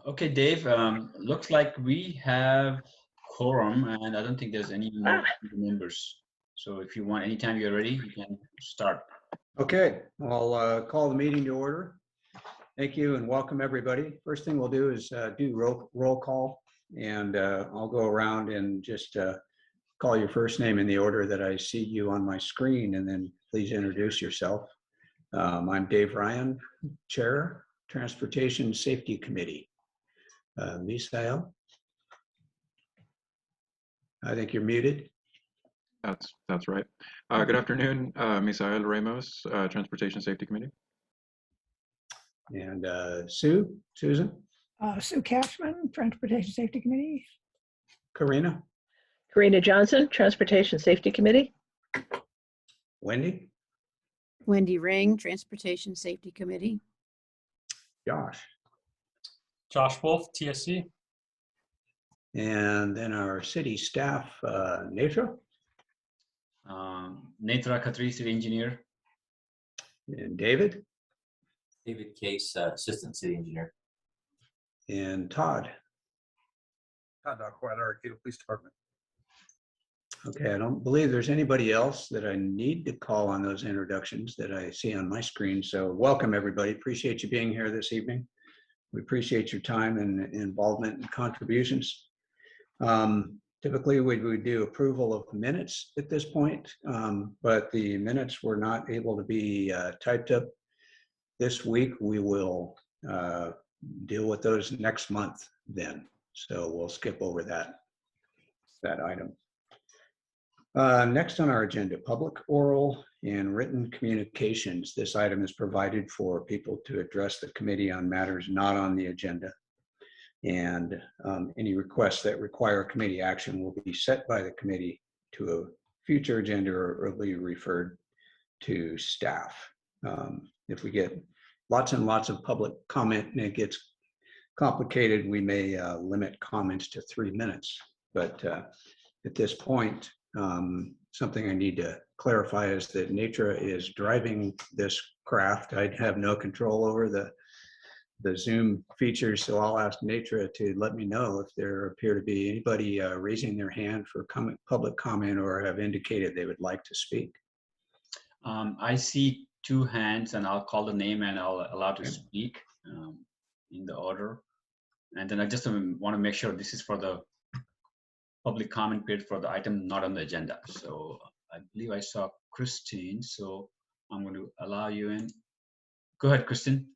Okay, Dave, looks like we have quorum, and I don't think there's any more members. So if you want, anytime you're ready, you can start. Okay, I'll call the meeting to order. Thank you and welcome everybody. First thing we'll do is do roll call, and I'll go around and just call your first name in the order that I see you on my screen, and then please introduce yourself. I'm Dave Ryan, Chair, Transportation Safety Committee. Misael, I think you're muted. That's right. Good afternoon, Misael Ramos, Transportation Safety Committee. And Susan? Sue Cashman, Transportation Safety Committee. Karina? Karina Johnson, Transportation Safety Committee. Wendy? Wendy Ring, Transportation Safety Committee. Josh Wolf, TSC. And then our city staff, Netra? Netra Khatri, City Engineer. And David? David Case, Assistant City Engineer. And Todd? Todd Darkwater, Arcata Police Department. Okay, I don't believe there's anybody else that I need to call on those introductions that I see on my screen. So welcome everybody. Appreciate you being here this evening. We appreciate your time and involvement and contributions. Typically we would do approval of minutes at this point, but the minutes were not able to be typed up this week. We will deal with those next month then. So we'll skip over that item. Next on our agenda, public oral and written communications. This item is provided for people to address the committee on matters not on the agenda. And any requests that require committee action will be set by the committee to a future agenda or be referred to staff. If we get lots and lots of public comment and it gets complicated, we may limit comments to 3 minutes. But at this point, something I need to clarify is that Netra is driving this craft. I have no control over the Zoom features, so I'll ask Netra to let me know if there appear to be anybody raising their hand for public comment or have indicated they would like to speak. I see 2 hands, and I'll call the name and I'll allow to speak in the order. And then I just want to make sure this is for the public comment period for the item not on the agenda. So I believe I saw Christine, so I'm going to allow you in. Go ahead, Christine.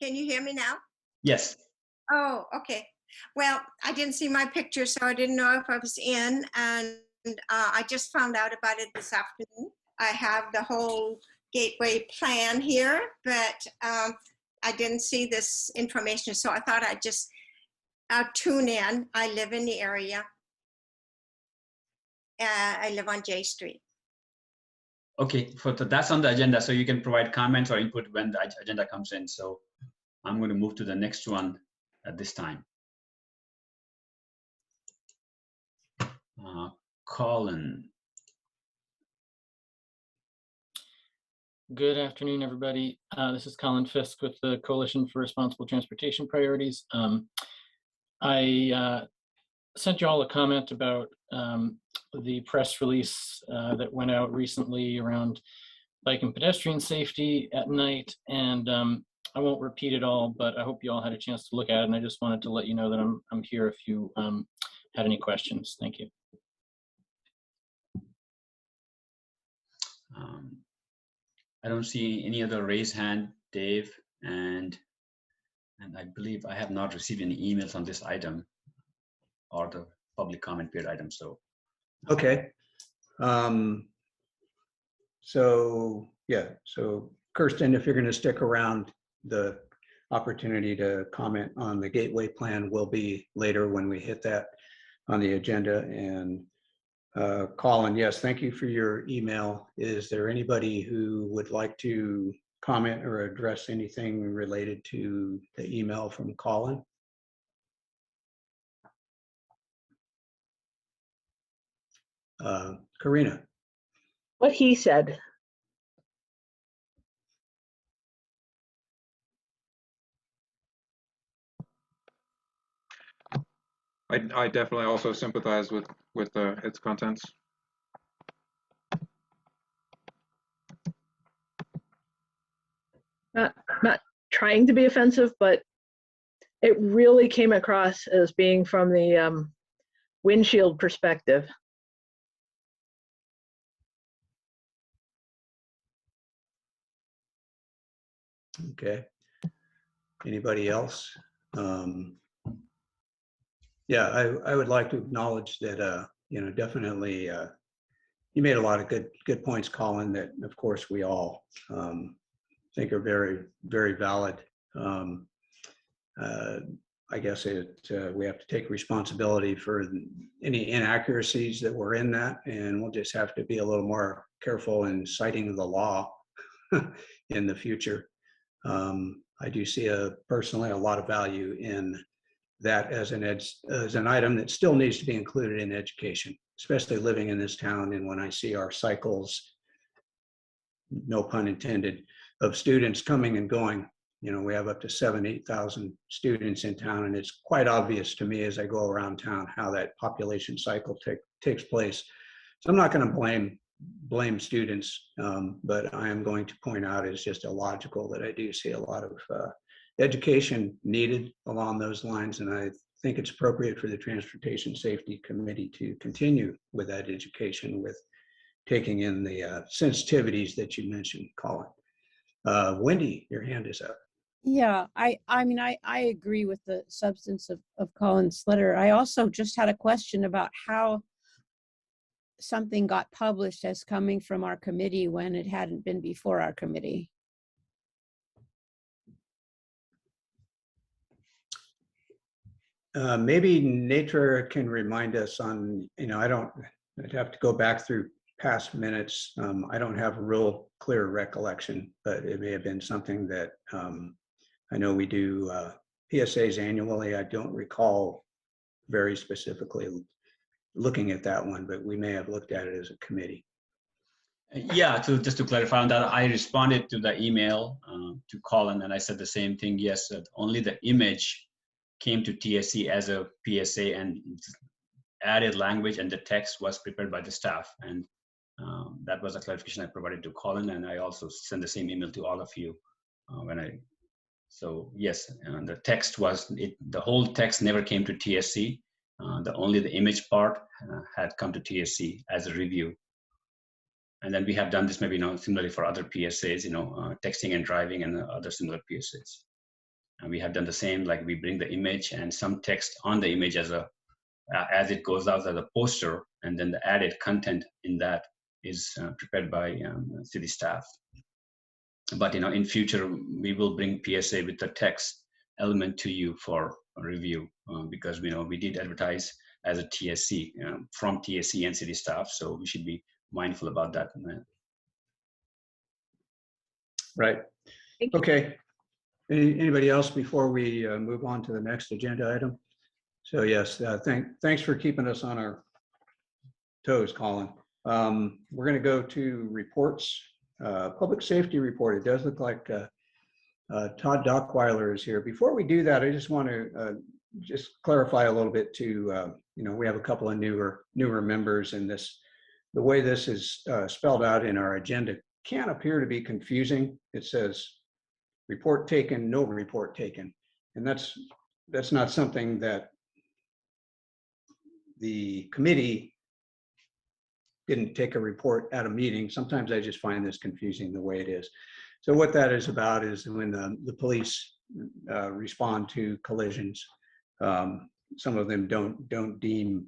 Can you hear me now? Yes. Oh, okay. Well, I didn't see my picture, so I didn't know if I was in, and I just found out about it this afternoon. I have the whole gateway plan here, but I didn't see this information, so I thought I'd just tune in. I live in the area. I live on J Street. Okay, that's on the agenda, so you can provide comments or input when the agenda comes in. So I'm going to move to the next one at this time. Colin. Good afternoon, everybody. This is Colin Fisk with the Coalition for Responsible Transportation Priorities. I sent you all a comment about the press release that went out recently around bike and pedestrian safety at night, and I won't repeat it all, but I hope you all had a chance to look at it, and I just wanted to let you know that I'm here if you had any questions. Thank you. I don't see any other raised hand, Dave, and I believe I have not received any emails on this item or the public comment period item. So okay. So yeah, so Kirsten, if you're going to stick around, the opportunity to comment on the gateway plan will be later when we hit that on the agenda. And Colin, yes, thank you for your email. Is there anybody who would like to comment or address anything related to the email from Colin? Karina. What he said. I definitely also sympathize with its contents. Not trying to be offensive, but it really came across as being from the windshield perspective. Okay. Anybody else? Yeah, I would like to acknowledge that, definitely you made a lot of good points, Colin, that of course we all think are very, very valid. I guess we have to take responsibility for any inaccuracies that were in that, and we'll just have to be a little more careful in citing the law in the future. I do see personally a lot of value in that as an item that still needs to be included in education, especially living in this town. And when I see our cycles, no pun intended, of students coming and going, we have up to 8,000 students in town, and it's quite obvious to me as I go around town how that population cycle takes place. So I'm not going to blame students, but I am going to point out it's just illogical that I do see a lot of education needed along those lines, and I think it's appropriate for the Transportation Safety Committee to continue with that education, with taking in the sensitivities that you mentioned, Colin. Wendy, your hand is up. Yeah, I mean, I agree with the substance of Colin's letter. I also just had a question about how something got published as coming from our committee when it hadn't been before our committee. Maybe Nature can remind us on, I'd have to go back through past minutes. I don't have a real clear recollection, but it may have been something that I know we do PSAs annually. I don't recall very specifically looking at that one, but we may have looked at it as a committee. Yeah, just to clarify on that, I responded to the email to Colin, and I said the same thing. Yes, only the image came to TSC as a PSA, and added language and the text was prepared by the staff. And that was a clarification I provided to Colin, and I also sent the same email to all of you So yes, the text the whole text never came to TSC. Only the image part had come to TSC as a review. And then we have done this maybe similarly for other PSAs, texting and driving and other similar PSAs. And we have done the same, like we bring the image and some text on the image as it goes out as a poster, and then the added content in that is prepared by city staff. But in future, we will bring PSA with the text element to you for review, because we did advertise as a TSC from TSC and city staff, so we should be mindful about that. Right. Okay. Anybody else before we move on to the next agenda item? So yes, thanks for keeping us on our toes, Colin. We're going to go to reports. Public safety report. It does look like Todd Dockweiler is here. Before we do that, I just want to just clarify a little bit to, we have a couple of newer members, and the way this is spelled out in our agenda can appear to be confusing. It says report taken, no report taken. And that's not something that the committee didn't take a report at a meeting. Sometimes I just find this confusing the way it is. So what that is about is when the police respond to collisions, some of them don't deem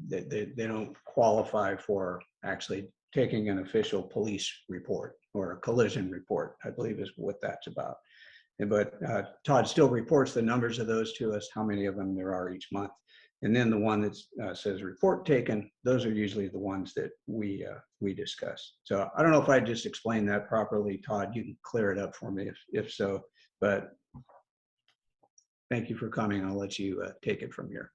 that they don't qualify for actually taking an official police report or a collision report, I believe is what that's about. But Todd still reports the numbers of those to us, how many of them there are each month. And then the one that says report taken, those are usually the ones that we discuss. So I don't know if I just explained that properly, Todd. You can clear it up for me if so. But thank you for coming. I'll let you take it from here.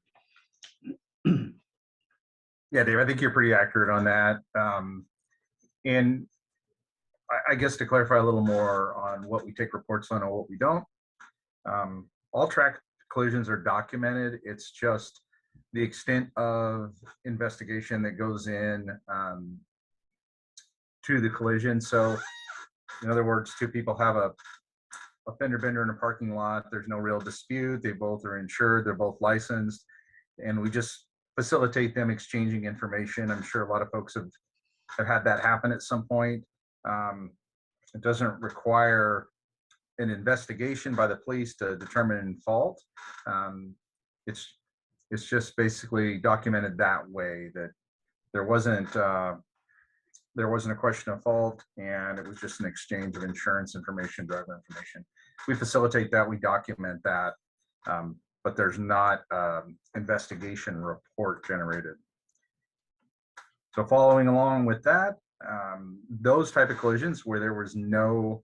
Yeah, Dave, I think you're pretty accurate on that. And I guess to clarify a little more on what we take reports on and what we don't, all track collisions are documented. It's just the extent of investigation that goes in to the collision. So in other words, two people have a fender bender in a parking lot. There's no real dispute. They both are insured. They're both licensed. And we just facilitate them exchanging information. I'm sure a lot of folks have had that happen at some point. It doesn't require an investigation by the police to determine fault. It's just basically documented that way, that there wasn't a question of fault, and it was just an exchange of insurance information, driver information. We facilitate that, we document that, but there's not investigation report generated. So following along with that, those type of collisions where there was no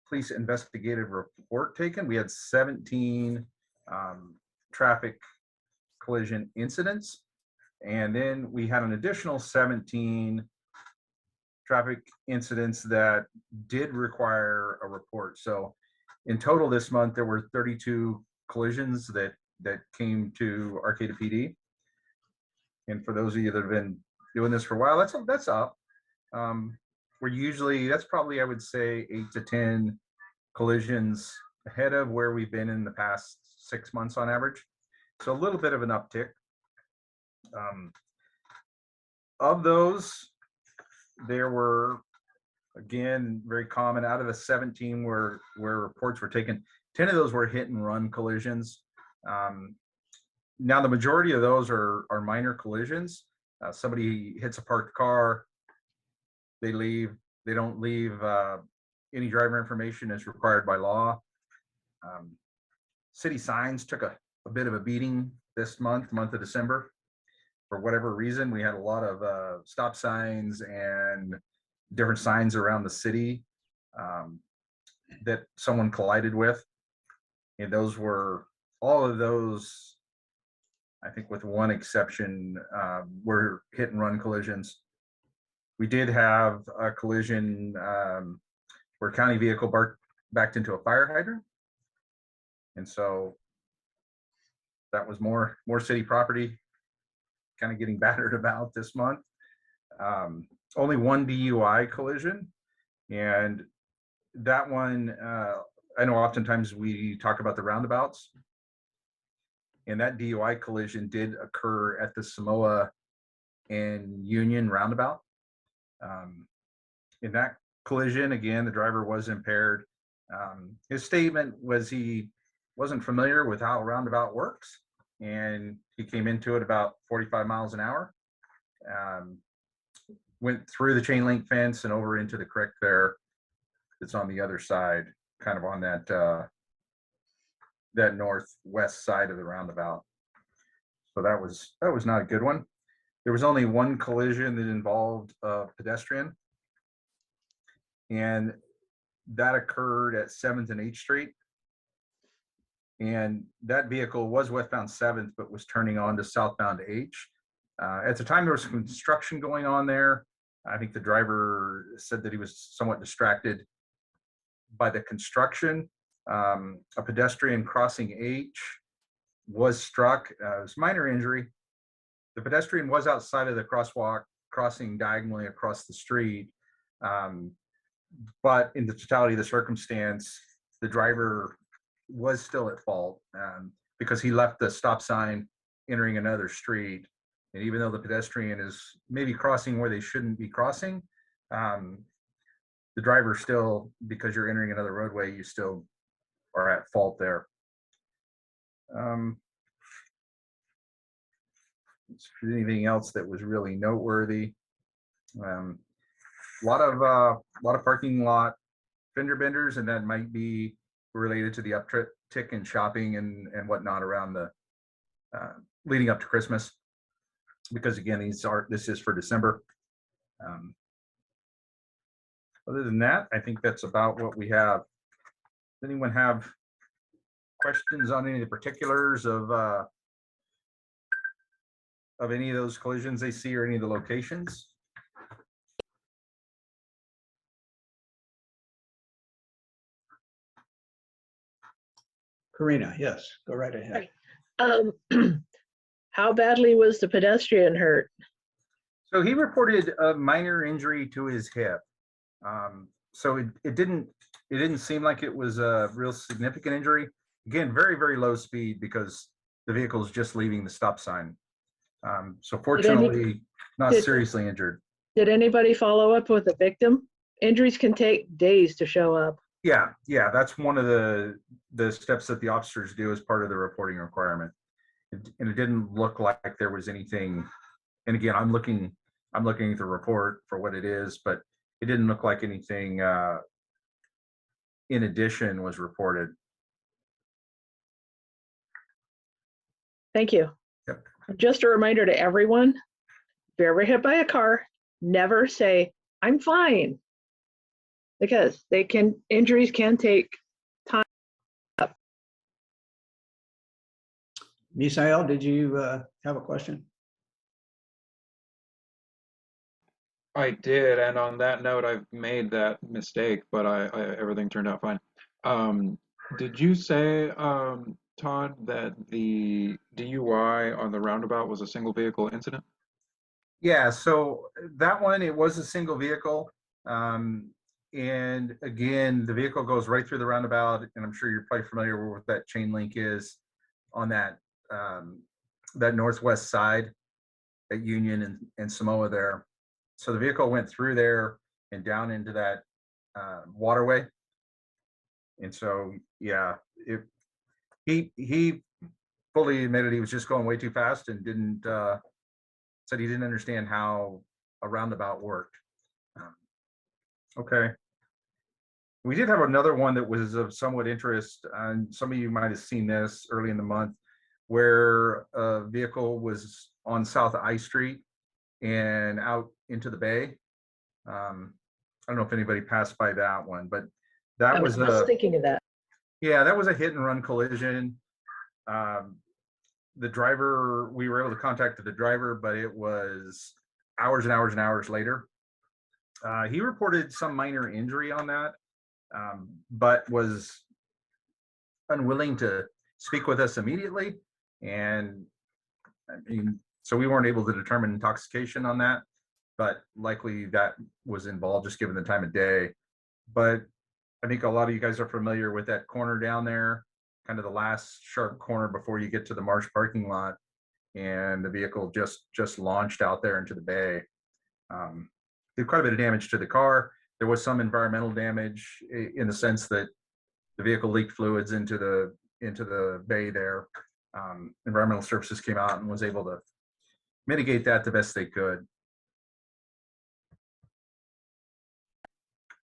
police investigative report taken, we had 17 traffic collision incidents. And then we had an additional 17 traffic incidents that did require a report. So in total this month, there were 32 collisions that came to Arcata PD. And for those of you that have been doing this for a while, that's up. We're usually, that's probably, I would say, 8 to 10 collisions ahead of where we've been in the past 6 months on average. So a little bit of an uptick. Of those, there were, again, very common, out of the 17 where reports were taken, 10 of those were hit and run collisions. Now the majority of those are minor collisions. Somebody hits a parked car, they leave, they don't leave any driver information as required by law. City signs took a bit of a beating this month of December. For whatever reason, we had a lot of stop signs and different signs around the city that someone collided with. And those were, all of those, I think with one exception, were hit and run collisions. We did have a collision where a county vehicle backed into a fire hydrant. And so that was more city property kind of getting battered about this month. Only one DUI collision. And that one, I know oftentimes we talk about the roundabouts. And that DUI collision did occur at the Samoa and Union roundabout. In that collision, again, the driver was impaired. His statement was he wasn't familiar with how a roundabout works, and he came into it about 45 miles an hour. Went through the chain link fence and over into the creek there. It's on the other side, kind of on that that northwest side of the roundabout. So that was not a good one. There was only one collision that involved a pedestrian, and that occurred at 7th and H Street. And that vehicle was westbound 7th, but was turning on to southbound H. At the time, there was construction going on there. I think the driver said that he was somewhat distracted by the construction. A pedestrian crossing H was struck. It was minor injury. The pedestrian was outside of the crosswalk, crossing diagonally across the street. But in the totality of the circumstance, the driver was still at fault because he left the stop sign entering another street. And even though the pedestrian is maybe crossing where they shouldn't be crossing, the driver still, because you're entering another roadway, you still are at fault there. Anything else that was really noteworthy? A lot of parking lot fender benders, and that might be related to the uptick in shopping and whatnot around the leading up to Christmas, because again, this is for December. Other than that, I think that's about what we have. Does anyone have questions on any of the particulars of any of those collisions they see or any of the locations? Karina, yes, go right ahead. Um, how badly was the pedestrian hurt? So he reported a minor injury to his hip. So it didn't seem like it was a real significant injury. Again, very, very low speed because the vehicle is just leaving the stop sign. So fortunately, not did- seriously injured. Did anybody follow up with the victim? Injuries can take days to show up. Yeah, that's one of the steps that the officers do as part of the reporting requirement. And it didn't look like there was anything. And again, I'm looking at the report for what it is, but it didn't look like anything in addition was reported. Thank you. Yep. Just a reminder to everyone, if you're ever hit by a car, never say, I'm fine. Because injuries can take time. Misael, did you have a question? I did, and on that note, I've made that mistake, but everything turned out fine. Did you say, Todd, that the DUI on the roundabout was a single vehicle incident? Yeah, so that one, it was a single vehicle. And again, the vehicle goes right through the roundabout, and I'm sure you're probably familiar with what that chain link is on that that northwest side at Union and Samoa there. So the vehicle went through there and down into that waterway. And so, yeah, he fully admitted he was just going way too fast and said he didn't understand how a roundabout worked. Okay. We did have another one that was of somewhat interest, and some of you might have seen this early in the month, where a vehicle was on South I Street and out into the bay. I don't know if anybody passed by that one, but that I was just thinking of that. Yeah, that was a hit and run collision. The driver, we were able to contact the driver, but it was hours and hours and hours later. He reported some minor injury on that, but was unwilling to speak with us immediately. And I mean, so we weren't able to determine intoxication on that, but likely that was involved just given the time of day. But I think a lot of you guys are familiar with that corner down there, kind of the last sharp corner before you get to the Marsh parking lot, and the vehicle just launched out there into the bay. Did quite a bit of damage to the car. There was some environmental damage in the sense that the vehicle leaked fluids into the bay there. Environmental services came out and was able to mitigate that the best they could.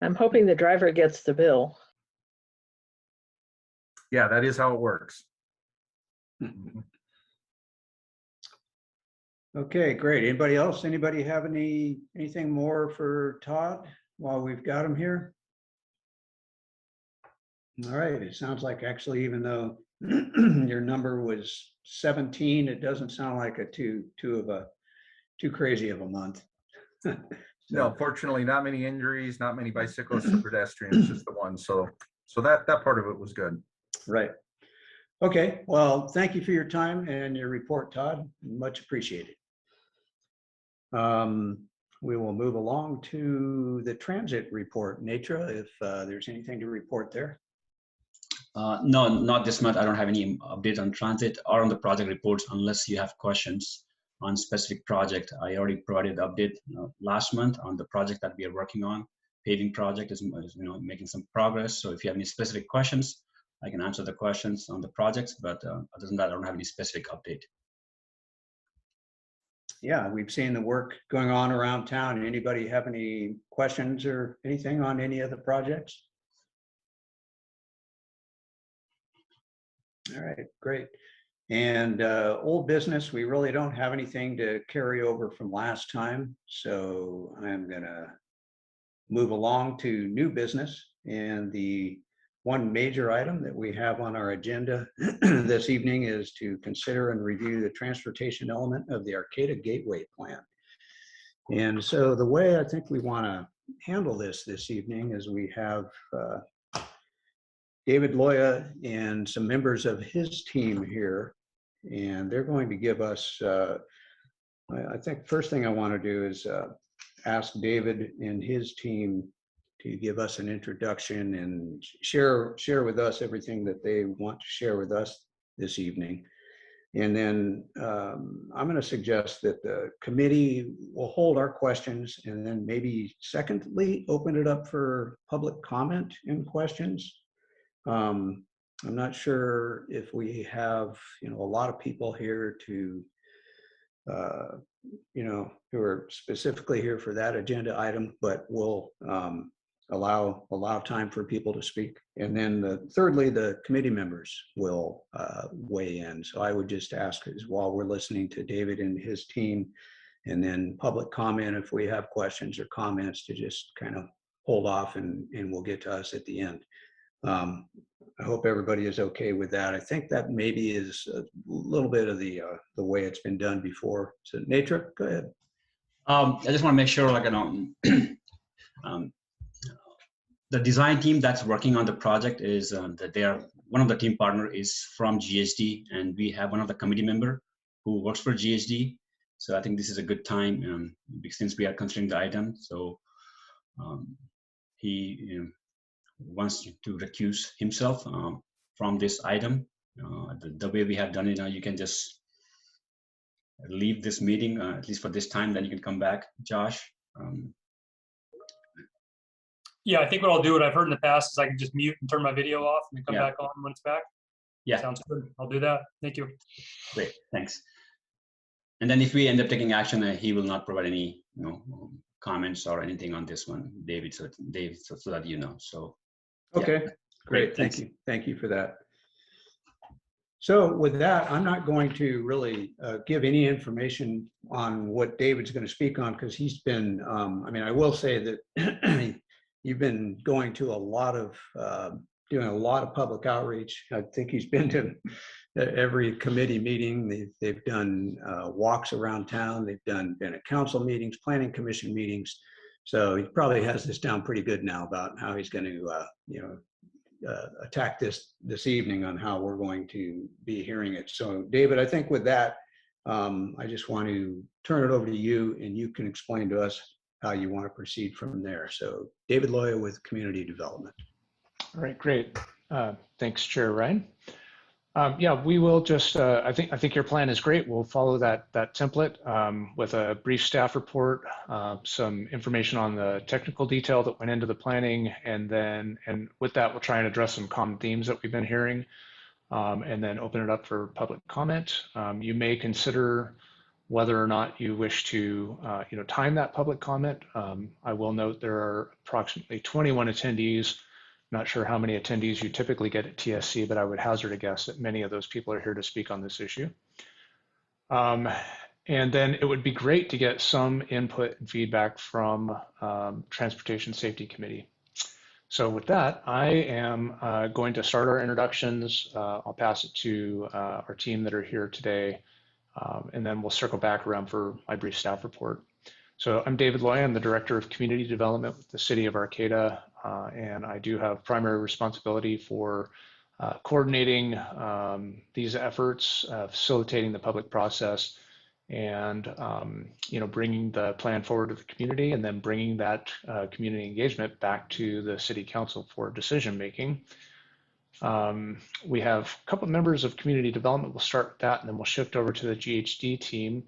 I'm hoping the driver gets the bill. Yeah, that is how it works. Okay, great. Anybody else? Anybody have anything more for Todd while we've got him here? All right, it sounds like actually, even though your number was 17, it doesn't sound like too crazy of a month. No, fortunately, not many injuries, not many bicyclists or pedestrians, just the one. So that part of it was good. Right. Okay, well, thank you for your time and your report, Todd. Much appreciated. We will move along to the transit report. Natra, if there's anything to report there. No, not this month. I don't have any update on transit or on the project reports unless you have questions on specific project. I already provided the update last month on the project that we are working on. Paving project is making some progress. So if you have any specific questions, I can answer the questions on the projects, but other than that, I don't have any specific update. Yeah, we've seen the work going on around town. Anybody have any questions or anything on any of the projects? All right, great. And old business, we really don't have anything to carry over from last time. So I'm gonna move along to new business. And the one major item that we have on our agenda this evening is to consider and review the transportation element of the Arcata Gateway Plan. And so the way I think we want to handle this evening is we have David Loya and some members of his team here and they're going to give us, I think first thing I want to do is ask David and his team to give us an introduction and share with us everything that they want to share with us this evening. And then I'm going to suggest that the committee will hold our questions, and then maybe secondly, open it up for public comment and questions. I'm not sure if we have, a lot of people here to, who are specifically here for that agenda item, but we'll allow time for people to speak. And then thirdly, the committee members will weigh in. So I would just ask, as while we're listening to David and his team, and then public comment, if we have questions or comments, to just kind of hold off, and we'll get to us at the end. I hope everybody is okay with that. I think that maybe is a little bit of the way it's been done before. So Natra, go ahead. I just want to make sure, the design team that's working on the project is that they are, one of the team partner is from GHD, and we have one of the committee member who works for GHD. So I think this is a good time since we are considering the item. So he wants to recuse himself from this item. The way we have done it now, you can just leave this meeting, at least for this time, then you can come back, Josh. Yeah, I think what I'll do, what I've heard in the past, is I can just mute and turn my video off and then come Yeah. back on when it's back. Yeah. Sounds good. I'll do that. Thank you. Great, thanks. And then if we end up taking action, he will not provide any comments or anything on this one, David, so that you know. So okay, yeah. Great. Thank you for that. So with that, I'm not going to really give any information on what David's going to speak on, because he's been, I will say that you've been going to a lot of, doing a lot of public outreach. I think he's been to every committee meeting. They've done walks around town. They've been at council meetings, planning commission meetings. So he probably has this down pretty good now about how he's going to, attack this evening on how we're going to be hearing it. So David, I think with that, I just want to turn it over to you, and you can explain to us how you want to proceed from there. So David Loya with Community Development. All right, great. Thanks, Chair Ryan. Yeah, we will just, I think your plan is great. We'll follow that template with a brief staff report, some information on the technical detail that went into the planning, and with that, we'll try and address some common themes that we've been hearing, and then open it up for public comment. You may consider whether or not you wish to, time that public comment. I will note there are approximately 21 attendees. Not sure how many attendees you typically get at TSC, but I would hazard a guess that many of those people are here to speak on this issue. And then it would be great to get some input and feedback from Transportation Safety Committee. So with that, I am going to start our introductions. I'll pass it to our team that are here today, and then we'll circle back around for my brief staff report. So I'm David Loya. I'm the Director of Community Development with the City of Arcata, and I do have primary responsibility for coordinating these efforts, facilitating the public process, and bringing the plan forward to the community, and then bringing that community engagement back to the City Council for decision making. We have a couple of members of Community Development. We'll start with that, and then we'll shift over to the GHD team.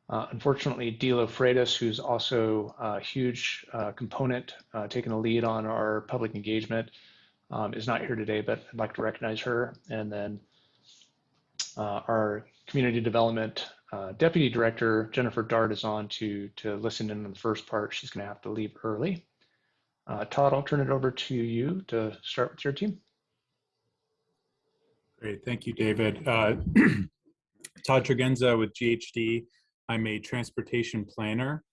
Unfortunately, Dilo Freitas, who's also a huge component taking the lead on our public engagement, is not here today, but I'd like to recognize her. And then our Community Development Deputy Director, Jennifer Dart, is on to listen in on the first part. She's going to have to leave early. Todd, I'll turn it over to you to start with your team. Great, thank you, David. Todd Tregenza with GHD. I'm a transportation planner.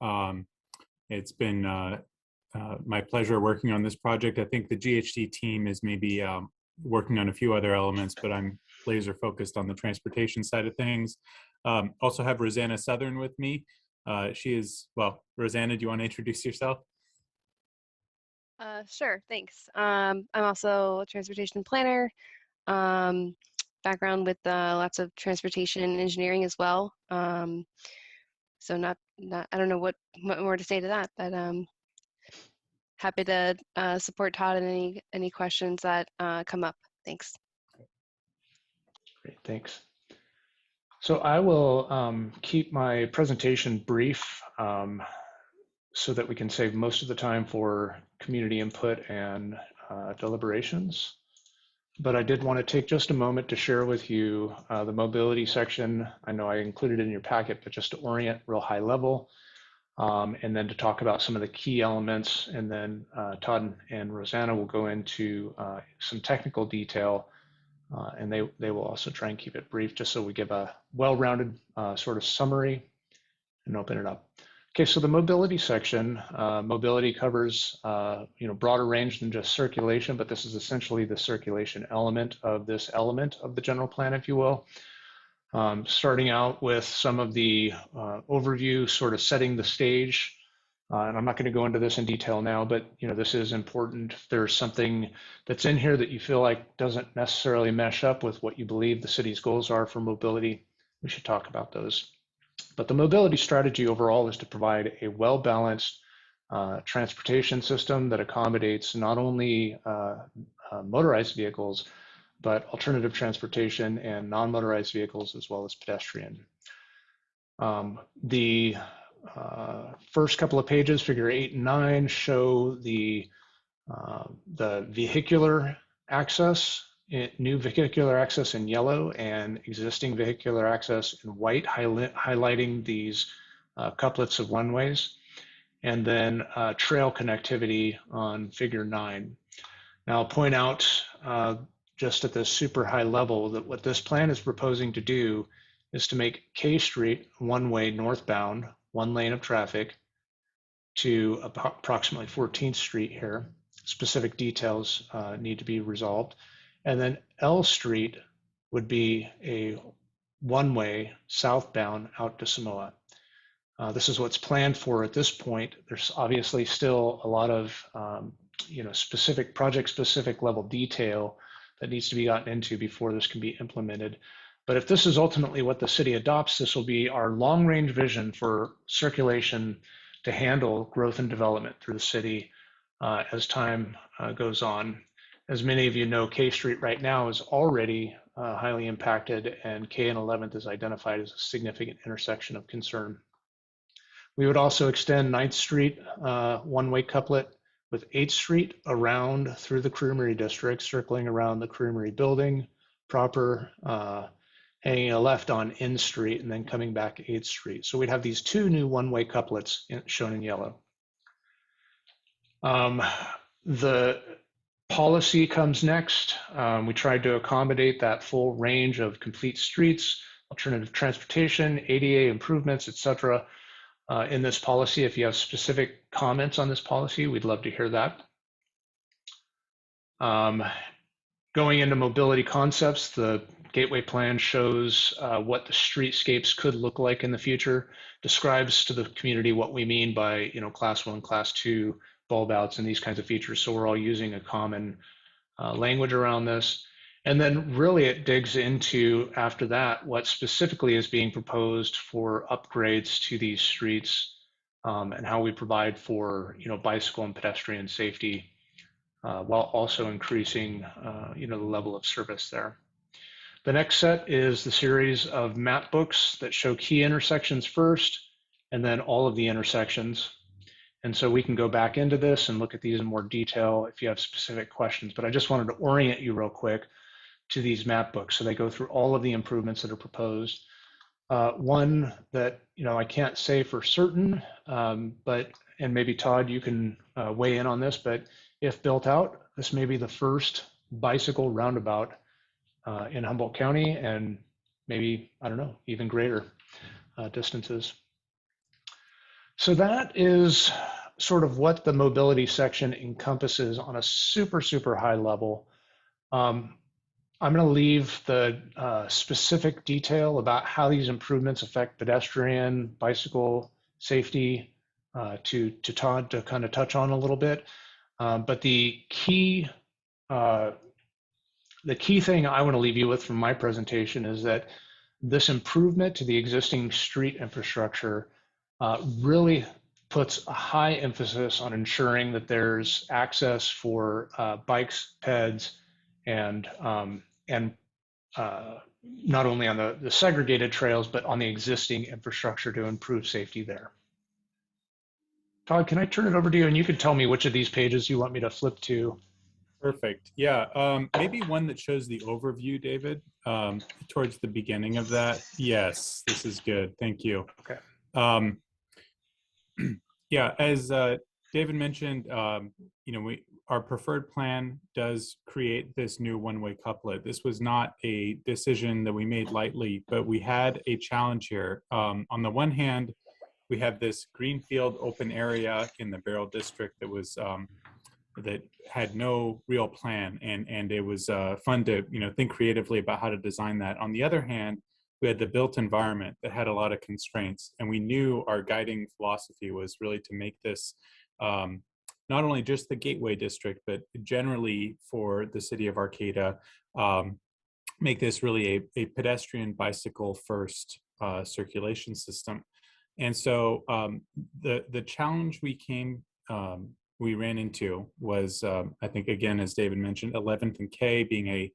It's been my pleasure working on this project. I think the GHD team is maybe working on a few other elements, but I'm laser focused on the transportation side of things. Also have Rosanna Southern with me. She is, well, Rosanna, do you want to introduce yourself? Sure, thanks. I'm also a transportation planner. background with lots of transportation and engineering as well. So not I don't know what more to say to that, but happy to support Todd in any questions that come up. Thanks. Great, thanks. So I will keep my presentation brief so that we can save most of the time for community input and deliberations. But I did want to take just a moment to share with you the mobility section. I know I included it in your packet, but just to orient real high level, and then to talk about some of the key elements. And then Todd and Rosanna will go into some technical detail, and they will also try and keep it brief just so we give a well-rounded sort of summary and open it up. Okay, so the mobility section, mobility covers broader range than just circulation, but this is essentially the circulation element of this element of the general plan, if you will. Starting out with some of the overview, sort of setting the stage. And I'm not going to go into this in detail now, but this is important. If there's something that's in here that you feel like doesn't necessarily mesh up with what you believe the city's goals are for mobility, we should talk about those. But the mobility strategy overall is to provide a well-balanced transportation system that accommodates not only motorized vehicles, but alternative transportation and non-motorized vehicles as well as pedestrian. The first couple of pages, figure 8 and 9, show the vehicular access, new vehicular access in yellow and existing vehicular access in white, highlighting these couplets of one-ways, and then trail connectivity on figure 9. Now I'll point out just at this super high level that what this plan is proposing to do is to make K Street one-way northbound, one lane of traffic, to approximately 14th Street here. Specific details need to be resolved. And then L Street would be a one-way southbound out to Samoa. This is what's planned for at this point. There's obviously still a lot of specific project-specific level detail that needs to be gotten into before this can be implemented. But if this is ultimately what the city adopts, this will be our long-range vision for circulation to handle growth and development through the city as time goes on. As many of you know, K Street right now is already highly impacted, and K and 11th is identified as a significant intersection of concern. We would also extend 9th Street one-way couplet with 8th Street around through the Creamery district, circling around the Creamery building proper, hanging a left on N Street, and then coming back 8th Street. So we'd have these two new one-way couplets shown in yellow. The policy comes next. We tried to accommodate that full range of complete streets, alternative transportation, ADA improvements, etc. In this policy. If you have specific comments on this policy, we'd love to hear that. Going into mobility concepts, the Gateway Plan shows what the streetscapes could look like in the future, describes to the community what we mean by class 1, class 2 bulb outs and these kinds of features. So we're all using a common language around this. And then really it digs into, after that, what specifically is being proposed for upgrades to these streets and how we provide for bicycle and pedestrian safety while also increasing the level of service there. The next set is the series of map books that show key intersections first and then all of the intersections. And so we can go back into this and look at these in more detail if you have specific questions, but I just wanted to orient you real quick to these map books. So they go through all of the improvements that are proposed. One that I can't say for certain, and maybe Todd, you can weigh in on this, but if built out, this may be the first bicycle roundabout in Humboldt County, and maybe, I don't know, even greater distances. So that is sort of what the mobility section encompasses on a super, super high level. I'm going to leave the specific detail about how these improvements affect pedestrian, bicycle safety to Todd to kind of touch on a little bit. But the key the key thing I want to leave you with from my presentation is that this improvement to the existing street infrastructure really puts a high emphasis on ensuring that there's access for bikes, peds, and not only on the segregated trails, but on the existing infrastructure to improve safety there. Todd, can I turn it over to you and you can tell me which of these pages you want me to flip to? Perfect. Yeah. Maybe one that shows the overview, David, towards the beginning of that. Yes, this is good. Thank you. Okay. Yeah, as David mentioned, our preferred plan does create this new one-way couplet. This was not a decision that we made lightly, but we had a challenge here. On the one hand, we have this greenfield open area in the Barrel District that was that had no real plan, and it was fun to think creatively about how to design that. On the other hand, we had the built environment that had a lot of constraints, and we knew our guiding philosophy was really to make this not only just the Gateway District, but generally for the city of Arcata, make this really a pedestrian bicycle first circulation system. And so the challenge we ran into was, I think, again, as David mentioned, 11th and K being a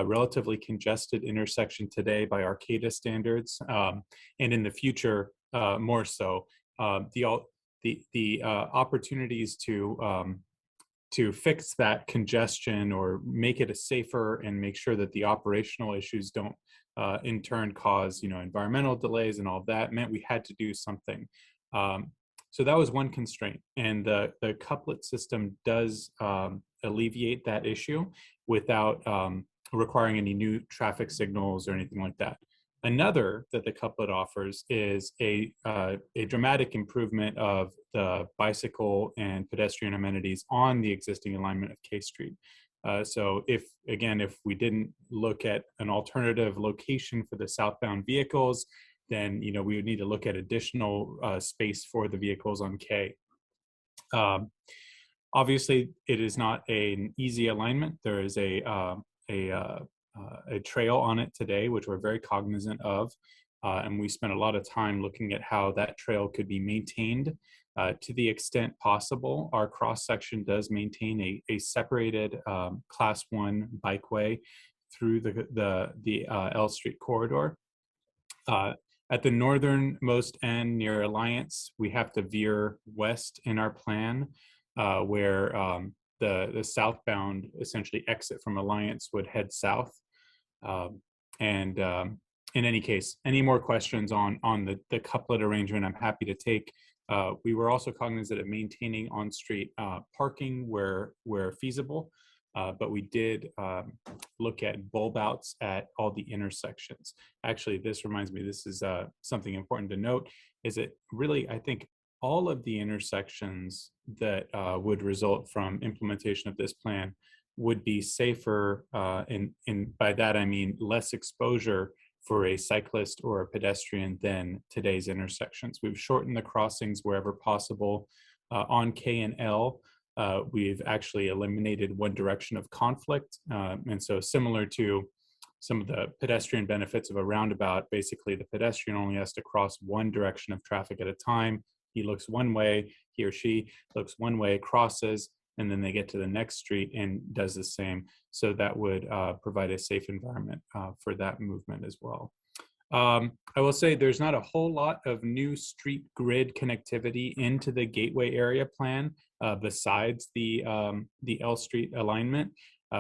relatively congested intersection today by Arcata standards, and in the future more so. The opportunities to fix that congestion or make it a safer and make sure that the operational issues don't in turn cause environmental delays and all of that meant we had to do something. So that was one constraint, and the couplet system does alleviate that issue without requiring any new traffic signals or anything like that. Another that the couplet offers is a dramatic improvement of the bicycle and pedestrian amenities on the existing alignment of K Street. So if we didn't look at an alternative location for the southbound vehicles, then we would need to look at additional space for the vehicles on K. Obviously, it is not an easy alignment. There is a trail on it today, which we're very cognizant of, and we spent a lot of time looking at how that trail could be maintained. To the extent possible, our cross section does maintain a separated Class 1 bikeway through the L Street corridor. At the northernmost end near Alliance, we have to veer west in our plan, where the southbound essentially exit from Alliance would head south. In any case, any more questions on the couplet arrangement, I'm happy to take. We were also cognizant of maintaining on-street parking where feasible, but we did look at bulb outs at all the intersections. Actually, this reminds me, this is something important to note, is it really, I think, all of the intersections that would result from implementation of this plan would be safer, and by that I mean less exposure for a cyclist or a pedestrian than today's intersections. We've shortened the crossings wherever possible. On K and L, we've actually eliminated one direction of conflict. And so similar to some of the pedestrian benefits of a roundabout, basically the pedestrian only has to cross one direction of traffic at a time. He looks one way, he or she looks one way, crosses, and then they get to the next street and does the same. So that would provide a safe environment for that movement as well. I will say there's not a whole lot of new street grid connectivity into the Gateway area plan besides the L Street alignment.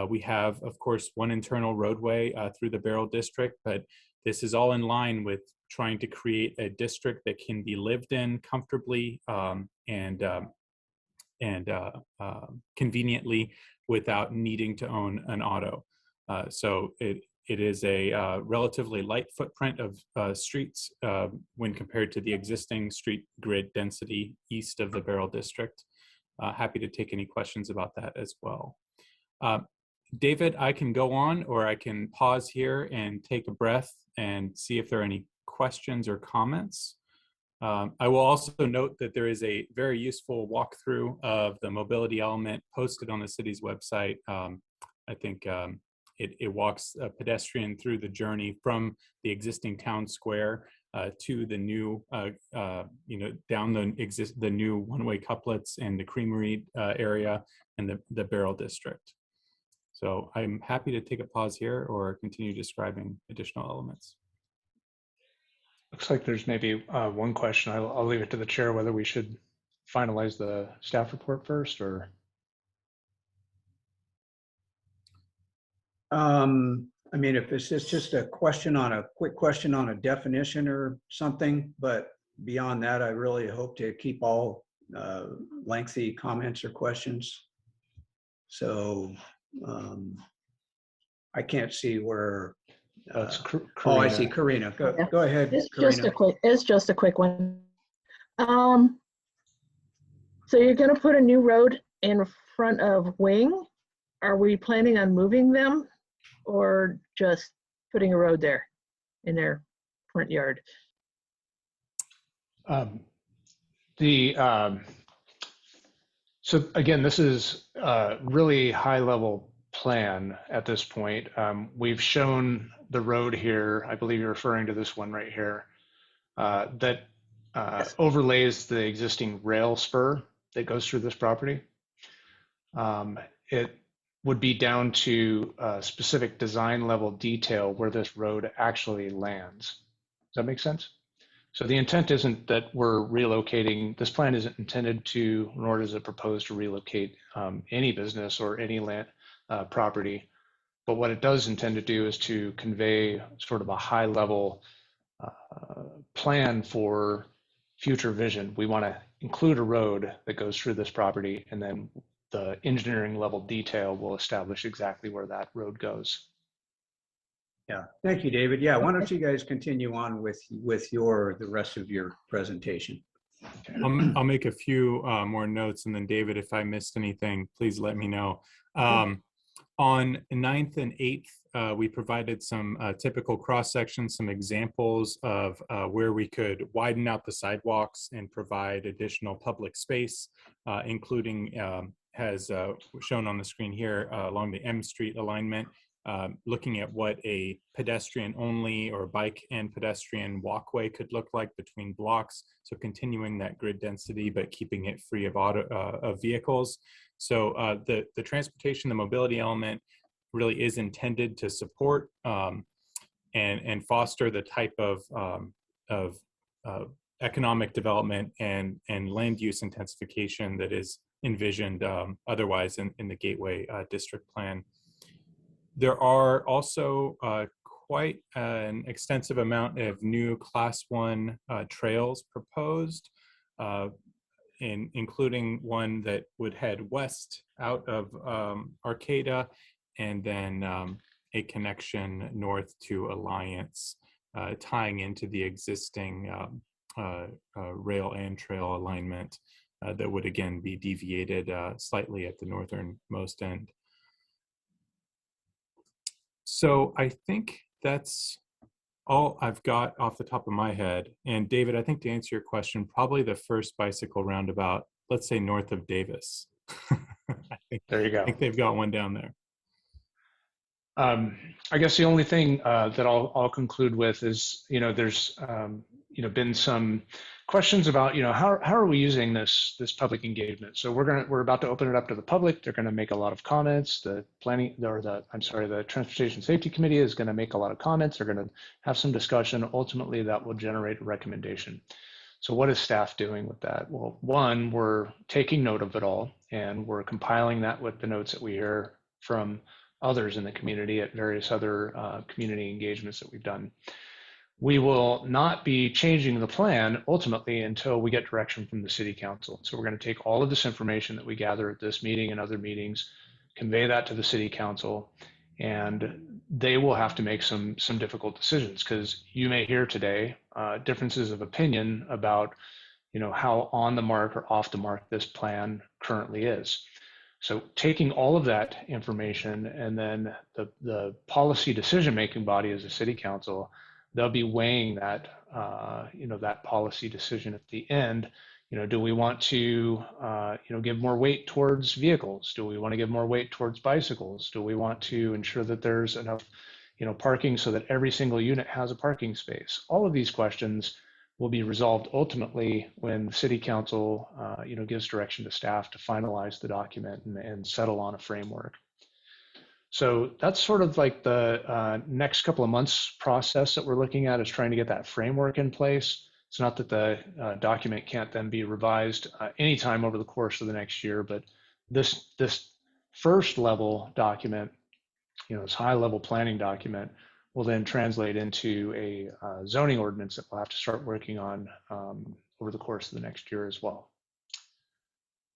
We have, of course, one internal roadway through the Barrel District, but this is all in line with trying to create a district that can be lived in comfortably and conveniently without needing to own an auto. So it is a relatively light footprint of streets when compared to the existing street grid density east of the Barrel District. Happy to take any questions about that as well. David, I can go on, or I can pause here and take a breath and see if there are any questions or comments. I will also note that there is a very useful walkthrough of the mobility element posted on the city's website. I think it walks a pedestrian through the journey from the existing town square to the new, down the new one-way couplets and the creamery area and the Barrel District. So I'm happy to take a pause here or continue describing additional elements. Looks like there's maybe one question. I'll leave it to the chair whether we should finalize the staff report first or. I mean, if it's just a quick question on a definition or something, but beyond that, I really hope to keep all lengthy comments or questions. So I can't see where. Oh, I see Karina. Go ahead, Karina. It's just a quick one. So you're going to put a new road in front of Wing. Are we planning on moving them or just putting a road there in their front yard? So again, this is a really high level plan at this point. We've shown the road here. I believe you're referring to this one right here that overlays the existing rail spur that goes through this property. It would be down to specific design level detail where this road actually lands. Does that make sense? So the intent isn't that we're relocating, this plan isn't intended to, nor does it propose to relocate any business or any land property. But what it does intend to do is to convey sort of a high level plan for future vision. We want to include a road that goes through this property, and then the engineering level detail will establish exactly where that road goes. Yeah, thank you, David. Yeah, why don't you guys continue on with the rest of your presentation? I'll make a few more notes, and then David, if I missed anything, please let me know. On 9th and 8th, we provided some typical cross sections, some examples of where we could widen out the sidewalks and provide additional public space, including, as shown on the screen here, along the M Street alignment, looking at what a pedestrian only or bike and pedestrian walkway could look like between blocks. So continuing that grid density, but keeping it free of vehicles. So the transportation, the mobility element really is intended to support and foster the type of economic development and land use intensification that is envisioned otherwise in the Gateway District Plan. There are also quite an extensive amount of new Class 1 trails proposed, including one that would head west out of Arcata, and then a connection north to Alliance, tying into the existing rail and trail alignment that would again be deviated slightly at the northernmost end. So I think that's all I've got off the top of my head. And David, I think to answer your question, probably the first bicycle roundabout, let's say north of Davis. There you go. I think they've got one down there. I guess the only thing that I'll conclude with is, there's been some questions about, how are we using this public engagement? So we're about to open it up to the public. They're going to make a lot of comments. The Transportation Safety Committee is going to make a lot of comments. They're going to have some discussion. Ultimately, that will generate a recommendation. So what is staff doing with that? Well, one, we're taking note of it all, and we're compiling that with the notes that we hear from others in the community at various other community engagements that we've done. We will not be changing the plan ultimately until we get direction from the City Council. So we're going to take all of this information that we gather at this meeting and other meetings, convey that to the City Council, and they will have to make some difficult decisions, because you may hear today differences of opinion about how on the mark or off the mark this plan currently is. So taking all of that information, and then the policy decision-making body as a City Council, they'll be weighing that, that policy decision at the end, Do we want to, give more weight towards vehicles? Do we want to give more weight towards bicycles? Do we want to ensure that there's enough, parking so that every single unit has a parking space? All of these questions will be resolved ultimately when the city council, gives direction to staff to finalize the document and settle on a framework. So that's sort of like the next couple of months process that we're looking at, is trying to get that framework in place. It's not that the document can't then be revised anytime over the course of the next year, but this first level document, this high level planning document, will then translate into a zoning ordinance that we'll have to start working on over the course of the next year as well.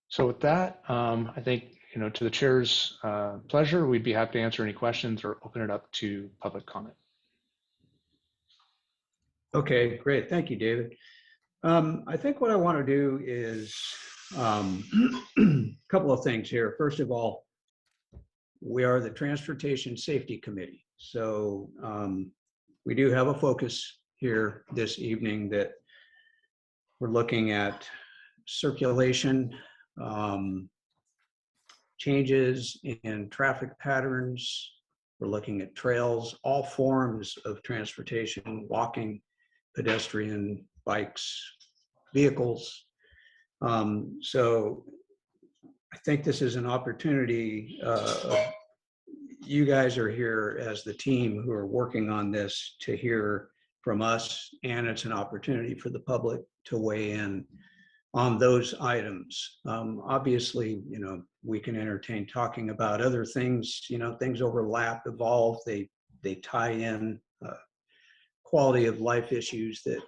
So with that, I think, to the chair's pleasure, we'd be happy to answer any questions or open it up to public comment. Okay, great. Thank you, David. I think what I want to do is a couple of things here. First of all, we are the Transportation Safety Committee. So we do have a focus here this evening that we're looking at circulation, changes in traffic patterns. We're looking at trails, all forms of transportation, walking, pedestrian, bikes, vehicles. So I think this is an opportunity. You guys are here as the team who are working on this to hear from us, and it's an opportunity for the public to weigh in on those items. Obviously, we can entertain talking about other things. Things overlap, evolve, they tie in. Quality of life issues that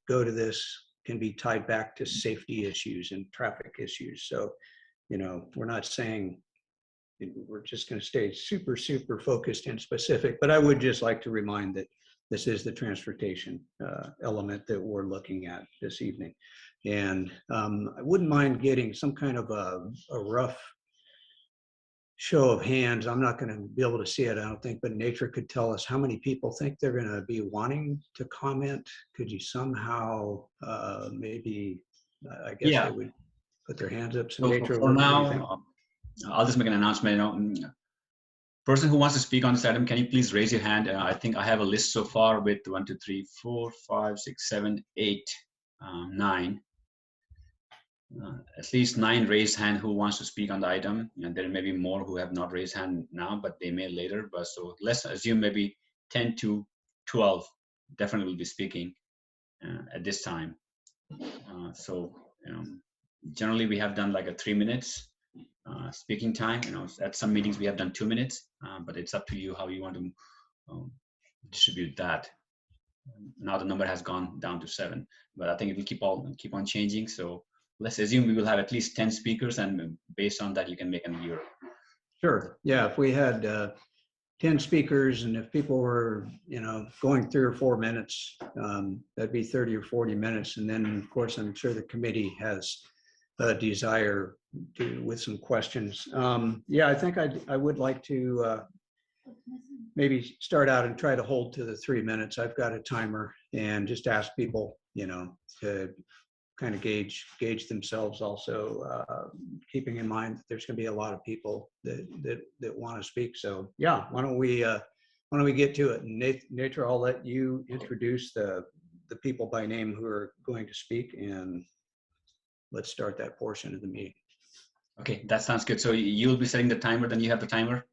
go to this can be tied back to safety issues and traffic issues. So we're not saying we're just going to stay super focused and specific, but I would just like to remind that this is the transportation element that we're looking at this evening. And I wouldn't mind getting some kind of a rough show of hands. I'm not going to be able to see it, I don't think, but Nature could tell us how many people think they're going to be wanting to comment. Could you somehow maybe, I guess they would put their hands up. So Nature, for now, I'll just make an announcement. Person who wants to speak on this item, can you please raise your hand? I think I have a list so far with 1, 2, 3, 4, 5, 6, 7, 8, 9. At least 9 raised hand who wants to speak on the item, and there may be more who have not raised hand now, but they may later. But so let's assume maybe 10 to 12 definitely will be speaking at this time. Generally we have done like a 3 minutes speaking time. At some meetings we have done 2 minutes, but it's up to you how you want to distribute that. Now the number has gone down to 7, but I think it will keep on changing. So let's assume we will have at least 10 speakers, and based on that, you can make an year. Sure. Yeah. If we had 10 speakers, and if people were, going 3 or 4 minutes, that'd be 30 or 40 minutes. And then, of course, I'm sure the committee has a desire with some questions. Yeah, I think I would like to maybe start out and try to hold to the 3 minutes. I've got a timer, and just ask people, to kind of gauge themselves also, keeping in mind that there's going to be a lot of people that want to speak. So yeah, why don't we get to it? And Nature, I'll let you introduce the people by name who are going to speak, and let's start that portion of the meeting. Okay, that sounds good. So you'll be setting the timer, then you have the timer?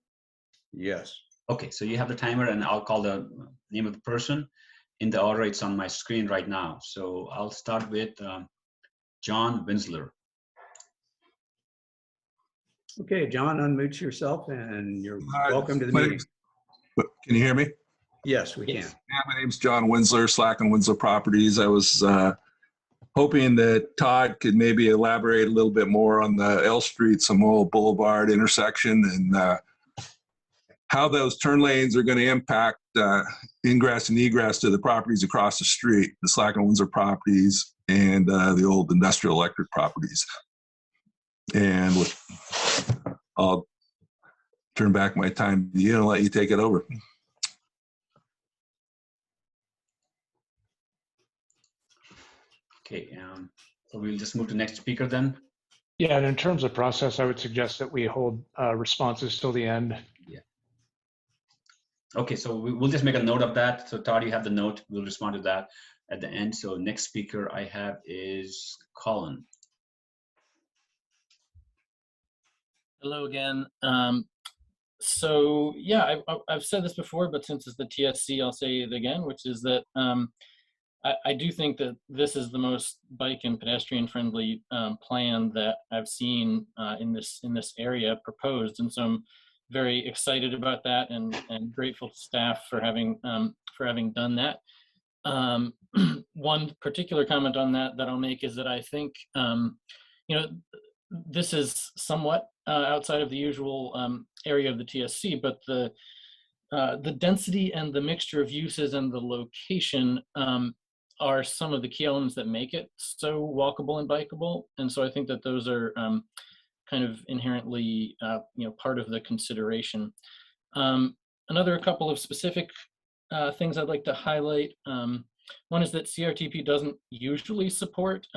Yes. Okay, so you have the timer, and I'll call the name of the person in the order it's on my screen right now. So I'll start with John Winsler. Okay, John, unmute yourself, and you're welcome to the meeting. Can you hear me? Yes, we can. Yeah, my name's John Winsler, Slack and Winsler Properties. I was hoping that Todd could maybe elaborate a little bit more on the L Street Samoa Boulevard intersection, and how those turn lanes are going to impact ingress and egress to the properties across the street, the Slack and Windsor properties and the old industrial electric properties. And I'll turn back my time to you and let you take it over. Okay, So we'll just move to next speaker then. Yeah, and in terms of process, I would suggest that we hold responses till the end. Yeah. Okay, so we'll just make a note of that. So Todd, you have the note. We'll respond to that at the end. So next speaker I have is Colin. Hello again. So yeah, I've said this before, but since it's the TSC, I'll say it again, which is that I do think that this is the most bike and pedestrian friendly plan that I've seen in this area proposed, and so I'm very excited about that and grateful to staff for having done that. One particular comment on that I'll make is that I think this is somewhat outside of the usual area of the TSC, but the density and the mixture of uses and the location are some of the key elements that make it so walkable and bikeable. And so I think that those are kind of inherently part of the consideration. Another couple of specific things I'd like to highlight. One is that CRTP doesn't usually support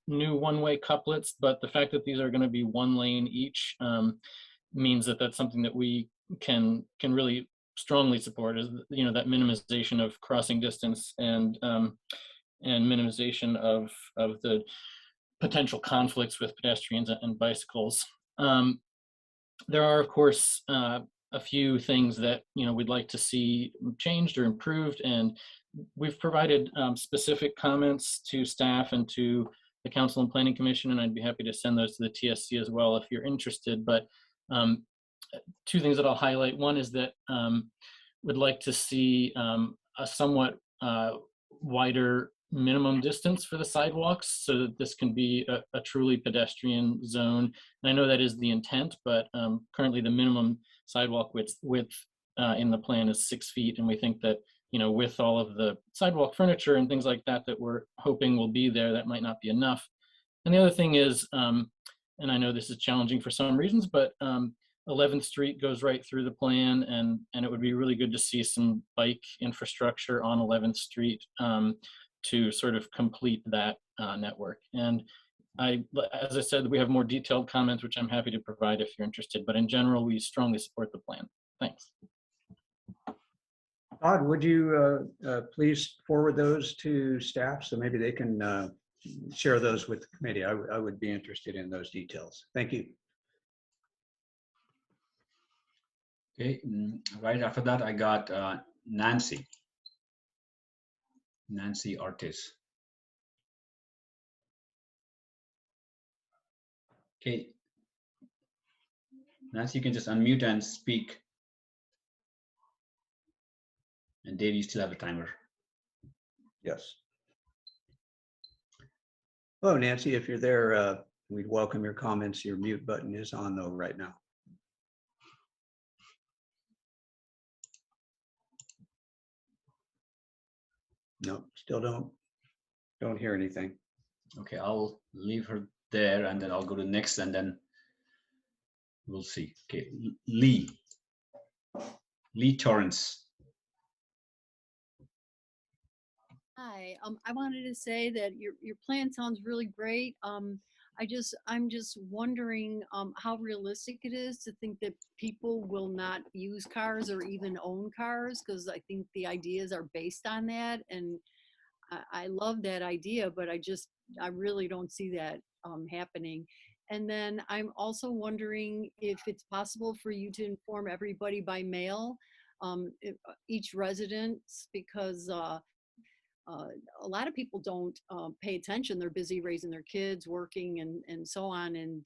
new one-way couplets, but the fact that these are going to be one lane each means that that's something that we can really strongly support, is that minimization of crossing distance and minimization of the potential conflicts with pedestrians and bicycles. There are, of course, a few things that we'd like to see changed or improved, and we've provided specific comments to staff and to the Council and Planning Commission, and I'd be happy to send those to the TSC as well if you're interested. But two things that I'll highlight. One is that we'd like to see a somewhat wider minimum distance for the sidewalks so that this can be a truly pedestrian zone. And I know that is the intent, but currently the minimum sidewalk width in the plan is 6 feet, and we think that with all of the sidewalk furniture and things like that we're hoping will be there, that might not be enough. And the other thing is, and I know this is challenging for some reasons, but 11th Street goes right through the plan, and it would be really good to see some bike infrastructure on 11th Street to sort of complete that network. And as I said, we have more detailed comments, which I'm happy to provide if you're interested, but in general, we strongly support the plan. Thanks. Todd, would you please forward those to staff so maybe they can share those with the committee? I would be interested in those details. Thank you. Okay, right after that, I got Nancy Ortiz. Okay, Nancy, you can just unmute and speak. And Dave, you still have a timer. Yes. Hello, Nancy, if you're there, we'd welcome your comments. Your mute button is on though right now. No, still don't hear anything. Okay, I'll leave her there and then I'll go to next and then we'll see. Okay, Lee Torrance. Hi, I wanted to say that your plan sounds really great. I'm just wondering how realistic it is to think that people will not use cars or even own cars, because I think the ideas are based on that, and I love that idea, but I really don't see that happening. And then I'm also wondering if it's possible for you to inform everybody by mail, each resident, because a lot of people don't pay attention. They're busy raising their kids, working, and so on. And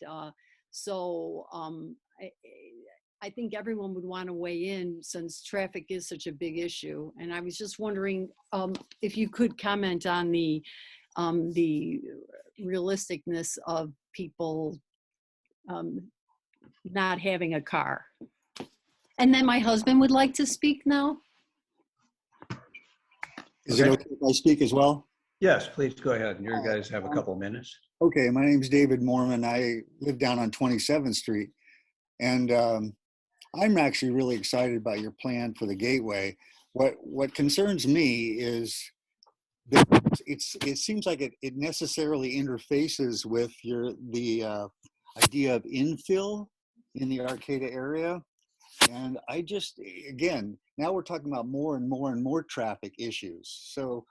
I think everyone would want to weigh in since traffic is such a big issue. And I was just wondering if you could comment on the realisticness of people not having a car. And then my husband would like to speak now. Is it okay if I speak as well? Yes, please go ahead. You guys have a couple of minutes. Okay, my name's David Mormon. I live down on 27th Street. And I'm actually really excited about your plan for the gateway. What concerns me is the it seems like it necessarily interfaces with the idea of infill in the Arcata area. And I just, again, now we're talking about more and more and more traffic issues. So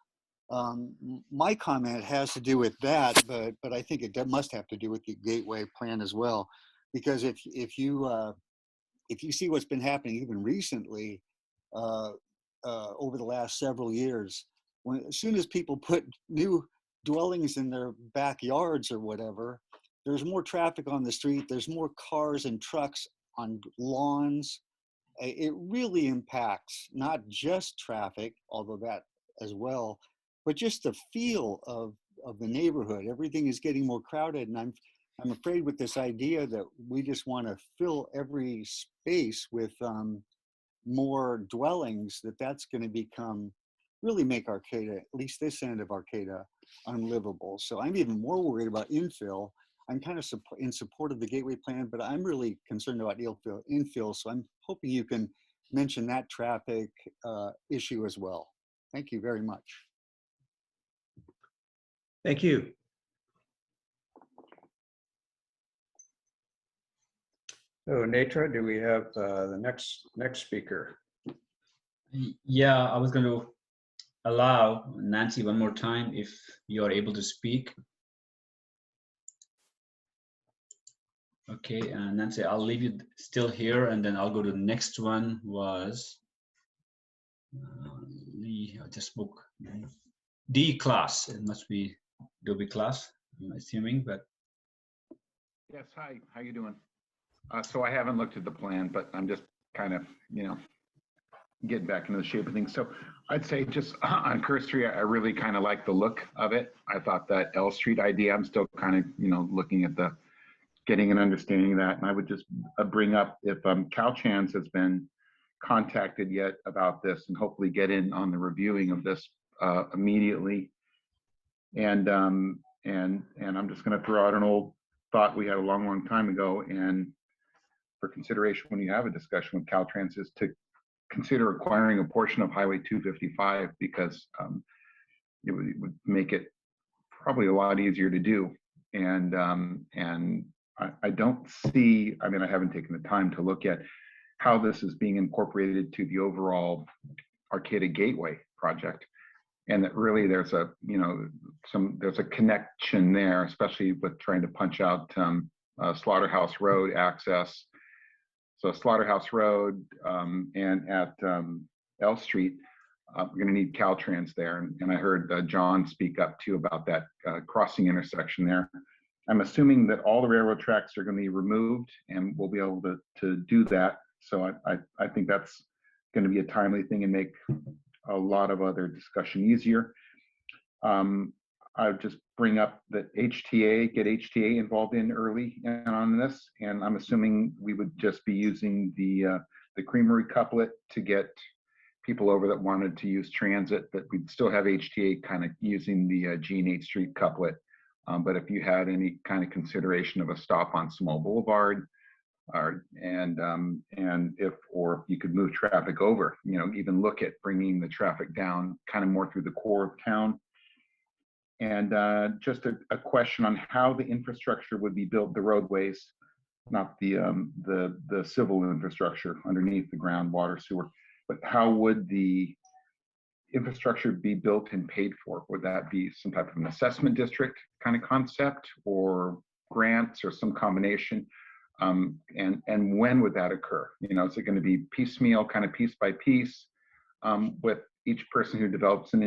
my comment has to do with that, but I think it must have to do with the gateway plan as well, because if you see what's been happening even recently over the last several years, as soon as people put new dwellings in their backyards or whatever, there's more traffic on the street. There's more cars and trucks on lawns. It really impacts not just traffic, although that as well, but just the feel of the neighborhood. Everything is getting more crowded, and I'm afraid with this idea that we just want to fill every space with more dwellings, that's going to really make Arcata, at least this end of Arcata, unlivable. So I'm even more worried about infill. I'm kind of in support of the gateway plan, but I'm really concerned about infill. So I'm hoping you can mention that traffic issue as well. Thank you very much. Thank you. So Netra, do we have the next speaker? Yeah, I was going to allow Nancy one more time if you are able to speak. Okay, Nancy, I'll leave you still here, and then I'll go to the next one. Was I just spoke D class? It must be Dui class, I'm assuming, but Yes, hi, how you doing? So I haven't looked at the plan, but I'm just kind of, getting back into the shape of things. So I'd say just on cursory, I really kind of like the look of it. I thought that L Street idea, I'm still kind of, looking at getting an understanding of that. And I would just bring up if Caltrans has been contacted yet about this, and hopefully get in on the reviewing of this immediately. And I'm just going to throw out an old thought we had a long time ago, and for consideration when you have a discussion with Caltrans, is to consider acquiring a portion of Highway 255, because it would make it probably a lot easier to do. And I don't see, I haven't taken the time to look at how this is being incorporated to the overall Arcata Gateway project. And that really there's a, there's a connection there, especially with trying to punch out Slaughterhouse Road access. So Slaughterhouse Road and at L Street, we're going to need Caltrans there. And I heard John speak up too about that crossing intersection there. I'm assuming that all the railroad tracks are going to be removed, and we'll be able to do that. So I think that's going to be a timely thing and make a lot of other discussion easier. I would just bring up that get HTA involved in early on this, and I'm assuming we would just be using the Creamery couplet to get people over that wanted to use transit, that we'd still have HTA kind of using the G and H Street couplet. But if you had any kind of consideration of a stop on Small Boulevard, or if you could move traffic over, even look at bringing the traffic down kind of more through the core of town. And just a question on how the infrastructure would be built, the roadways, not the civil infrastructure underneath the ground, water, sewer, but how would the infrastructure be built and paid for? Would that be some type of an assessment district kind of concept, or grants, or some combination? And when would that occur? Is it going to be piecemeal, kind of piece by piece, with each person who develops an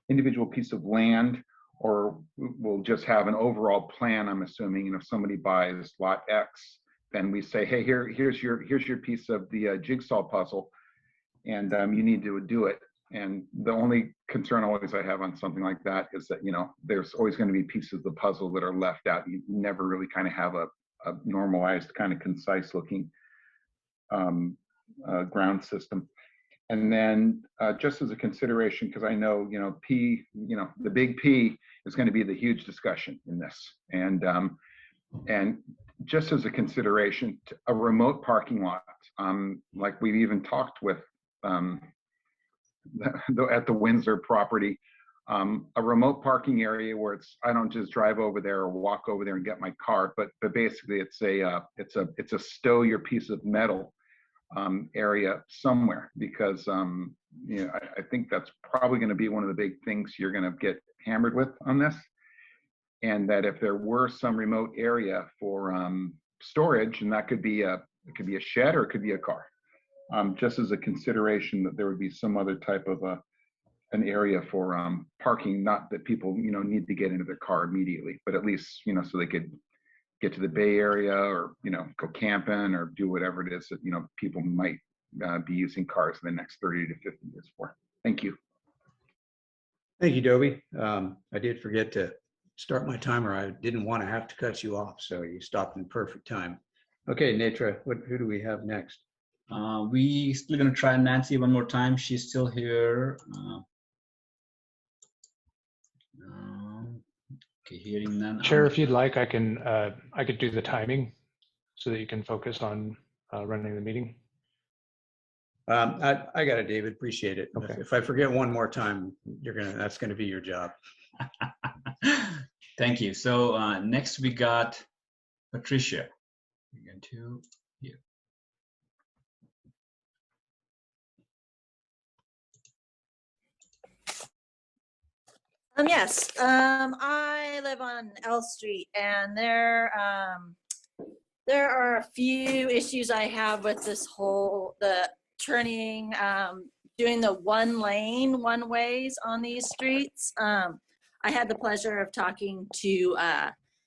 individual piece of land, or we'll just have an overall plan? I'm assuming, if somebody buys lot X, then we say, hey, here's your piece of the jigsaw puzzle, and you need to do it. And the only concern always I have on something like that is that, there's always going to be pieces of the puzzle that are left out. You never really kind of have a normalized, kind of concise looking ground system. And then just as a consideration, because I know, the big P is going to be the huge discussion in this. And just as a consideration, a remote parking lot, like we've even talked with at the Windsor property, a remote parking area where I don't just drive over there or walk over there and get my car, but basically it's a stow your piece of metal area somewhere, because I think that's probably going to be one of the big things you're going to get hammered with on this. And that if there were some remote area for storage, and that could be a shed or it could be a car, just as a consideration that there would be some other type of an area for parking, not that people need to get into their car immediately, but at least so they could get to the Bay Area, or go camping or do whatever it is that people might be using cars in the next 30 to 50 years for. Thank you. Thank you, Dobie. I did forget to start my timer. I didn't want to have to cut you off, so you stopped in perfect time. Okay, Netra, who do we have next? We still gonna try Nancy one more time. She's still here. Okay, hearing none. Chair, if you'd like, I could do the timing so that you can focus on running the meeting. I got it, David. Appreciate it. Okay. If I forget one more time, that's gonna be your job. Thank you. So next we got Patricia. We're going to here. Yes, I live on L Street, and there are a few issues I have with the turning, doing the one lane, one ways on these streets. I had the pleasure of talking to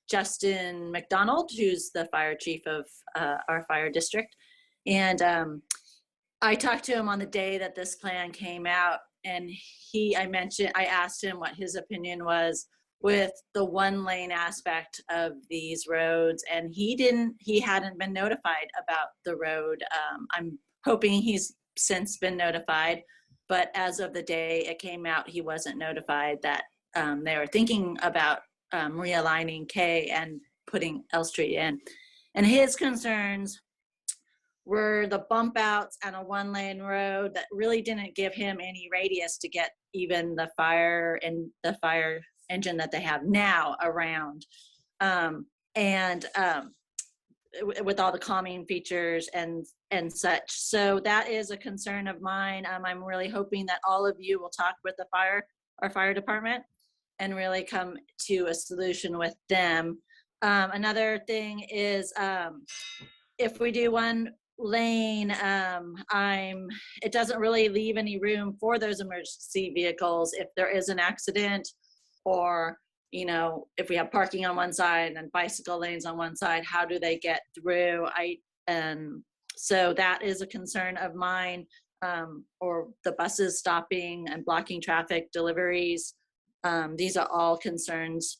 Justin McDonald, who's the fire chief of our fire district. And I talked to him on the day that this plan came out, and I asked him what his opinion was with the one lane aspect of these roads, and he hadn't been notified about the road. I'm hoping he's since been notified, but as of the day it came out, he wasn't notified that they were thinking about realigning K and putting L Street in. And his concerns were the bump outs on a one lane road that really didn't give him any radius to get even the fire engine that they have now around. With all the calming features and such. So that is a concern of mine. I'm really hoping that all of you will talk with our fire department and really come to a solution with them. Another thing is if we do one lane, it doesn't really leave any room for those emergency vehicles if there is an accident, or if we have parking on one side and bicycle lanes on one side, how do they get through? So that is a concern of mine, or the buses stopping and blocking traffic, deliveries. These are all concerns.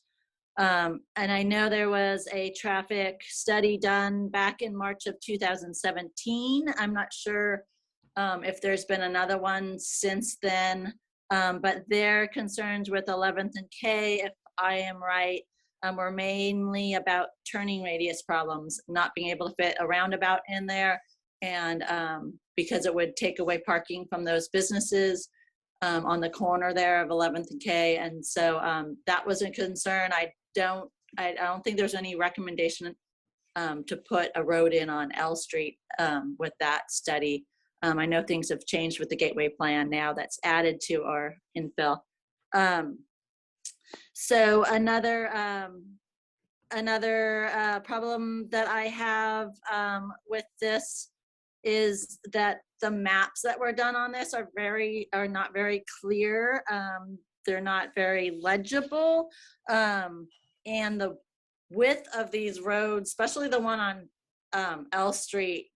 And I know there was a traffic study done back in March of 2017. I'm not sure if there's been another one since then, but their concerns with 11th and K, if I am right, were mainly about turning radius problems, not being able to fit a roundabout in there, and because it would take away parking from those businesses on the corner there of 11th and K. And so that was a concern. I don't think there's any recommendation to put a road in on L Street with that study. I know things have changed with the Gateway Plan now that's added to our infill. So another problem that I have with this is that the maps that were done on this are not very clear. They're not very legible. And the width of these roads, especially the one on L Street,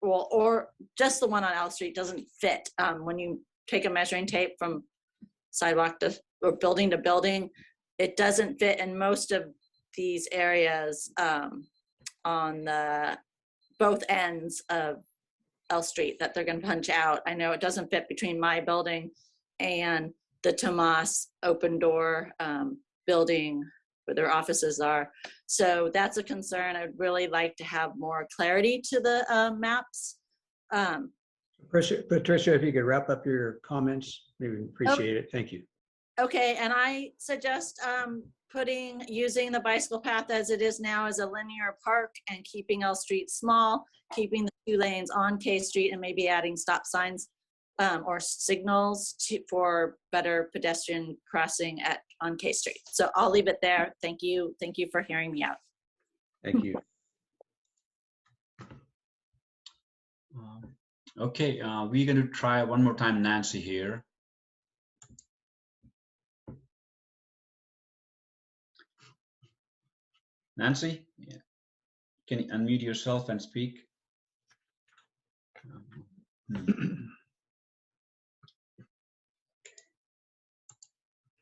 or just the one on L Street doesn't fit. When you take a measuring tape from sidewalk or building to building, it doesn't fit in most of these areas on both ends of L Street that they're going to punch out. I know it doesn't fit between my building and the Tomas open door building where their offices are. So that's a concern. I'd really like to have more clarity to the maps. Patricia, if you could wrap up your comments, we would appreciate it. Thank you. Okay, and I suggest using the bicycle path as it is now as a linear park and keeping L Street small, keeping the 2 lanes on K Street and maybe adding stop signs or signals for better pedestrian crossing on K Street. So I'll leave it there. Thank you. Thank you for hearing me out. Thank you. Okay, we're going to try one more time Nancy here. Nancy, yeah. Can you unmute yourself and speak?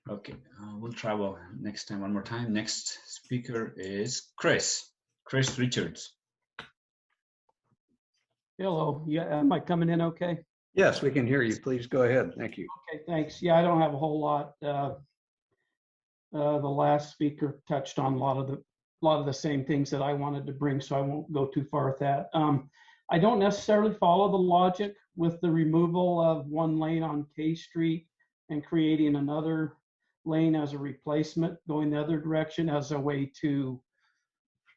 Okay, we'll try next time one more time. Next speaker is Chris Richards. Hello. Yeah, am I coming in okay? Yes, we can hear you. Please go ahead. Thank you. Okay, thanks. Yeah, I don't have a whole lot. The last speaker touched on a lot of the same things that I wanted to bring, so I won't go too far with that. I don't necessarily follow the logic with the removal of 1 lane on K Street and creating another lane as a replacement, going the other direction as a way to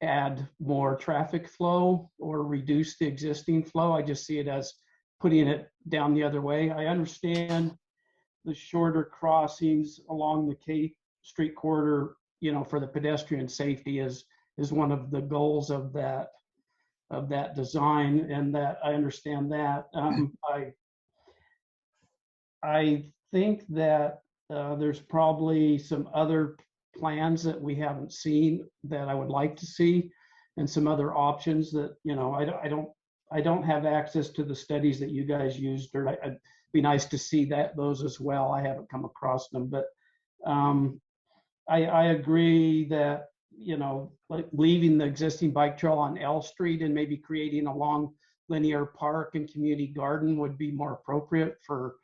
add more traffic flow or reduce the existing flow. I just see it as putting it down the other way. I understand the shorter crossings along the K Street corridor, you know, for the pedestrian safety is one of the goals of that design, and that I understand that. I think that there's probably some other plans that we haven't seen that I would like to see, and some other options that, you know, I don't have access to the studies that you guys used, or it'd be nice to see those as well. I haven't come across them, but I agree that, you know, like leaving the existing bike trail on L Street and maybe creating a long linear park and community garden would be more appropriate for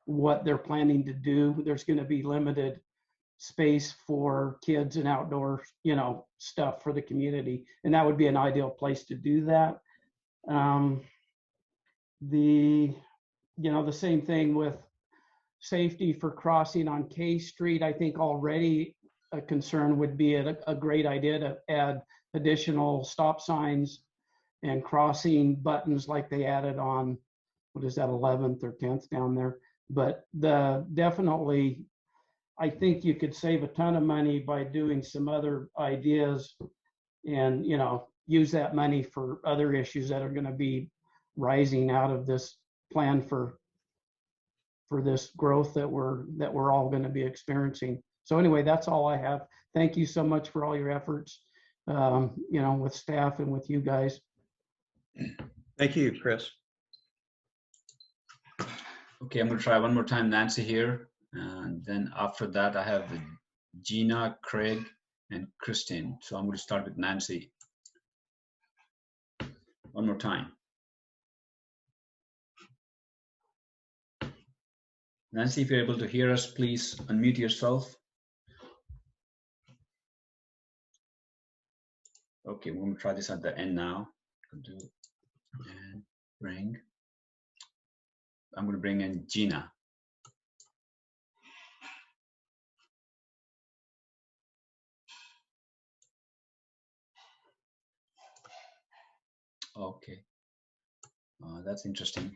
what they're planning to do. There's going to be limited space for kids and outdoor, you know, stuff for the community, and that would be an ideal place to do that. The same thing with safety for crossing on K Street. I think already a concern would be a great idea to add additional stop signs and crossing buttons like they added on, what is that, 11th or 10th down there. But definitely, I think you could save a ton of money by doing some other ideas and, you know, use that money for other issues that are going to be rising out of this plan for this growth that we're all going to be experiencing. So anyway, that's all I have. Thank you so much for all your efforts, you know, with staff and with you guys. Thank you, Chris. Okay, I'm going to try one more time Nancy here. And then after that, I have Gina, Craig, and Christine. So I'm going to start with Nancy. One more time. Nancy, if you're able to hear us, please unmute yourself. Okay, we're going to try this at the end now. Do and bring. I'm going to bring in Gina. Okay, that's interesting.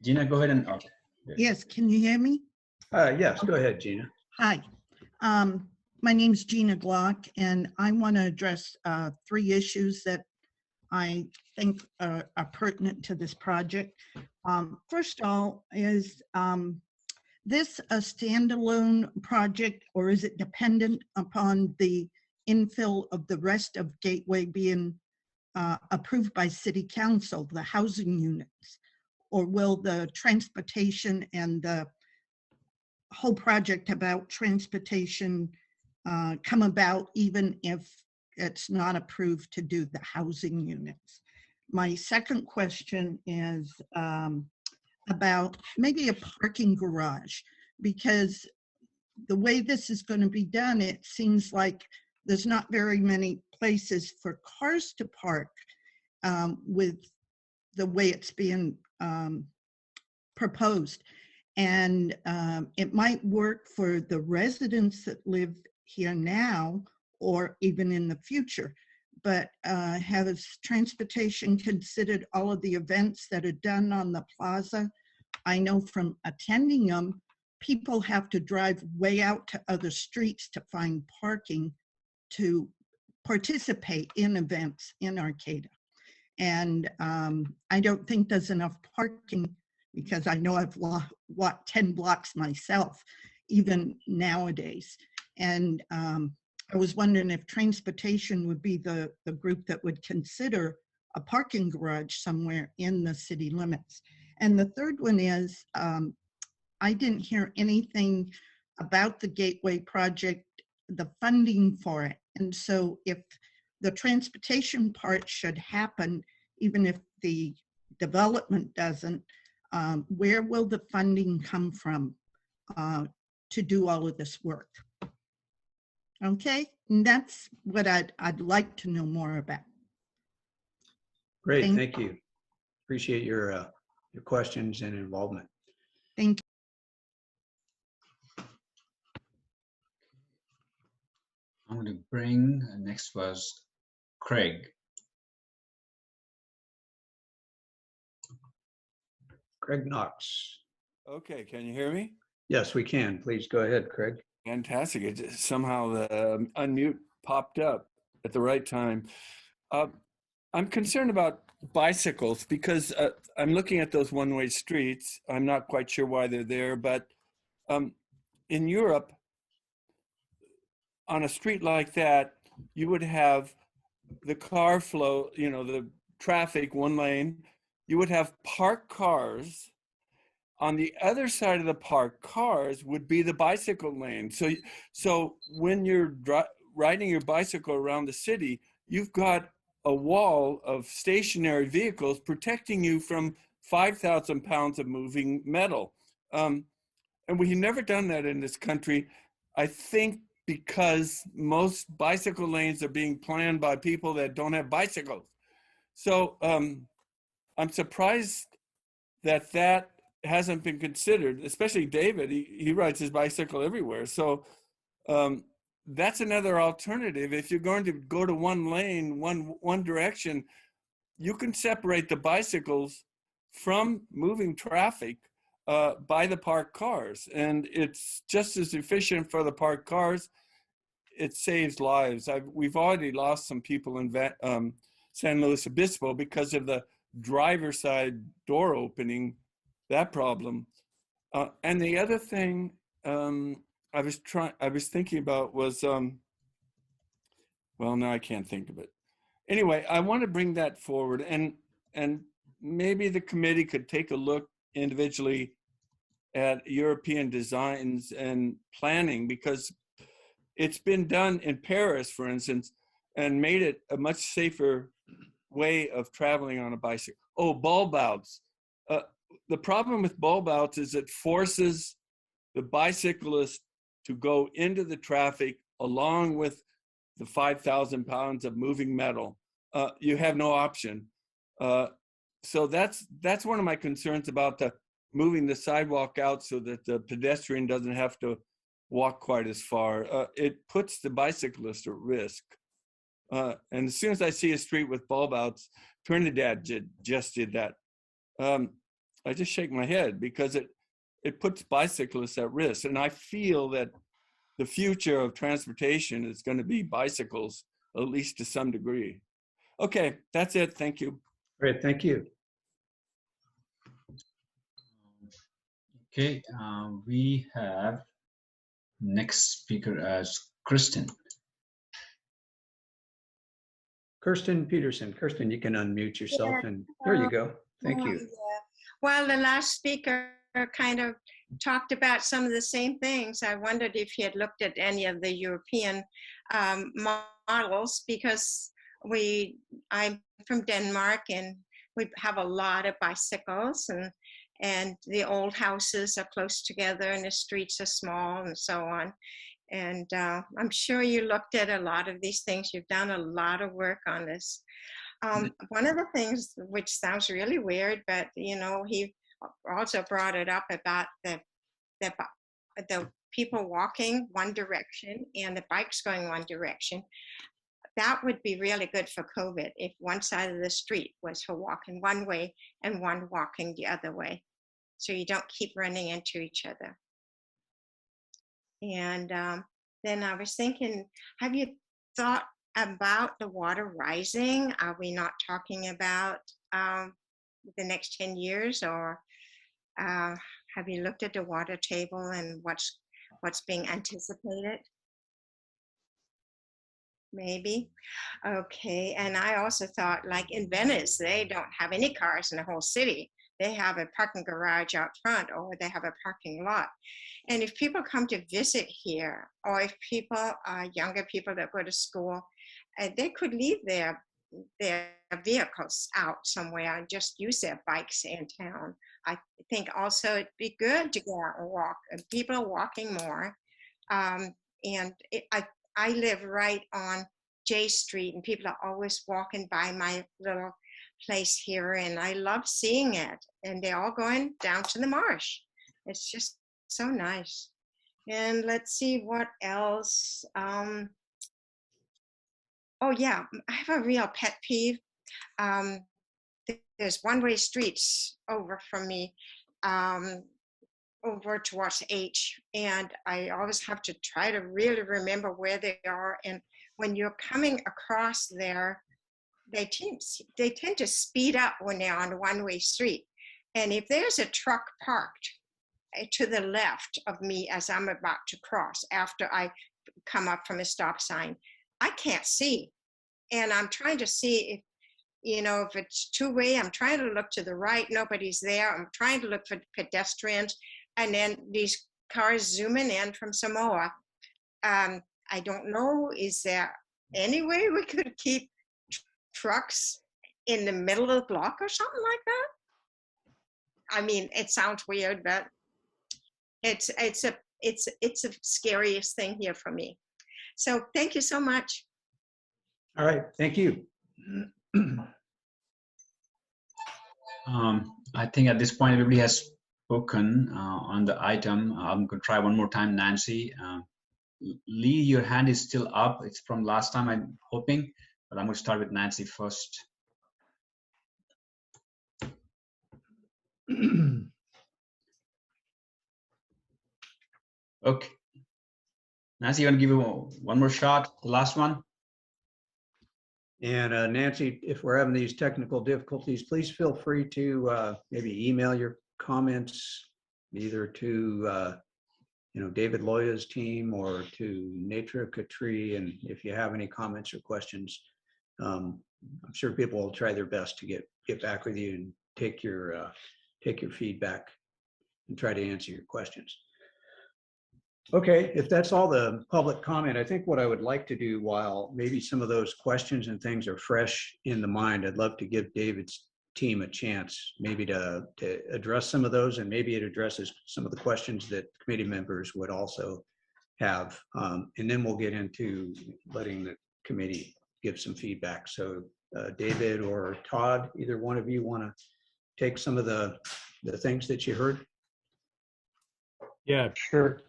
Gina, go ahead and. Okay. Yes, can you hear me? Yes, go ahead, Gina. Hi, my name's Gina Glock, and I want to address 3 issues that I think are pertinent to this project. First of all, is this a standalone project, or is it dependent upon the infill of the rest of Gateway being approved by City Council, the housing units? Or will the transportation and the whole project about transportation come about even if it's not approved to do the housing units? My second question is about maybe a parking garage. because the way this is going to be done, it seems like there's not very many places for cars to park with the way it's being proposed. And it might work for the residents that live here now or even in the future. But has transportation considered all of the events that are done on the plaza? I know from attending them, people have to drive way out to other streets to find parking to participate in events in Arcata. And I don't think there's enough parking, because I know I've walked 10 blocks myself, even nowadays. And I was wondering if transportation would be the group that would consider a parking garage somewhere in the city limits. And the third one is, I didn't hear anything about the Gateway project, the funding for it. And so if the transportation part should happen, even if the development doesn't, where will the funding come from to do all of this work? Okay, and that's what I'd like to know more about. Great, thank you. Appreciate your questions and involvement. Thank you. I'm going to bring, next was Craig. Craig Knox. Okay, can you hear me? Yes, we can. Please go ahead, Craig. Fantastic. It just, somehow the unmute popped up at the right time. I'm concerned about bicycles because I'm looking at those one-way streets. I'm not quite sure why they're there, but in Europe, on a street like that, you would have the car flow, you know, the traffic, one lane. You would have parked cars. On the other side of the parked cars would be the bicycle lane. So when you're riding your bicycle around the city, you've got a wall of stationary vehicles protecting you from 5,000 pounds of moving metal. And we've never done that in this country, I think, because most bicycle lanes are being planned by people that don't have bicycles. So I'm surprised that that hasn't been considered, especially David. He rides his bicycle everywhere. So that's another alternative. If you're going to go to one lane, one direction, you can separate the bicycles from moving traffic by the parked cars. And it's just as efficient for the parked cars. It saves lives. We've already lost some people in San Luis Obispo because of the driver's side door opening, that problem. And the other thing I was thinking about was, well, no, I can't think of it. Anyway, I want to bring that forward, and maybe the committee could take a look individually at European designs and planning, because it's been done in Paris, for instance, and made it a much safer way of traveling on a bicycle. Oh, bulb outs. The problem with bulb outs is it forces the bicyclist to go into the traffic along with the 5,000 pounds of moving metal. You have no option. So that's one of my concerns about moving the sidewalk out so that the pedestrian doesn't have to walk quite as far. It puts the bicyclist at risk. And as soon as I see a street with bulb outs, Trinidad just did that. I just shake my head because it puts bicyclists at risk. And I feel that the future of transportation is going to be bicycles, at least to some degree. Okay, that's it. Thank you. Great, thank you. Okay, we have next speaker as Kristen. Kirsten Peterson. Kirsten, you can unmute yourself, and there you go. Thank you. Yeah. Well, the last speaker kind of talked about some of the same things. I wondered if he had looked at any of the European models, because I'm from Denmark and we have a lot of bicycles, and and the old houses are close together and the streets are small and so on. And I'm sure you looked at a lot of these things. You've done a lot of work on this. One of the things which sounds really weird, but you know, he also brought it up about the people walking one direction and the bikes going one direction. That would be really good for COVID if one side of the street was for walking one way and one walking the other way, so you don't keep running into each other. And then I was thinking, have you thought about the water rising? Are we not talking about the next 10 years, or have you looked at the water table and what's being anticipated? Maybe. Okay. And I also thought, like in Venice, they don't have any cars in the whole city. They have a parking garage out front, or they have a parking lot. And if people come to visit here, or if people are younger people that go to school, they could leave their vehicles out somewhere and just use their bikes in town. I think also it'd be good to go out and walk. People are walking more. I live right on J Street, and people are always walking by my little place here, and I love seeing it. And they're all going down to the marsh. It's just so nice. And let's see what else. Oh yeah, I have a real pet peeve. There's one-way streets over from me, over towards H, and I always have to try to really remember where they are. And when you're coming across there, they tend to speed up when they're on a one-way street. And if there's a truck parked to the left of me as I'm about to cross, after I come up from a stop sign, I can't see. And I'm trying to see if, you know, if it's two-way. I'm trying to look to the right, nobody's there. I'm trying to look for pedestrians, and then these cars zooming in from Samoa. I don't know, is there any way we could keep trucks in the middle of the block or something like that? I mean, it sounds weird, but it's the scariest thing here for me. So thank you so much. All right, thank you. I think at this point, everybody has spoken on the item. I'm going to try one more time, Nancy. Lee, your hand is still up. It's from last time, I'm hoping, but I'm going to start with Nancy first. Okay. Nancy, you want to give you one more shot, the last one? And Nancy, if we're having these technical difficulties, please feel free to maybe email your comments either to David Loya's team or to Nature Katri. And if you have any comments or questions, I'm sure people will try their best to get back with you and take your feedback and try to answer your questions. Okay, if that's all the public comment, I think what I would like to do, while maybe some of those questions and things are fresh in the mind, I'd love to give David's team a chance maybe to address some of those, and maybe it addresses some of the questions that committee members would also have. And then we'll get into letting the committee give some feedback. So David or Todd, either one of you want to take some of the things that you heard? Yeah, sure.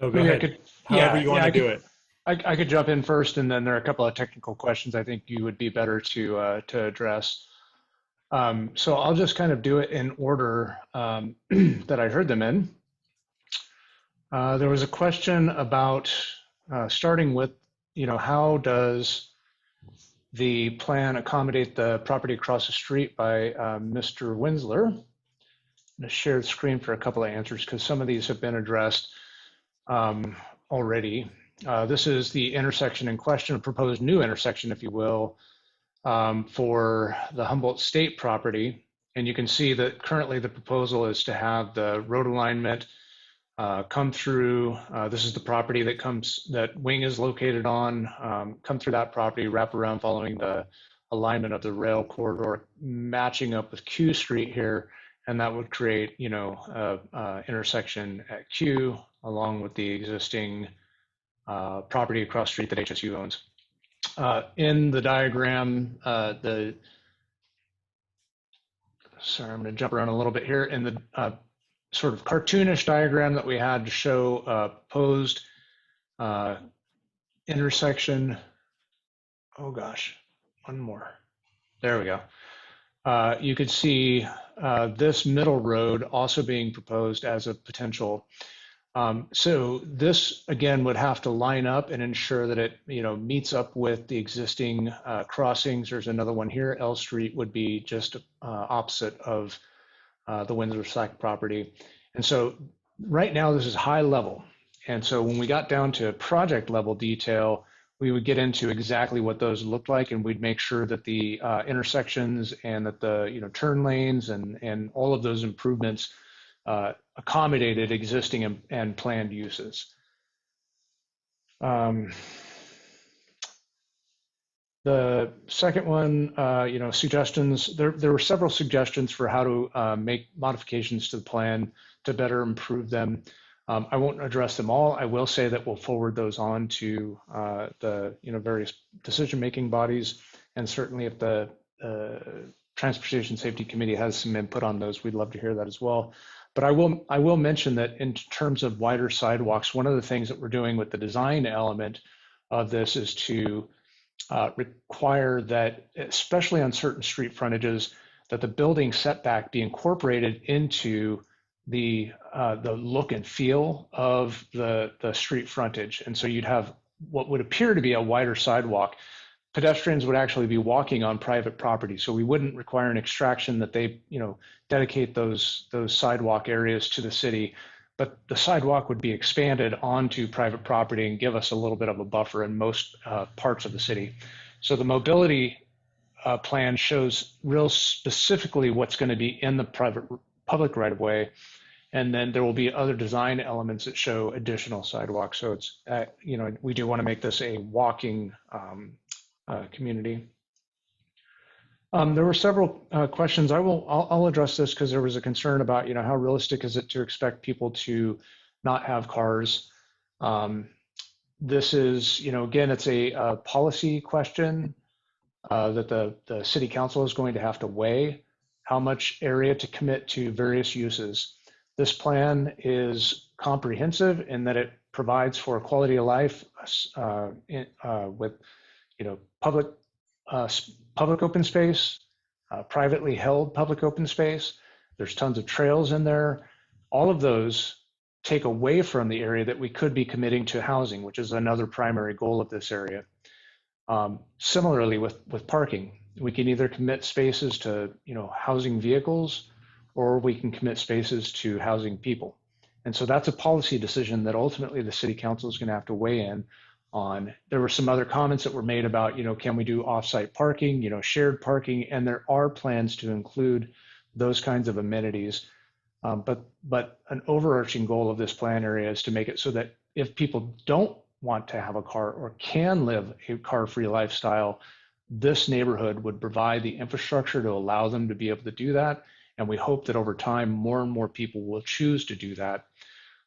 Oh, go ahead. However you want to do it. I could jump in first, and then there are a couple of technical questions I think you would be better to address. So I'll just kind of do it in order that I heard them in. There was a question about starting with, how does the plan accommodate the property across the street by Mr. Winsler? I'm going to share the screen for a couple of answers because some of these have been addressed already. This is the intersection in question, a proposed new intersection, if you will, for the Humboldt State property. And you can see that currently the proposal is to have the road alignment come through. This is the property that Wing is located on, come through that property, wrap around following the alignment of the rail corridor, matching up with Q Street here, and that would create, intersection at Q along with the existing property across the street that HSU owns. In the diagram, sorry, I'm going to jump around a little bit here. In the sort of cartoonish diagram that we had to show posed intersection. Oh gosh, one more. There we go. You could see this middle road also being proposed as a potential. So this again would have to line up and ensure that it meets up with the existing crossings. There's another one here. L Street would be just opposite of the Windsor Slack property. And so right now this is high level. And so when we got down to project level detail, we would get into exactly what those looked like, and we'd make sure that the intersections and that the turn lanes and all of those improvements accommodated existing and planned uses. The second one, suggestions. There were several suggestions for how to make modifications to the plan to better improve them. I won't address them all. I will say that we'll forward those on to the various decision-making bodies, and certainly if the Transportation Safety Committee has some input on those, we'd love to hear that as well. But I will mention that in terms of wider sidewalks, one of the things that we're doing with the design element of this is to require that, especially on certain street frontages, that the building setback be incorporated into the look and feel of the street frontage. And so you'd have what would appear to be a wider sidewalk. Pedestrians would actually be walking on private property. So we wouldn't require an extraction that they, dedicate those sidewalk areas to the city, but the sidewalk would be expanded onto private property and give us a little bit of a buffer in most parts of the city. So the mobility plan shows real specifically what's going to be in the public right of way. And then there will be other design elements that show additional sidewalks. So it's, we do want to make this a walking community. There were several questions. I'll address this because there was a concern about, how realistic is it to expect people to not have cars? This is, again, it's a policy question that the city council is going to have to weigh how much area to commit to various uses. This plan is comprehensive in that it provides for quality of life with, public open space, privately held public open space. There's tons of trails in there. All of those take away from the area that we could be committing to housing, which is another primary goal of this area. Similarly with parking, we can either commit spaces to, housing vehicles, or we can commit spaces to housing people. And so that's a policy decision that ultimately the city council is going to have to weigh in on. There were some other comments that were made about, can we do offsite parking, shared parking, and there are plans to include those kinds of amenities. But an overarching goal of this plan area is to make it so that if people don't want to have a car or can live a car-free lifestyle, this neighborhood would provide the infrastructure to allow them to be able to do that. And we hope that over time, more and more people will choose to do that.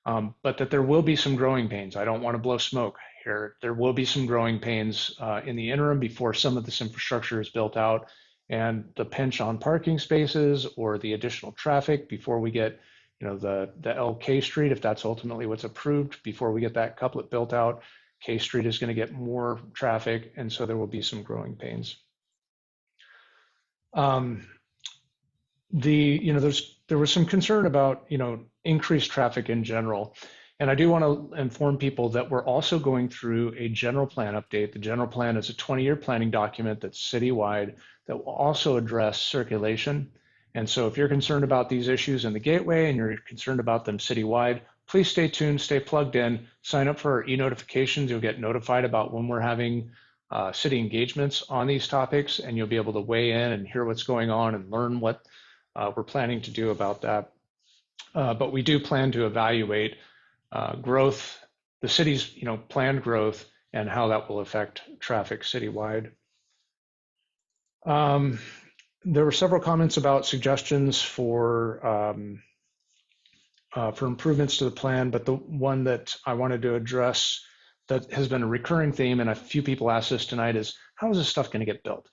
But that there will be some growing pains. I don't want to blow smoke here. There will be some growing pains in the interim before some of this infrastructure is built out, and the pinch on parking spaces or the additional traffic before we get, the LK Street, if that's ultimately what's approved, before we get that couplet built out, K Street is going to get more traffic, and so there will be some growing pains. There was some concern about, increased traffic in general. And I do want to inform people that we're also going through a general plan update. The general plan is a 20-year planning document that's citywide that will also address circulation. And so if you're concerned about these issues in the gateway and you're concerned about them citywide, please stay tuned, stay plugged in, sign up for our e-notifications. You'll get notified about when we're having city engagements on these topics, and you'll be able to weigh in and hear what's going on and learn what we're planning to do about that. But we do plan to evaluate growth, the city's planned growth, and how that will affect traffic citywide. There were several comments about suggestions for improvements to the plan, but the one that I wanted to address that has been a recurring theme, and a few people asked this tonight, is how is this stuff going to get built?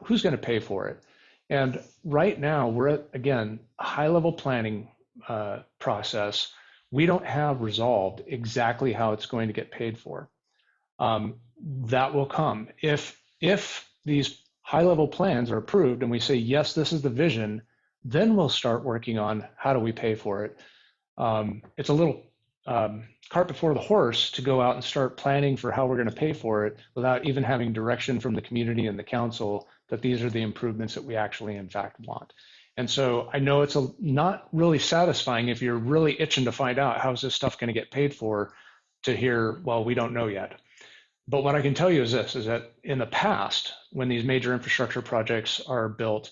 Who's going to pay for it? And right now, we're at, again, a high-level planning process. We don't have resolved exactly how it's going to get paid for. That will come. If these high-level plans are approved and we say, yes, this is the vision, then we'll start working on how do we pay for it. It's a little cart before the horse to go out and start planning for how we're going to pay for it without even having direction from the community and the council that these are the improvements that we actually in fact want. And so I know it's not really satisfying if you're really itching to find out how's this stuff going to get paid for, to hear, well, we don't know yet. But what I can tell you is this, is that in the past, when these major infrastructure projects are built,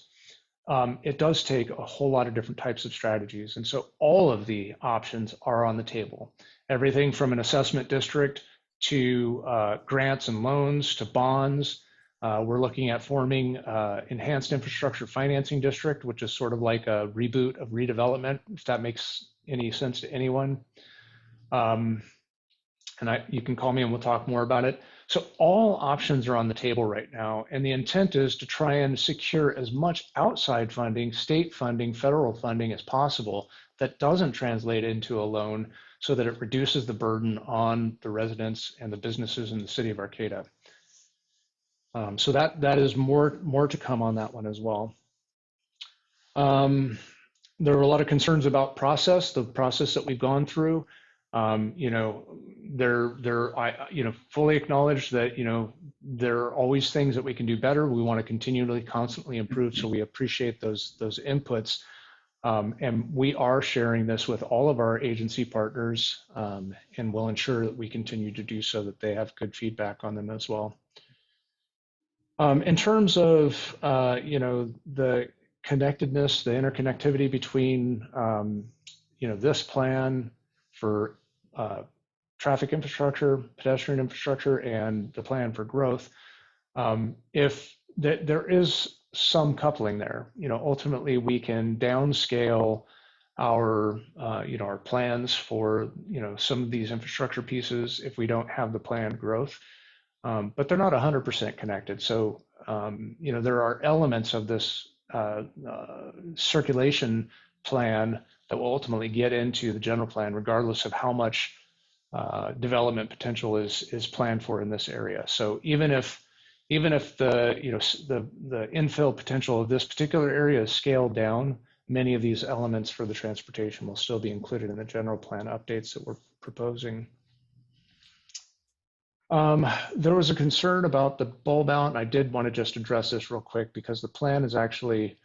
it does take a whole lot of different types of strategies. And so all of the options are on the table. Everything from an assessment district to grants and loans to bonds. We're looking at forming enhanced infrastructure financing district, which is sort of like a reboot of redevelopment, if that makes any sense to anyone. And you can call me and we'll talk more about it. So all options are on the table right now. And the intent is to try and secure as much outside funding, state funding, federal funding as possible that doesn't translate into a loan, so that it reduces the burden on the residents and the businesses in the city of Arcata. So that is more to come on that one as well. There were a lot of concerns about the process that we've gone through. I fully acknowledge that, there are always things that we can do better. We want to continually, constantly improve. So we appreciate those inputs. And we are sharing this with all of our agency partners, and we'll ensure that we continue to do so, that they have good feedback on them as well. In terms of, the connectedness, the interconnectivity between, this plan for traffic infrastructure, pedestrian infrastructure, and the plan for growth, if there is some coupling there, ultimately we can downscale our, our plans for, some of these infrastructure pieces if we don't have the planned growth, but they're not 100% connected. So, there are elements of this circulation plan that will ultimately get into the general plan, regardless of how much development potential is planned for in this area. So even if the the infill potential of this particular area is scaled down, many of these elements for the transportation will still be included in the general plan updates that we're proposing. There was a concern about the bulb out, and I did want to just address this real quick because the plan is actually,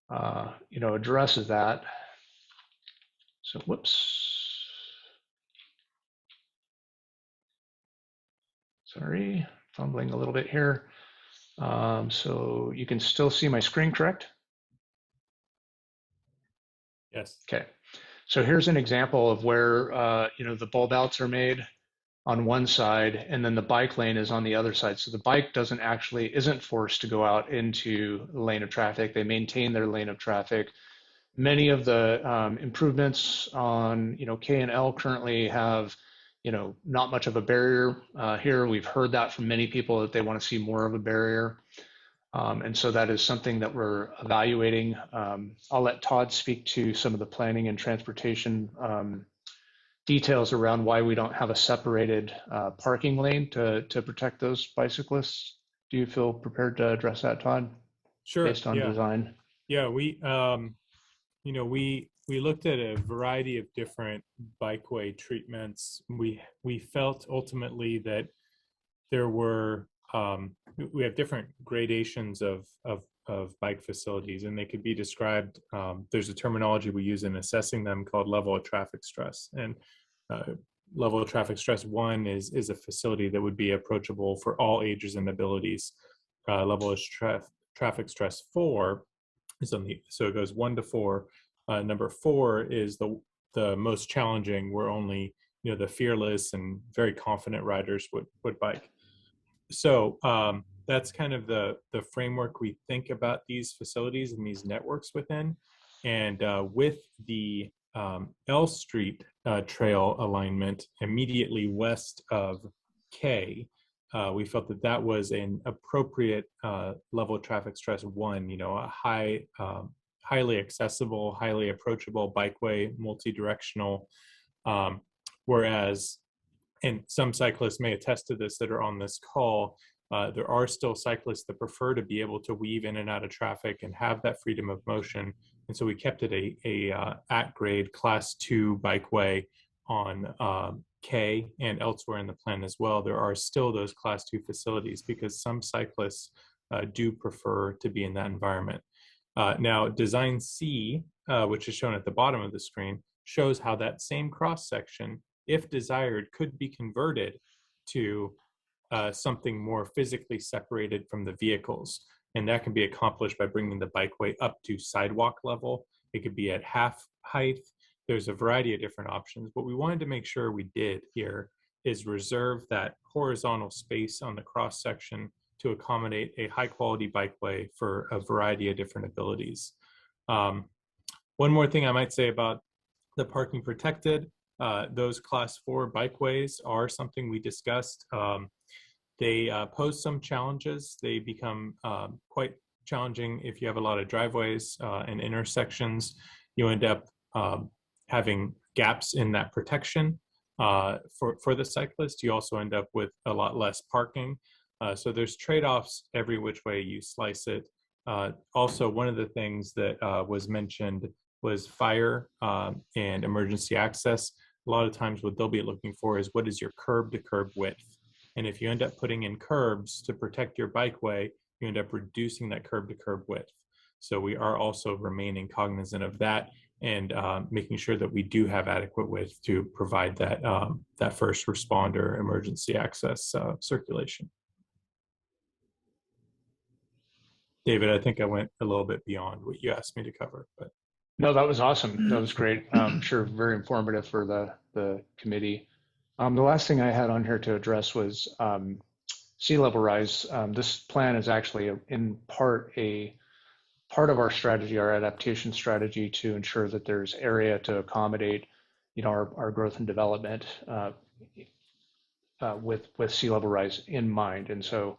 addresses that. So, whoops. Sorry, fumbling a little bit here. So you can still see my screen, correct? Yes. Okay. So here's an example of where, the bulb outs are made on one side, and then the bike lane is on the other side. So the bike isn't forced to go out into the lane of traffic. They maintain their lane of traffic. Many of the improvements on, K and L currently have, not much of a barrier here. We've heard that from many people that they want to see more of a barrier. And so that is something that we're evaluating. I'll let Todd speak to some of the planning and transportation details around why we don't have a separated parking lane to protect those bicyclists. Do you feel prepared to address that, Todd? Sure. Based on design. Yeah, we looked at a variety of different bikeway treatments. We felt ultimately that there were we have different gradations of bike facilities, and they could be described. There's a terminology we use in assessing them called level of traffic stress, and level of traffic stress 1 is a facility that would be approachable for all ages and abilities. Level of traffic stress 4 is so it goes 1 to 4. Number 4 is the most challenging, where only the fearless and very confident riders would bike. So that's kind of the framework we think about these facilities and these networks within. And with the L Street trail alignment immediately west of K, we felt that that was an appropriate level of traffic stress 1, a highly accessible, highly approachable bikeway, multi-directional, whereas, and some cyclists may attest to this that are on this call, there are still cyclists that prefer to be able to weave in and out of traffic and have that freedom of motion. And so we kept it a at-grade Class 2 bikeway on K and elsewhere in the plan as well. There are still those Class 2 facilities because some cyclists do prefer to be in that environment. Now, Design C, which is shown at the bottom of the screen, shows how that same cross-section, if desired, could be converted to something more physically separated from the vehicles. And that can be accomplished by bringing the bikeway up to sidewalk level. It could be at half height. There's a variety of different options. What we wanted to make sure we did here is reserve that horizontal space on the cross section to accommodate a high quality bikeway for a variety of different abilities. One more thing I might say about the parking protected, those Class 4 bikeways are something we discussed. They pose some challenges. They become quite challenging if you have a lot of driveways and intersections. You end up having gaps in that protection for the cyclist. You also end up with a lot less parking. So there's trade-offs every which way you slice it. Also, one of the things that was mentioned was fire and emergency access. A lot of times what they'll be looking for is what is your curb to curb width? And if you end up putting in curbs to protect your bikeway, you end up reducing that curb to curb width. So we are also remaining cognizant of that and making sure that we do have adequate width to provide that, that first responder emergency access circulation. David, I think I went a little bit beyond what you asked me to cover, but. No, that was awesome. That was great. I'm sure very informative for the committee. The last thing I had on here to address was sea level rise. This plan is actually in part a part of our strategy, our adaptation strategy, to ensure that there's area to accommodate, our growth and development with sea level rise in mind. And so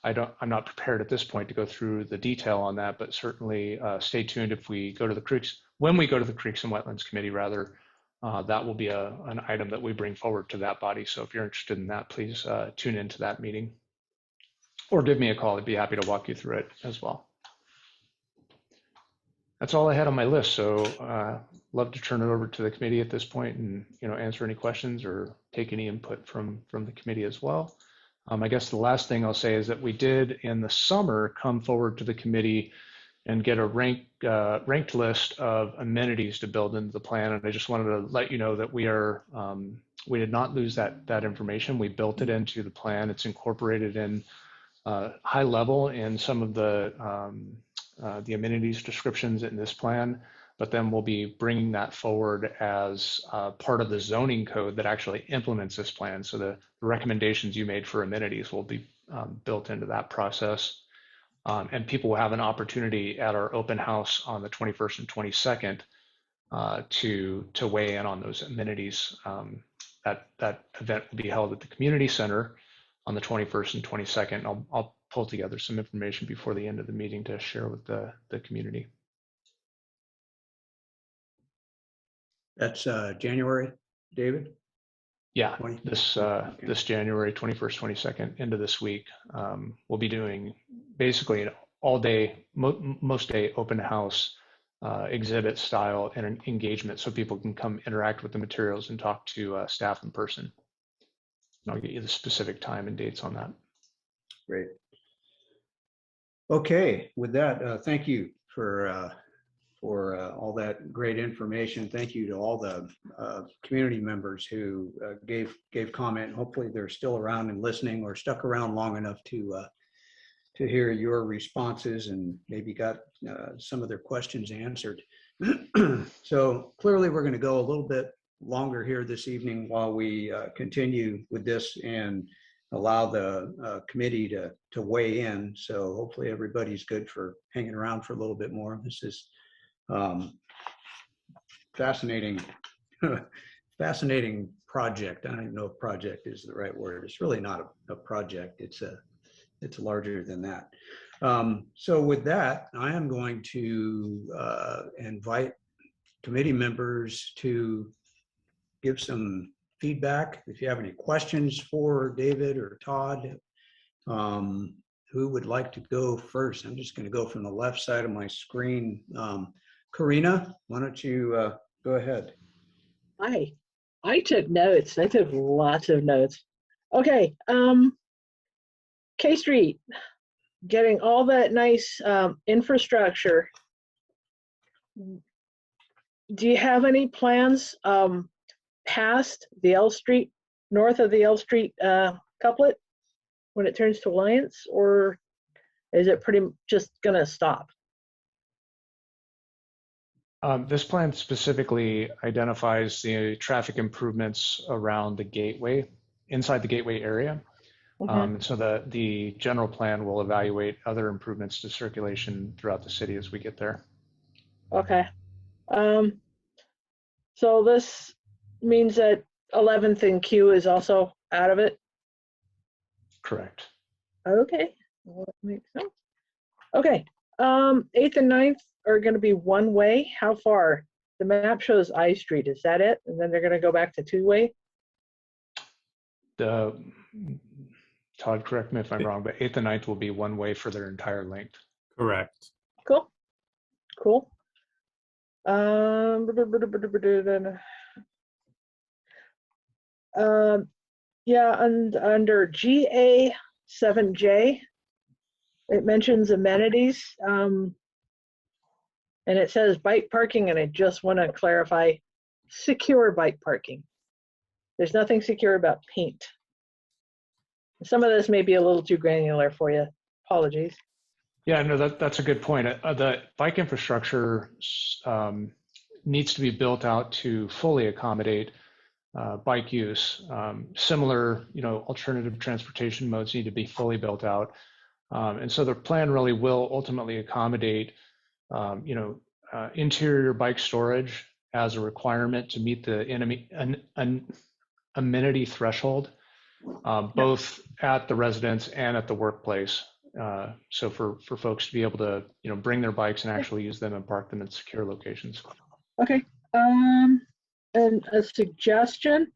I'm not prepared at this point to go through the detail on that, but certainly stay tuned if we go to the creeks, when we go to the Creeks and Wetlands Committee, rather, that will be an item that we bring forward to that body. So if you're interested in that, please tune into that meeting or give me a call. I'd be happy to walk you through it as well. That's all I had on my list. So love to turn it over to the committee at this point and answer any questions or take any input from the committee as well. I guess the last thing I'll say is that we did in the summer come forward to the committee and get a ranked list of amenities to build into the plan. And I just wanted to let you know that we did not lose that information. We built it into the plan. It's incorporated in high level in some of the amenities descriptions in this plan, but then we'll be bringing that forward as part of the zoning code that actually implements this plan. So the recommendations you made for amenities will be built into that process. And people will have an opportunity at our open house on the 21st and 22nd to weigh in on those amenities. That event will be held at the community center on the 21st and 22nd. I'll pull together some information before the end of the meeting to share with the community. That's January, David? Yeah, this January 21st, 22nd, into this week. We'll be doing basically an all day, most day open house exhibit style and an engagement so people can come interact with the materials and talk to staff in person. And I'll get you the specific time and dates on that. Great. Okay, with that, thank you for all that great information. Thank you to all the community members who gave comment. Hopefully they're still around and listening or stuck around long enough to hear your responses and maybe got some of their questions answered. So clearly we're going to go a little bit longer here this evening while we continue with this and allow the committee to weigh in. So hopefully everybody's good for hanging around for a little bit more. This is fascinating, fascinating project. I don't even know if project is the right word. It's really not a project. It's larger than that. So with that, I am going to invite committee members to give some feedback. If you have any questions for David or Todd, who would like to go first? I'm just going to go from the left side of my screen. Karina, why don't you go ahead? Hi, I took notes. I took lots of notes. Okay, K Street, getting all that nice infrastructure. Do you have any plans past the L Street, north of the L Street couplet when it turns to Alliance, or is it pretty just gonna stop? This plan specifically identifies the traffic improvements around the gateway, inside the gateway area. So the general plan will evaluate other improvements to circulation throughout the city as we get there. Okay. So this means that 11th and Q is also out of it? Correct. Okay, well, that makes sense. Okay, 8th and 9th are going to be one way. How far? The map shows I Street. Is that it? And then they're going to go back to two-way? Todd, correct me if I'm wrong, but 8th and 9th will be one way for their entire length. Correct. Cool. Cool. Yeah, and under GA7J, it mentions amenities, and it says bike parking, and I just want to clarify secure bike parking. There's nothing secure about paint. Some of this may be a little too granular for you. Apologies. Yeah, no, that's a good point. The bike infrastructure needs to be built out to fully accommodate bike use. Similar, alternative transportation modes need to be fully built out. And so the plan really will ultimately accommodate, interior bike storage as a requirement to meet the amenity threshold, both at the residence and at the workplace. So for folks to be able to, bring their bikes and actually use them and park them in secure locations. Okay. And a suggestion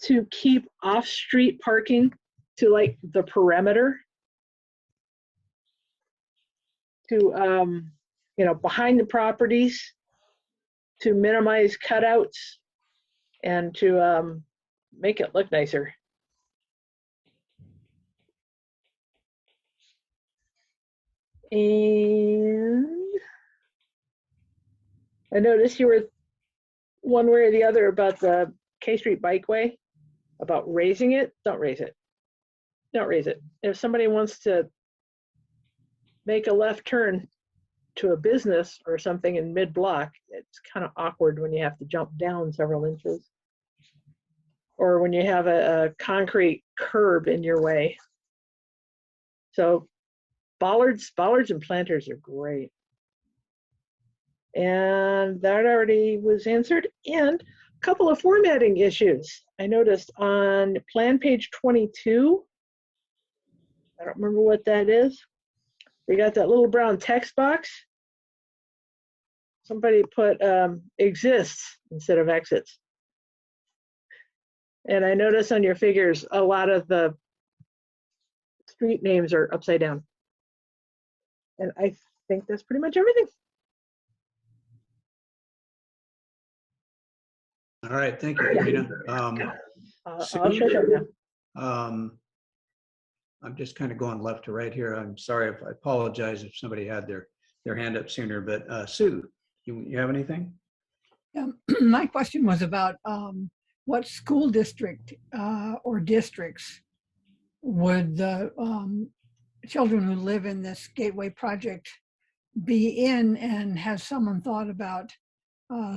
to keep off-street parking to like the perimeter, to behind the properties, to minimize cutouts and to make it look nicer. And I noticed you were one way or the other about the K Street Bikeway, about raising it. Don't raise it. Don't raise it. If somebody wants to make a left turn to a business or something in mid-block, it's kind of awkward when you have to jump down several inches, or when you have a concrete curb in your way. So bollards and planters are great. And that already was answered. And a couple of formatting issues. I noticed on plan page 22, I don't remember what that is. They got that little brown text box. Somebody put exists instead of exits. And I noticed on your figures, a lot of the street names are upside down. And I think that's pretty much everything. All right, thank you, Karina. I'll shut up now. I'm just kind of going left to right here. I'm sorry if I apologize if somebody had their hand up sooner, but Sue, you have anything? My question was about what school district or districts would the children who live in this Gateway project be in, and has someone thought about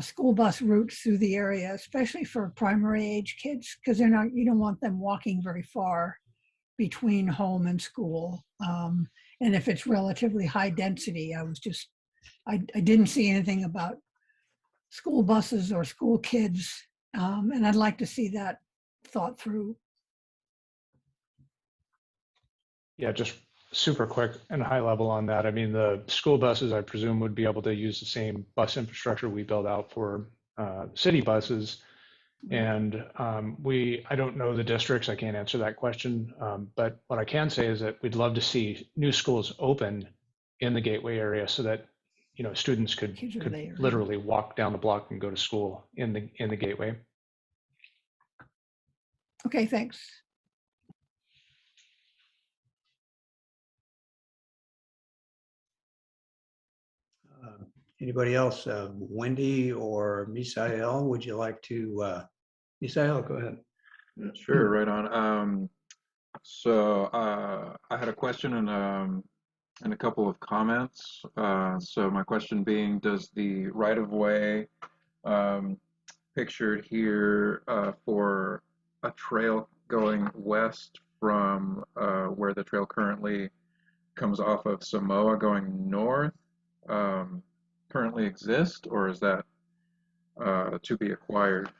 school bus routes through the area, especially for primary age kids, because you don't want them walking very far between home and school. And if it's relatively high density, I didn't see anything about school buses or school kids. And I'd like to see that thought through. Yeah, just super quick and high level on that. I mean, the school buses, I presume, would be able to use the same bus infrastructure we build out for city buses. And I don't know the districts, I can't answer that question. But what I can say is that we'd love to see new schools open in the Gateway area so that, you know, students could literally walk down the block and go to school in the Gateway. Okay, thanks. Anybody else? Wendy or Misael, would you like to, Misael, go ahead. Sure, right on. So I had a question and a couple of comments. So my question being, does the right-of-way pictured here for a trail going west from where the trail currently comes off of Samoa going north currently exist, or is that to be acquired?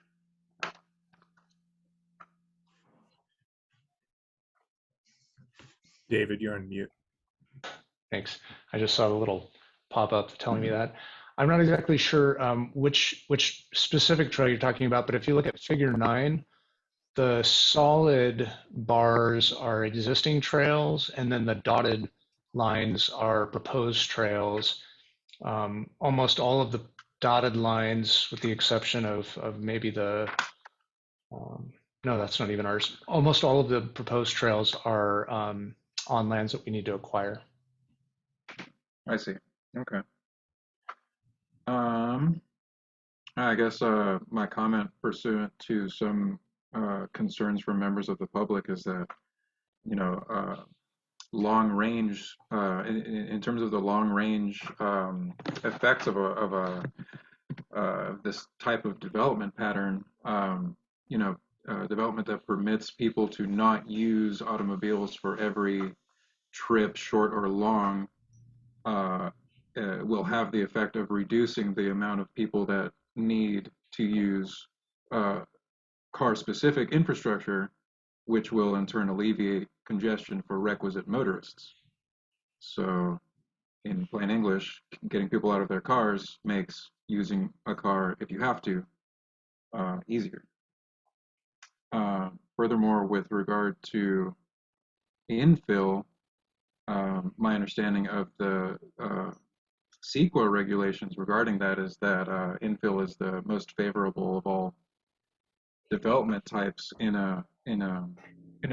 David, you're on mute. Thanks. I just saw a little pop-up telling me that. I'm not exactly sure which specific trail you're talking about, but if you look at Figure 9, the solid bars are existing trails, and then the dotted lines are proposed trails. Almost all of the dotted lines, with the exception of maybe the, no, that's not even ours. Almost all of the proposed trails are on lands that we need to acquire. I see. Okay. I guess my comment pursuant to some concerns from members of the public is that, you know, long range, in terms of the long range effects of this type of development pattern, you know, development that permits people to not use automobiles for every trip, short or long, will have the effect of reducing the amount of people that need to use car-specific infrastructure, which will in turn alleviate congestion for requisite motorists. So, in plain English, getting people out of their cars makes using a car, if you have to, easier. Furthermore, with regard to infill, my understanding of the CEQA regulations regarding that is that infill is the most favorable of all development types in a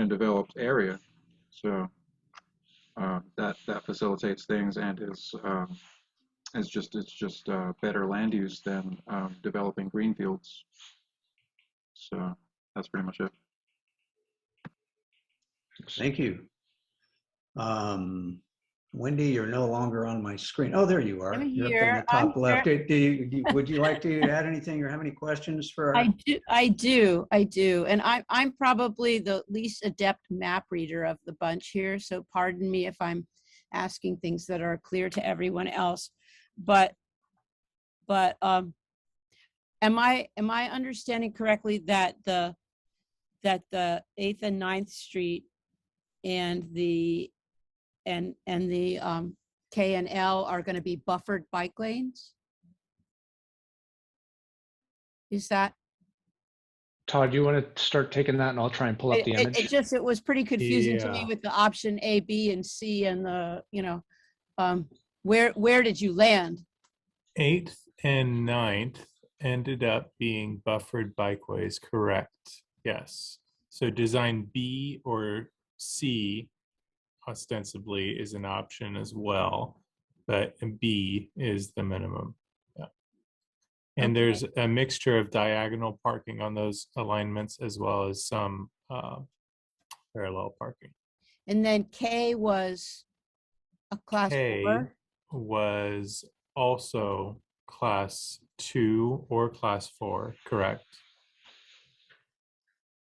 developed area. So that facilitates things and it's just better land use than developing greenfields. So that's pretty much it. Thank you. Wendy, you're no longer on my screen. Oh, there you are. I'm You're up here. in the top I'm left. here. Would you like to add anything or have any questions for our? I do. And I'm probably the least adept map reader of the bunch here. So pardon me if I'm asking things that are clear to everyone else. But am I understanding correctly that the 8th and 9th Street and the K and L are going to be buffered bike lanes? Is that? Todd, you want to start taking that and I'll try and pull up the image? It was pretty confusing to me Yeah. with the option A, B, and C and the, you know, where did you land? 8th and 9th ended up being buffered bikeways, correct? Yes. So design B or C ostensibly is an option as well, but B is the minimum. Yeah. And there's a mixture of diagonal parking on those alignments as well as some parallel parking. And then K was a class K 4? was also class 2 or class 4, correct?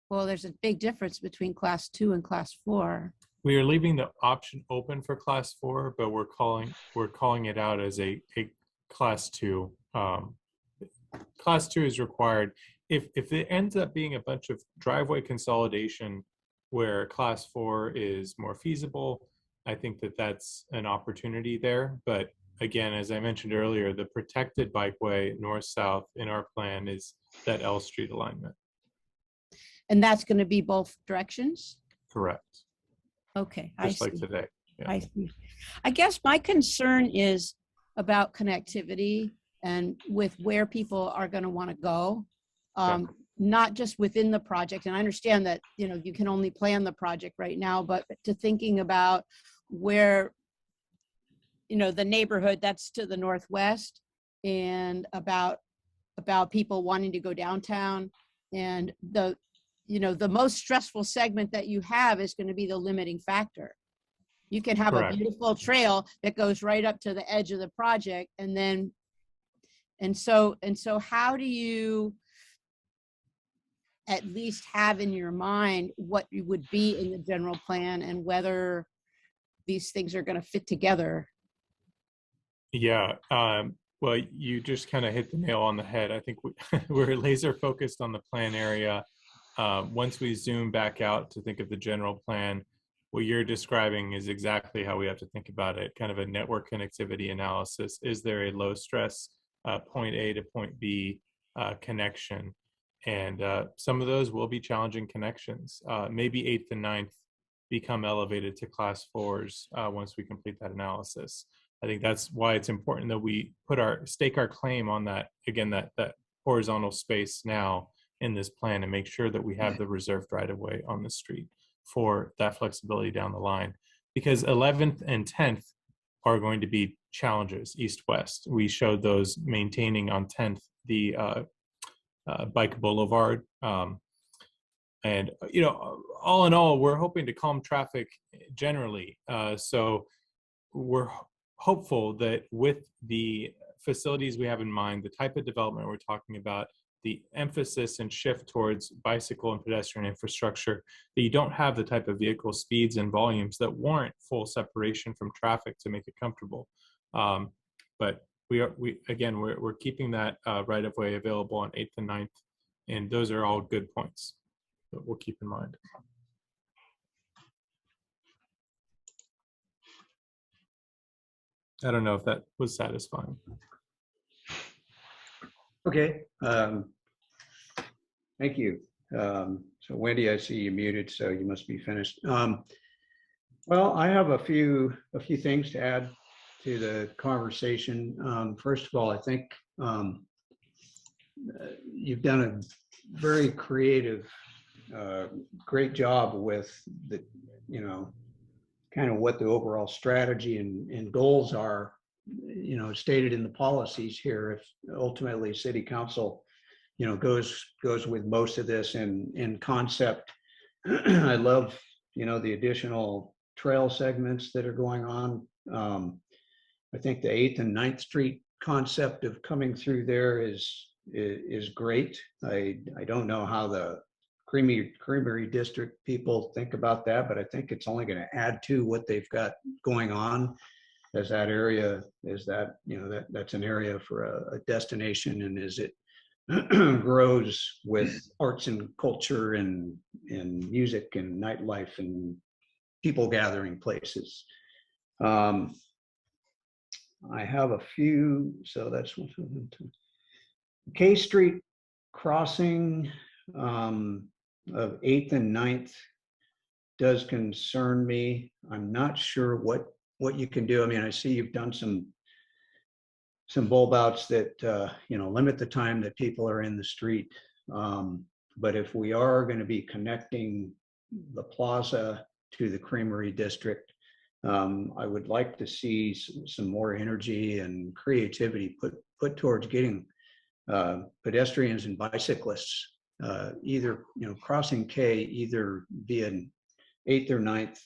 Well, there's a big difference between class 2 and class 4. We are leaving the option open for class 4, but we're calling it out as a class 2. Class 2 is required. If it ends up being a bunch of driveway consolidation where class 4 is more feasible, I think that that's an opportunity there. But again, as I mentioned earlier, the protected bikeway north-south in our plan is that L Street alignment. And that's going to be both directions? Correct. Okay, Just I like see. today. Yeah. I see. I guess my concern is about connectivity and with where people are going to want to go, not just within the project. And I understand that, you know, you can only plan the project right now, but to thinking about where, you know, the neighborhood that's to the northwest, and about people wanting to go downtown, and the, you know, the most stressful segment that you have is going to be the limiting factor. You can have Correct. a beautiful trail that goes right up to the edge of the project, and then, and so how do you at least have in your mind what you would be in the general plan and whether these things are going to fit together? Yeah. Well, you just kind of hit the nail on the head. I think we're laser focused on the plan area. Once we zoom back out to think of the general plan, what you're describing is exactly how we have to think about it, kind of a network connectivity analysis. Is there a low stress point A to point B connection? And some of those will be challenging connections. Maybe 8th and 9th become elevated to class 4s once we complete that analysis. I think that's why it's important that we stake our claim on that, again, that horizontal space now in this plan, and make sure that we have the reserved right of way on the street for that flexibility down the line. Because 11th and 10th are going to be challenges, east-west. We showed those maintaining on 10th the bike boulevard. And, you know, all in all, we're hoping to calm traffic generally. So we're hopeful that with the facilities we have in mind, the type of development we're talking about, the emphasis and shift towards bicycle and pedestrian infrastructure, that you don't have the type of vehicle speeds and volumes that warrant full separation from traffic to make it comfortable. But we're keeping that right of way available on 8th and 9th, and those are all good points that we'll keep in mind. I don't know if that was satisfying. Okay. Thank you. So Wendy, I see you muted, so you must be finished. Well, I have a few things to add to the conversation. First of all, I think you've done a very creative, great job with the, you know, kind of what the overall strategy and goals are, you know, stated in the policies here. If ultimately City Council, you know, goes with most of this in concept. I love, you know, the additional trail segments that are going on. I think the 8th and 9th Street concept of coming through there is great. I don't know how the Creamery District people think about that, but I think it's only going to add to what they've got going on, as that area is that, you know, that's an area for a destination, and as it grows with arts and culture and music and nightlife and people gathering places. I have a few, so that's one. K Street crossing of 8th and 9th does concern me. I'm not sure what you can do. I mean, I see you've done some bulb outs that you know, limit the time that people are in the street. But if we are going to be connecting the plaza to the Creamery District, I would like to see some more energy and creativity put towards getting pedestrians and bicyclists either, you know, crossing K either via 8th or 9th.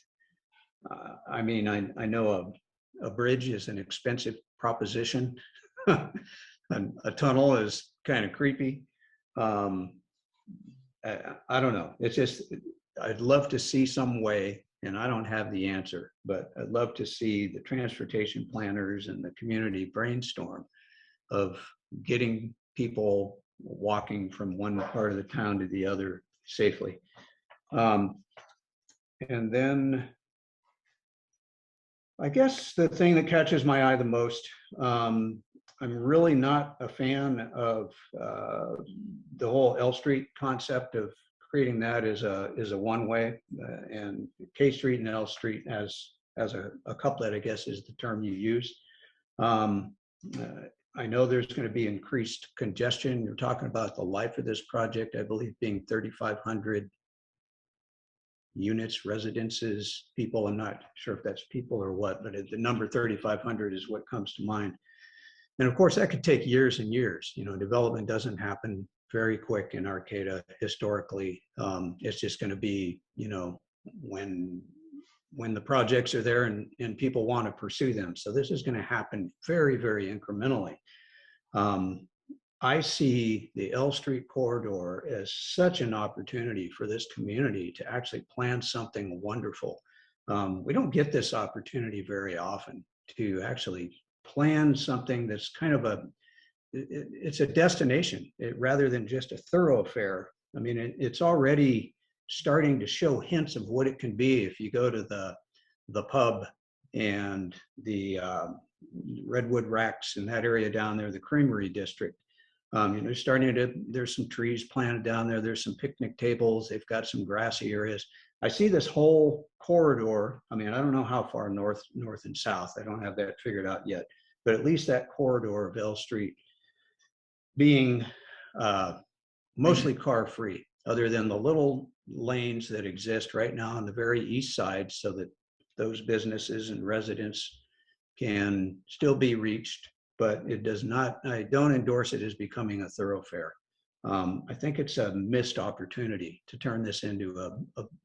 I mean, I know a bridge is an expensive proposition. a tunnel is kind of creepy. I don't know. It's just, I'd love to see some way, and I don't have the answer, but I'd love to see the transportation planners and the community brainstorm of getting people walking from one part of the town to the other safely. And then I guess the thing that catches my eye the most, I'm really not a fan of the whole L Street concept of creating that as a one-way, and K Street and L Street as a couplet, I guess is the term you use. I know there's going to be increased congestion. You're talking about the life of this project, I believe, being 3,500 units, residences, people. I'm not sure if that's people or what, but the number 3,500 is what comes to mind. And of course, that could take years and years. You know, development doesn't happen very quick in Arcata historically. It's just going to be, you know, when the projects are there and people want to pursue them. So this is going to happen very, very incrementally. I see the L Street corridor as such an opportunity for this community to actually plan something wonderful. We don't get this opportunity very often to actually plan something that's kind of it's a destination rather than just a thoroughfare. I mean, it's already starting to show hints of what it can be if you go to the pub and the Redwood Racks in that area down there, the Creamery District. You know, there's some trees planted down there. There's some picnic tables. They've got some grassy areas. I see this whole corridor. I mean, I don't know how far north and south. I don't have that figured out yet, but at least that corridor of L Street being mostly car-free, other than the little lanes that exist right now on the very east side, so that those businesses and residents can still be reached. But it does not, I don't endorse it as becoming a thoroughfare. I think it's a missed opportunity to turn this into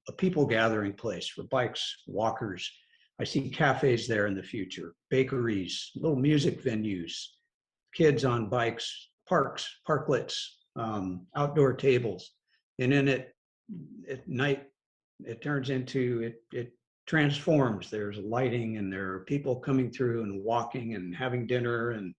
a people gathering place for bikes, walkers. I see cafes there in the future, bakeries, little music venues, kids on bikes, parks, parklets, outdoor tables. And then at night, it turns into, it transforms. There's lighting and there are people coming through and walking and having dinner and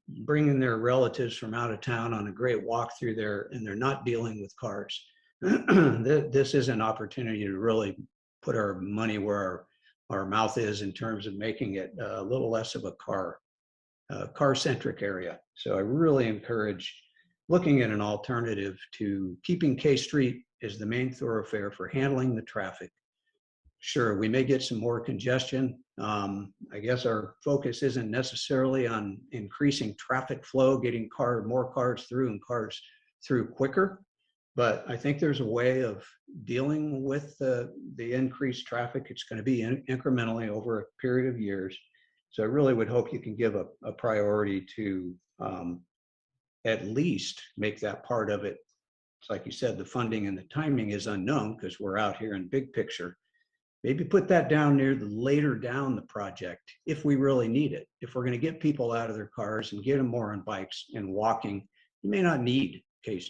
bringing their relatives from out of town on a great walk through there, and they're not dealing with cars. This is an opportunity to really put our money where our mouth is in terms of making it a little less of a car-centric area. So I really encourage looking at an alternative to keeping K Street as the main thoroughfare for handling the traffic. Sure, we may get some more congestion. I guess our focus isn't necessarily on increasing traffic flow, getting more cars through and cars through quicker. But I think there's a way of dealing with the increased traffic. It's going to be incrementally over a period of years. So I really would hope you can give a priority to at least make that part of it. It's like you said, the funding and the timing is unknown because we're out here in big picture. Maybe put that down near later down the project if we really need it. If we're going to get people out of their cars and get them more on bikes and walking, you may not need K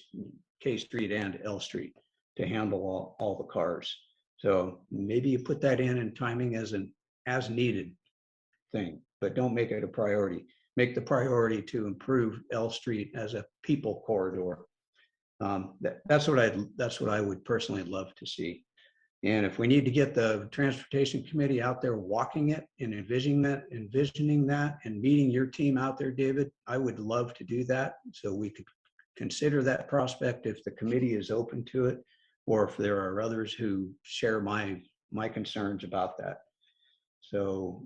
Street and L Street to handle all the cars. So maybe you put that in timing as an as needed thing, but don't make it a priority. Make the priority to improve L Street as a people corridor. That's what I would personally love to see. And if we need to get the transportation committee out there walking it and envisioning that and meeting your team out there, David, I would love to do that. So we could consider that prospect if the committee is open to it, or if there are others who share my concerns about that. So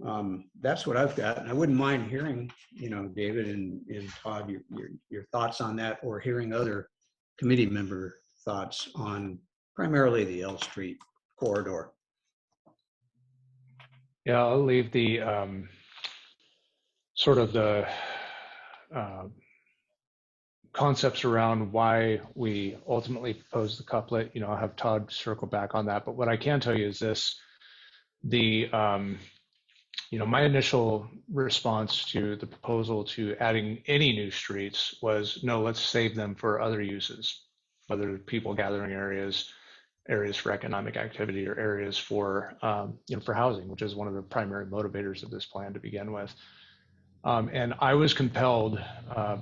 that's what I've got. And I wouldn't mind hearing, you know, David and Todd, your thoughts on that, or hearing other committee member thoughts on primarily the L Street corridor. Yeah, I'll leave the sort of the concepts around why we ultimately proposed the couplet. You know, I'll have Todd circle back on that. But what I can tell you is this: the My initial response to the proposal to adding any new streets was, no, let's save them for other uses, whether people gathering areas, areas for economic activity, or areas for, for housing, which is one of the primary motivators of this plan to begin with. And I was compelled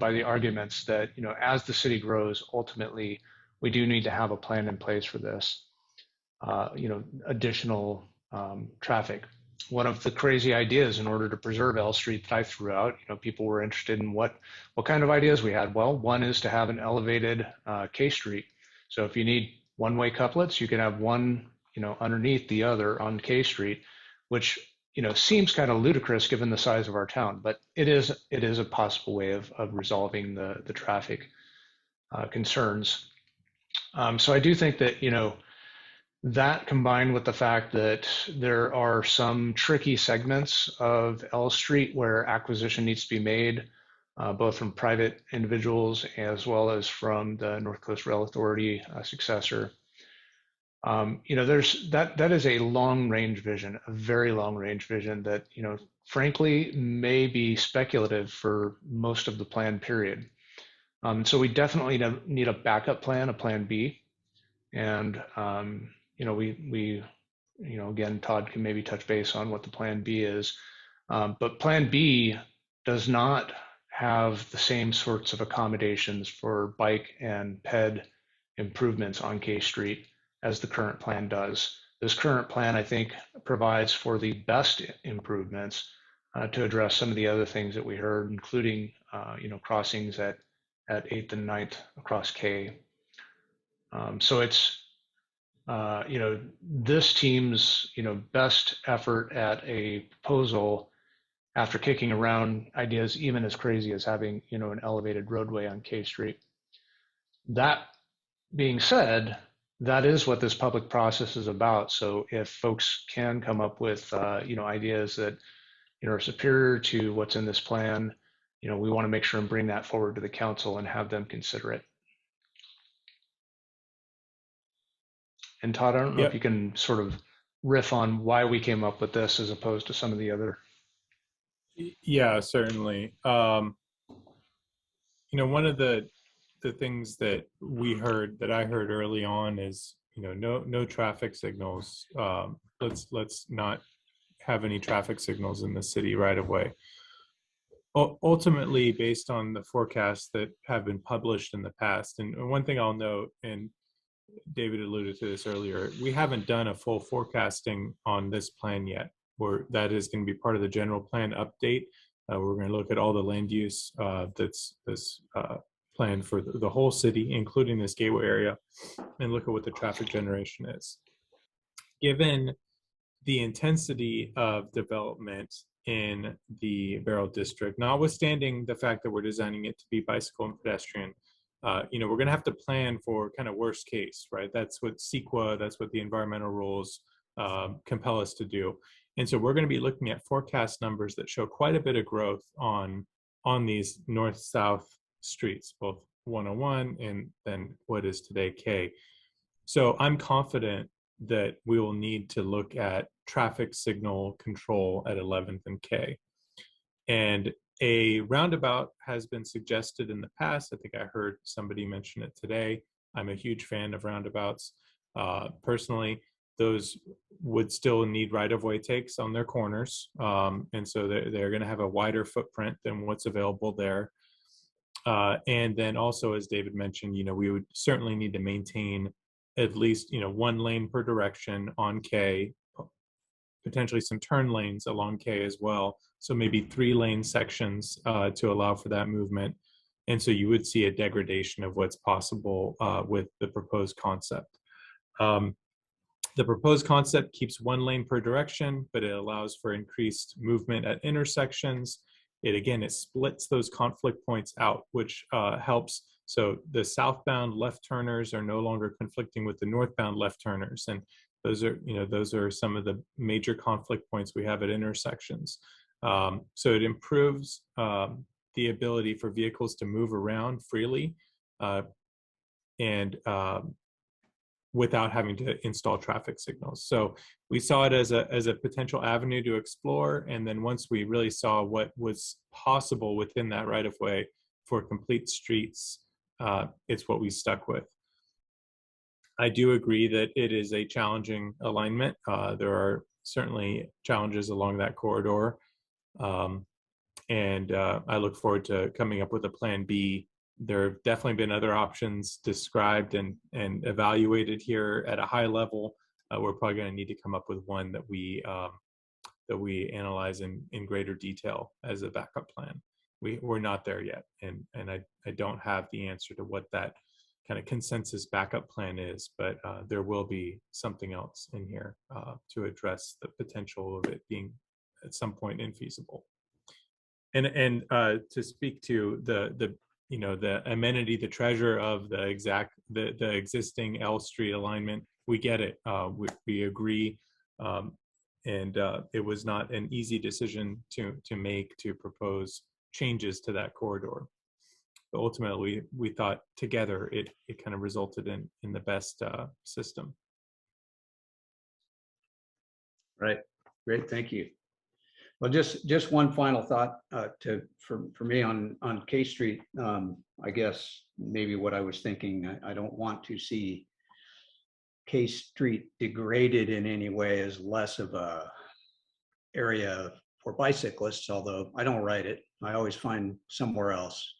by the arguments that, as the city grows, ultimately, we do need to have a plan in place for this, additional traffic. One of the crazy ideas in order to preserve L Street that I threw out, people were interested in what kind of ideas we had. Well, one is to have an elevated K Street. So if you need one-way couplets, you can have one, underneath the other on K Street, which, seems kind of ludicrous given the size of our town, but it is a possible way of resolving the traffic concerns. So I do think that, that combined with the fact that there are some tricky segments of L Street where acquisition needs to be made, both from private individuals as well as from the North Coast Rail Authority successor. There's that is a long range vision, a very long range vision that, frankly, may be speculative for most of the plan period. So we definitely need a backup plan, a plan B. And, we again, Todd can maybe touch base on what the plan B is. But plan B does not have the same sorts of accommodations for bike and ped improvements on K Street as the current plan does. This current plan, I think, provides for the best improvements to address some of the other things that we heard, including, crossings at 8th and 9th across K. So it's, this team's, best effort at a proposal after kicking around ideas even as crazy as having, an elevated roadway on K Street. That being said, that is what this public process is about. So if folks can come up with, ideas that, are superior to what's in this plan, we want to make sure and bring that forward to the council and have them consider it. And Todd, I don't know if you can sort of riff on why we came up with this as opposed to some of the other. Yeah, certainly. One of the things that I heard early on is, no traffic signals. Let's not have any traffic signals in the city right away. Ultimately, based on the forecasts that have been published in the past, and one thing I'll note, and David alluded to this earlier, we haven't done a full forecasting on this plan yet, that is going to be part of the general plan update. We're going to look at all the land use that's planned for the whole city, including this gateway area, and look at what the traffic generation is. Given the intensity of development in the Barrel District, notwithstanding the fact that we're designing it to be bicycle and pedestrian, we're going to have to plan for kind of worst case, right? That's what CEQA, that's what the environmental rules compel us to do. And so we're going to be looking at forecast numbers that show quite a bit of growth on these north-south streets, both 101 and then what is today K. So I'm confident that we will need to look at traffic signal control at 11th and K. And a roundabout has been suggested in the past. I think I heard somebody mention it today. I'm a huge fan of roundabouts. Personally, those would still need right-of-way takes on their corners. And so they're going to have a wider footprint than what's available there. And then also, as David mentioned, we would certainly need to maintain at least, one lane per direction on K, potentially some turn lanes along K as well. So maybe 3-lane sections to allow for that movement. And so you would see a degradation of what's possible with the proposed concept. The proposed concept keeps 1 lane per direction, but it allows for increased movement at intersections. It splits those conflict points out, which helps. So the southbound left turners are no longer conflicting with the northbound left turners. And those are some of the major conflict points we have at intersections. So it improves the ability for vehicles to move around freely and without having to install traffic signals. So we saw it as a potential avenue to explore. And then once we really saw what was possible within that right of way for complete streets, it's what we stuck with. I do agree that it is a challenging alignment. There are certainly challenges along that corridor. And I look forward to coming up with a plan B. There have definitely been other options described and evaluated here at a high level. We're probably going to need to come up with one that we analyze in greater detail as a backup plan. We're not there yet, and I don't have the answer to what that kind of consensus backup plan is, but there will be something else in here to address the potential of it being at some point infeasible. And to speak to the amenity, the treasure of the existing L Street alignment, we get it. We agree, and it was not an easy decision to make to propose changes to that corridor. But ultimately, we thought together it kind of resulted in the best system. Right. Great. Thank you. Well, just one final thought for me on K Street. I guess maybe what I was thinking, I don't want to see K Street degraded in any way as less of a area for bicyclists, although I don't ride it. I always find somewhere else.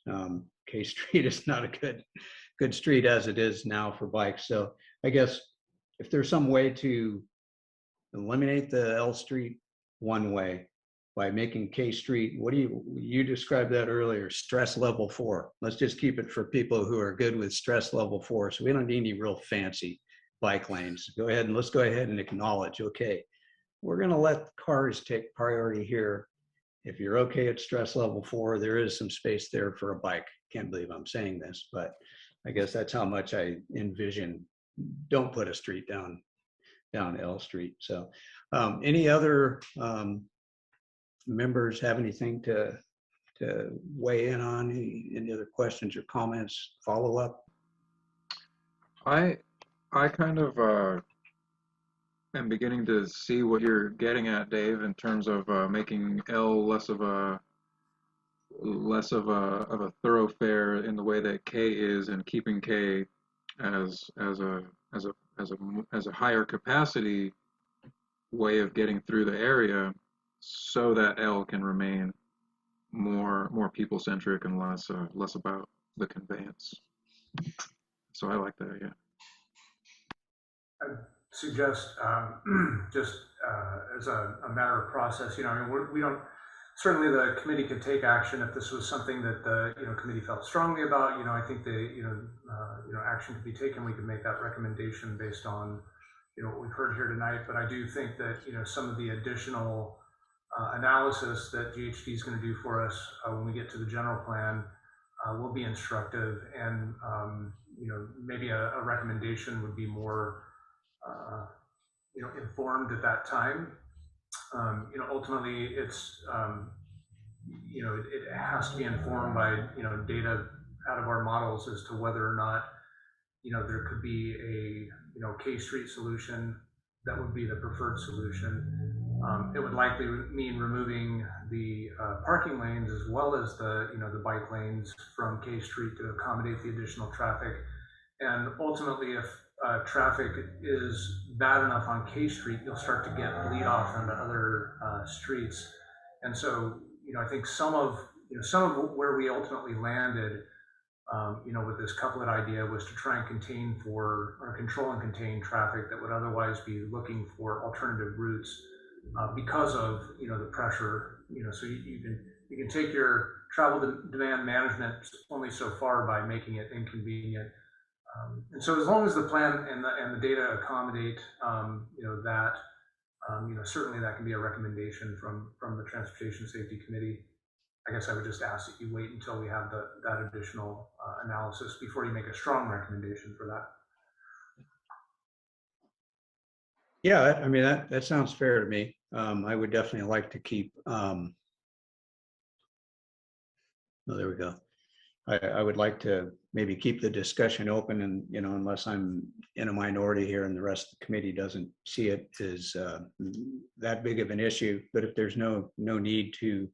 K Street is not a good street as it is now for bikes. So I guess if there's some way to eliminate the L Street one way by making K Street, what do you described that earlier, stress level 4. Let's just keep it for people who are good with stress level 4. So we don't need any real fancy bike lanes. Let's go ahead and acknowledge, okay, we're going to let cars take priority here. If you're okay at stress level 4, there is some space there for a bike. Can't believe I'm saying this, but I guess that's how much I envision. Don't put a street down L Street. So any other members have anything to weigh in on? Any other questions or comments, follow up? I kind of am beginning to see what you're getting at, Dave, in terms of making L less of a thoroughfare in the way that K is, and keeping K as a higher capacity way of getting through the area, so that L can remain more people centric and less about the conveyance. So I like that, yeah. I suggest just as a matter of process, I mean, we don't. Certainly, the committee could take action if this was something that the committee felt strongly about. I think the action could be taken. We could make that recommendation based on what we've heard here tonight. But I do think that some of the additional analysis that GHD is going to do for us when we get to the general plan will be instructive, and maybe a recommendation would be more informed at that time. Ultimately, it's it has to be informed by data out of our models as to whether or not there could be a K Street solution that would be the preferred solution. It would likely mean removing the parking lanes as well as the bike lanes from K Street to accommodate the additional traffic. And ultimately, if traffic is bad enough on K Street, you'll start to get bleed off onto other streets. And so, I think some of where we ultimately landed, with this couplet idea, was to try and control and contain traffic that would otherwise be looking for alternative routes because of the pressure. So you can take your travel demand management only so far by making it inconvenient. And so as long as the plan and the data accommodate, that, certainly that can be a recommendation from the Transportation Safety Committee. I guess I would just ask that you wait until we have that additional analysis before you make a strong recommendation for that. Yeah, I mean, that sounds fair to me. I would definitely like to keep, oh, there we go. I would like to maybe keep the discussion open and, unless I'm in a minority here and the rest of the committee doesn't see it as that big of an issue. But if there's no need to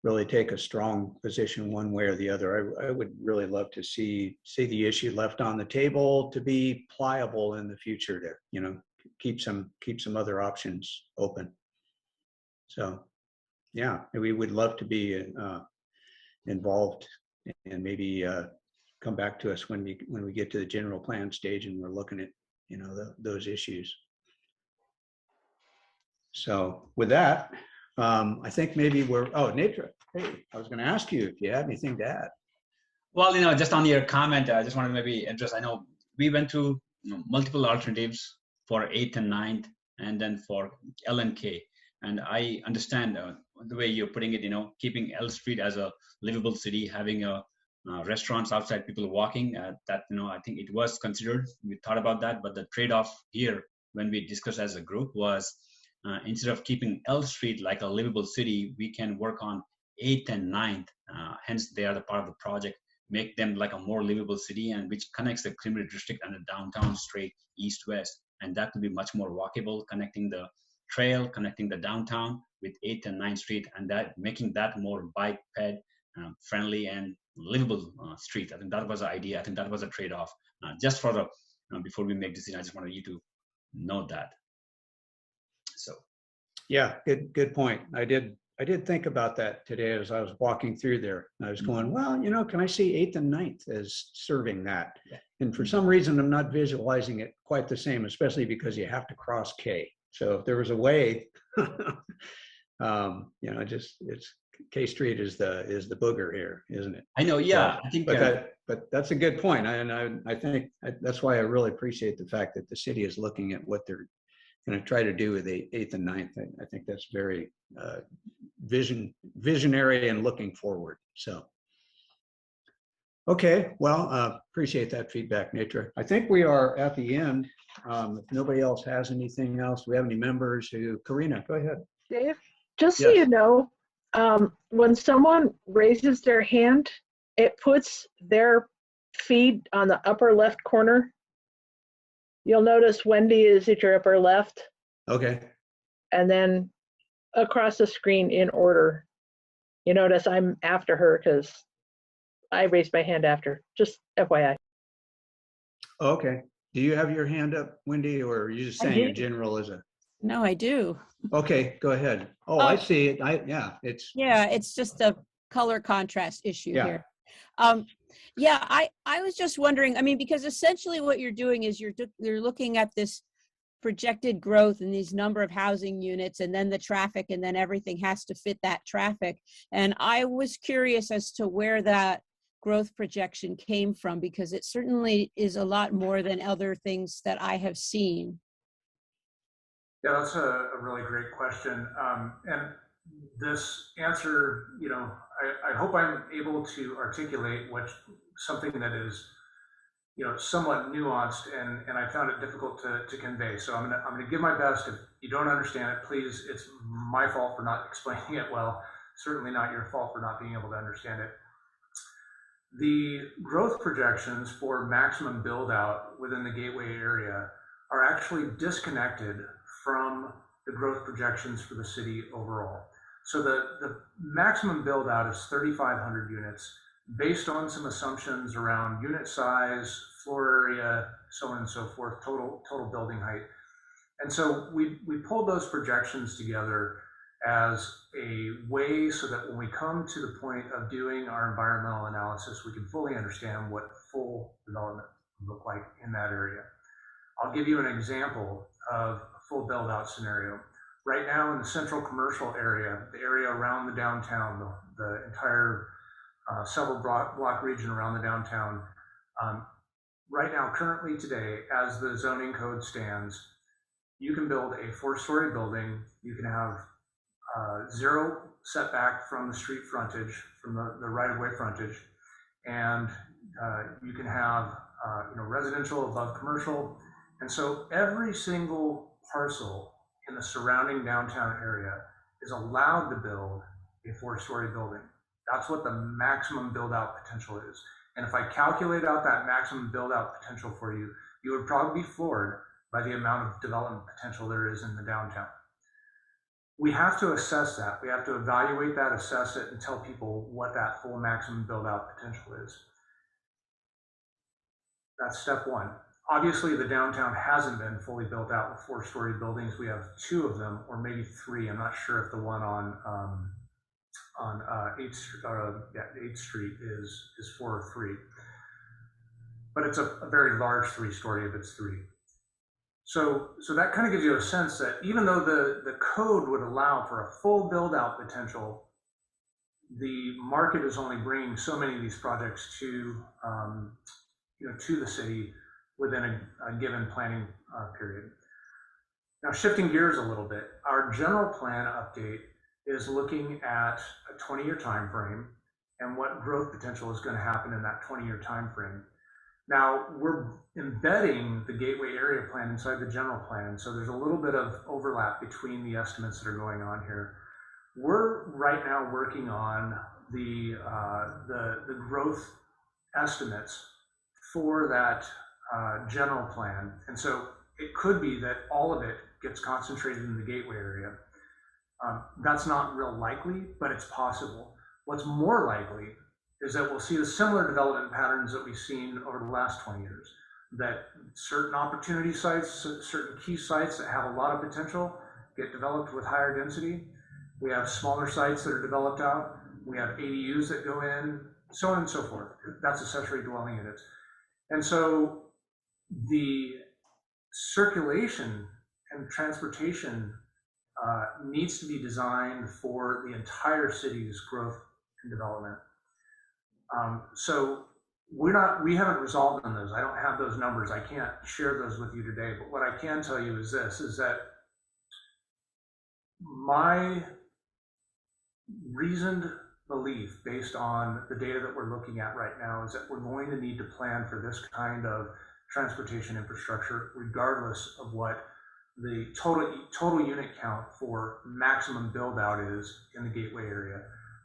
really take a strong position one way or the other, I would really love to see the issue left on the table to be pliable in the future to, keep some other options open. So, yeah, we would love to be involved and maybe come back to us when we get to the general plan stage and we're looking at those issues. So with that, I think maybe Netra, hey, I was going to ask you if you had anything to add. Well, just on your comment, I just wanted to maybe address. I know we went through multiple alternatives for 8th and 9th, and then for L and K. And I understand the way you're putting it, keeping L Street as a livable city, having restaurants outside, people walking, that, I think it was considered. We thought about that, but the trade-off here when we discussed as a group was instead of keeping L Street like a livable city, we can work on 8th and 9th. Hence, they are the part of the project, make them like a more livable city, and which connects the Creamery District and the downtown straight east-west. And that will be much more walkable, connecting the trail, connecting the downtown with 8th and 9th Street, and that making that more bike ped friendly and livable street. I think that was the idea. I think that was a trade-off. Just for the before we make decision, I just wanted you to note that. So, yeah, good point. I did think about that today as I was walking through there. I was going, well, can I see 8th and 9th as serving that? Yeah. And for some reason, I'm not visualizing it quite the same, especially because you have to cross K. So if there was a way, it's K Street is the booger here, isn't it? I know, yeah. So, I think, but that's a good point, and I think that's why I really appreciate the fact that the city is looking at what they're going to try to do with the 8th and 9th. I think that's very visionary and looking forward. So. Okay, well, appreciate that feedback, Netra. I think we are at the end. If nobody else has anything else, do we have any members who, Karina, go ahead. Dave, just so you know, when someone raises their hand, it puts their feed on the upper left corner. You'll notice Wendy is at your upper left. Okay. And then across the screen in order. You notice I'm after her because I raised my hand after, just FYI. Okay. Do you have your hand up, Wendy, or are you just saying in general as a? No, I do. Okay, go ahead. Oh, I see it. It's just a color contrast issue here. I was just wondering, because essentially what you're doing is you're looking at this projected growth in these number of housing units and then the traffic, and then everything has to fit that traffic. And I was curious as to where that growth projection came from, because it certainly is a lot more than other things that I have seen. Yeah, that's a really great question. And this answer, I hope I'm able to articulate something that is, somewhat nuanced, and I found it difficult to convey. So I'm gonna give my best. If you don't understand it, please, it's my fault for not explaining it well. Certainly not your fault for not being able to understand it. The growth projections for maximum build out within the Gateway area are actually disconnected from the growth projections for the city overall. So the maximum build out is 3,500 units based on some assumptions around unit size, floor area, so on and so forth, total building height. And so we pulled those projections together as a way so that when we come to the point of doing our environmental analysis, we can fully understand what full development would look like in that area. I'll give you an example of a full build out scenario. Right now in the central commercial area, the area around the downtown, the entire several block region around the downtown, right now, currently today, as the zoning code stands, you can build a 4-story building. You can have 0 setback from the street frontage, from the right-of-way frontage, and you can have residential above commercial. And so every single parcel in the surrounding downtown area is allowed to build a 4-story building. That's what the maximum build out potential is. And if I calculate out that maximum build out potential for you, you would probably be floored by the amount of development potential there is in the downtown. We have to assess that. We have to evaluate that, assess it, and tell people what that full maximum build out potential is. That's step one. Obviously, the downtown hasn't been fully built out with 4-story buildings. We have 2 of them, or maybe 3. I'm not sure if the one on 8th Street is 4 or 3. But it's a very large 3-story if it's 3. So that kind of gives you a sense that even though the code would allow for a full build out potential, the market is only bringing so many of these projects to to the city within a given planning period. Now, shifting gears a little bit, our general plan update is looking at a 20-year time frame and what growth potential is going to happen in that 20-year time frame. Now, we're embedding the Gateway Area Plan inside the general plan, so there's a little bit of overlap between the estimates that are going on here. We're right now working on the growth estimates for that general plan, and so it could be that all of it gets concentrated in the Gateway area. That's not real likely, but it's possible. What's more likely is that we'll see the similar development patterns that we've seen over the last 20 years, that certain opportunity sites, certain key sites that have a lot of potential get developed with higher density. We have smaller sites that are developed out. We have ADUs that go in, so on and so forth. That's accessory dwelling units. And so the circulation and transportation needs to be designed for the entire city's growth and development. So we haven't resolved on those. I don't have those numbers. I can't share those with you today, but what I can tell you is this, is that my reasoned belief based on the data that we're looking at right now is that we're going to need to plan for this kind of transportation infrastructure, regardless of what the total unit count for maximum build out is in the Gateway area.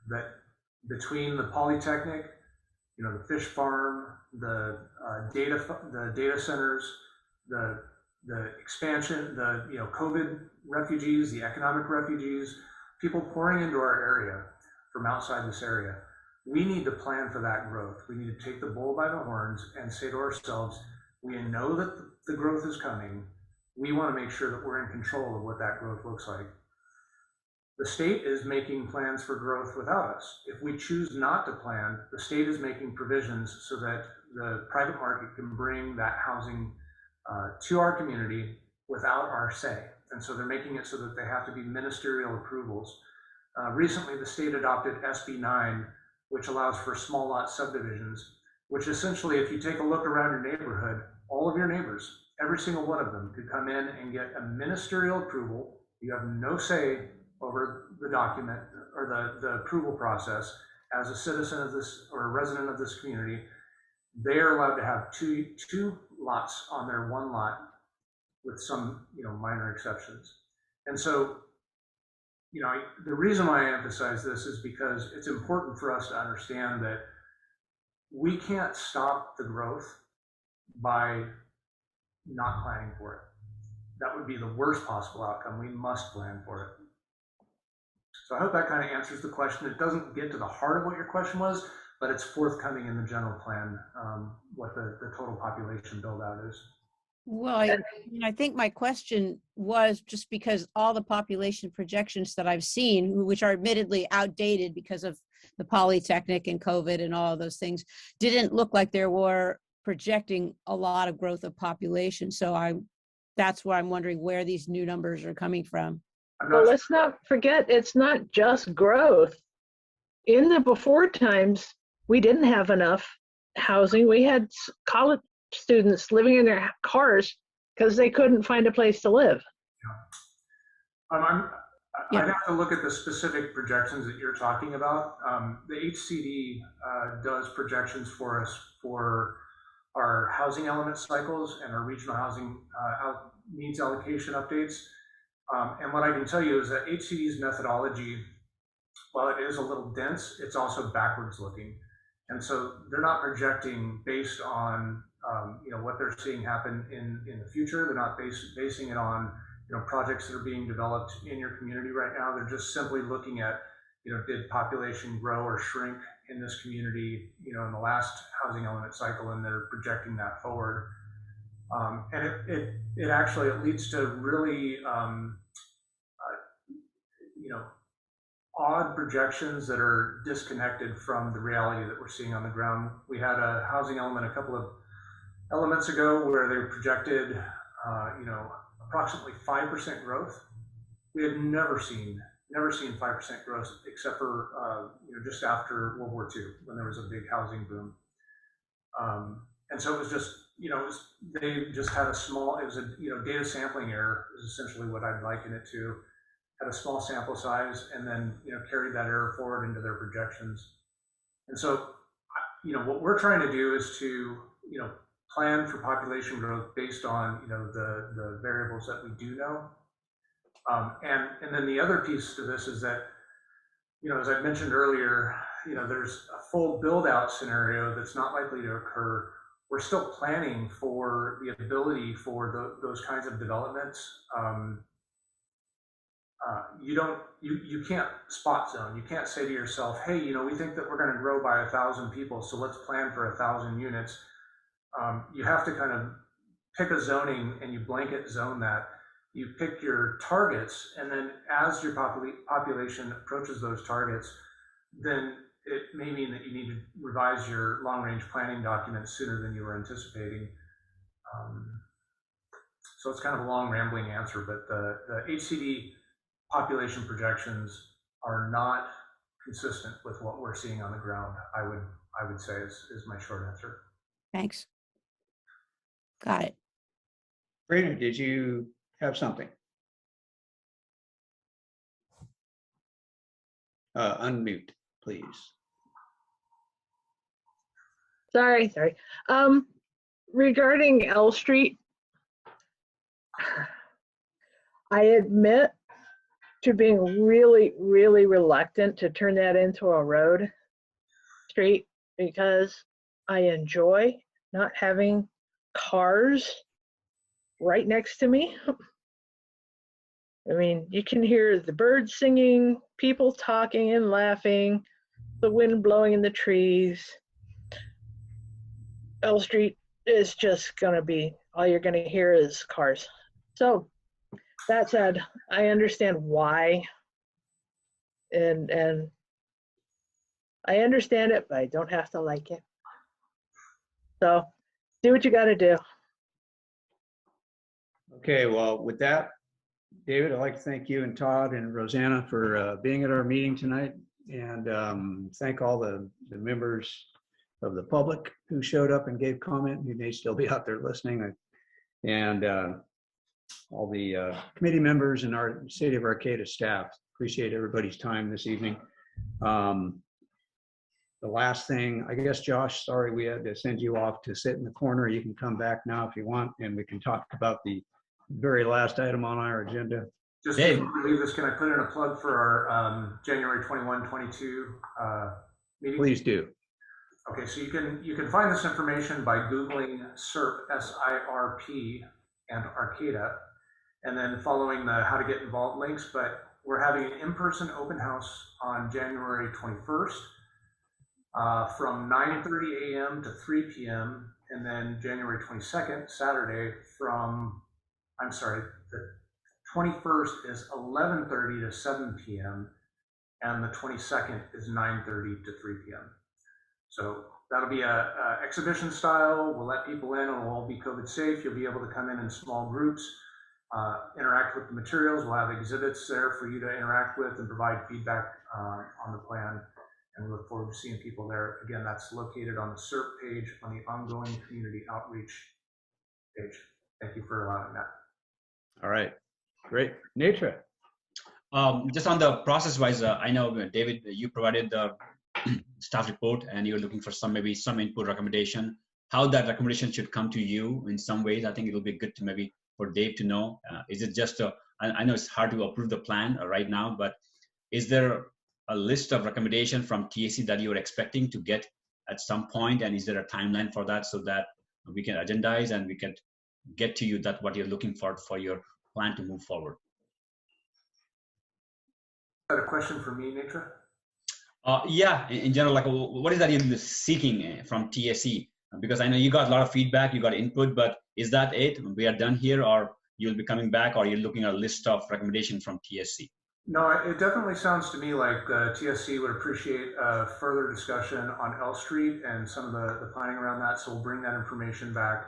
That between the Polytechnic, the fish farm, the data centers, the expansion, the COVID refugees, the economic refugees, people pouring into our area from outside this area, we need to plan for that growth. We need to take the bull by the horns and say to ourselves, we know that the growth is coming. We want to make sure that we're in control of what that growth looks like. The state is making plans for growth without us. If we choose not to plan, the state is making provisions so that the private market can bring that housing to our community without our say. And so they're making it so that they have to be ministerial approvals. Recently, the state adopted SB 9, which allows for small lot subdivisions, which essentially, if you take a look around your neighborhood, all of your neighbors, every single one of them could come in and get a ministerial approval. You have no say over the document or the approval process. As a citizen of this or a resident of this community, they are allowed to have two lots on their one lot with some minor exceptions. And so the reason why I emphasize this is because it's important for us to understand that we can't stop the growth by not planning for it. That would be the worst possible outcome. We must plan for it. So I hope that kind of answers the question. It doesn't get to the heart of what your question was, but it's forthcoming in the general plan, what the total population build out is. Well, I think my question was just because all the population projections that I've seen, which are admittedly outdated because of the Polytechnic and COVID and all of those things, didn't look like they were projecting a lot of growth of population. So that's why I'm wondering where these new numbers are coming from. Well, let's not forget, it's not just growth. In the before times, we didn't have enough housing. We had college students living in their cars because they couldn't find a place to live. I'd have to look at the specific projections that you're talking about. The HCD does projections for us for our housing element cycles and our regional housing needs allocation updates. And what I can tell you is that HCD's methodology while it is a little dense, it's also backwards looking. And so they're not projecting based on what they're seeing happen in the future. They're not basing it on projects that are being developed in your community right now. They're just simply looking at did population grow or shrink in this community in the last housing element cycle, and they're projecting that forward. And it actually leads to really odd projections that are disconnected from the reality that we're seeing on the ground. We had a housing element a couple of elements ago where they projected approximately 5% growth. We had never seen 5% growth except for just after World War II, when there was a big housing boom. And so it was just they just had a small, it was a data sampling error is essentially what I'd liken it to. Had a small sample size and then carried that error forward into their projections. And so what we're trying to do is to plan for population growth based on the variables that we do know. And then the other piece to this is that as I mentioned earlier, there's a full build out scenario that's not likely to occur. We're still planning for the ability for those kinds of developments. You can't spot zone. You can't say to yourself, hey, we think that we're going to grow by 1,000 people, so let's plan for 1,000 units. You have to kind of pick a zoning and you blanket zone that. You pick your targets, and then as your population approaches those targets, then it may mean that you need to revise your long-range planning documents sooner than you were anticipating. So it's kind of a long, rambling answer, but the HCD population projections are not consistent with what we're seeing on the ground. I would say is my short answer. Thanks. Got it. Brandon, did you have something? Unmute, please. Sorry. Regarding L Street, I admit to being really, really reluctant to turn that into a road street because I enjoy not having cars right next to me. I mean, you can hear the birds singing, people talking and laughing, the wind blowing in the trees. L Street is just gonna be, all you're gonna hear is cars. So that said, I understand why, and I understand it, but I don't have to like it. So do what you gotta do. Okay, well, with that, David, I'd like to thank you and Todd and Rosanna for being at our meeting tonight, and thank all the members of the public who showed up and gave comment. You may still be out there listening, and all the committee members and our City of Arcata staff. Appreciate everybody's time this evening. The last thing, I guess, Josh, sorry we had to send you off to sit in the corner. You can come back now if you want, and we can talk about the very last item on our agenda. Just before we leave this, can I put in a plug for our January 21, 22 meeting? Please do. Okay, so you can find this information by Googling SIRP, S-I-R-P, and Arcata, and then following the how to get involved links. But we're having an in-person open house on January 21st from 9:30 a.m. to 3 p.m. And then January 22nd, Saturday, the 21st is 11:30 to 7 p.m. and the 22nd is 9:30 to 3 p.m. So that'll be a exhibition style. We'll let people in, and we'll all be COVID safe. You'll be able to come in small groups, interact with the materials. We'll have exhibits there for you to interact with and provide feedback on the plan. And we look forward to seeing people there. Again, that's located on the SIRP page on the ongoing community outreach page. Thank you for allowing that. All right, great. Netra. Just on the process-wise, I know, David, you provided the staff report and you're looking for maybe some input recommendation. How that recommendation should come to you in some ways, I think it'll be good to maybe for Dave to know. Is it just I know it's hard to approve the plan right now, but is there a list of recommendations from TSC that you are expecting to get at some point, and is there a timeline for that so that we can agendize and we can get to you that what you're looking for your plan to move forward? Is that a question for me, Nitra? Yeah, in general, like what is that you're seeking from TSC? Because I know you got a lot of feedback, you got input, but is that it? We are done here, or you'll be coming back, or you're looking at a list of recommendations from TSC? No, it definitely sounds to me like TSC would appreciate further discussion on L Street and some of the planning around that. So we'll bring that information back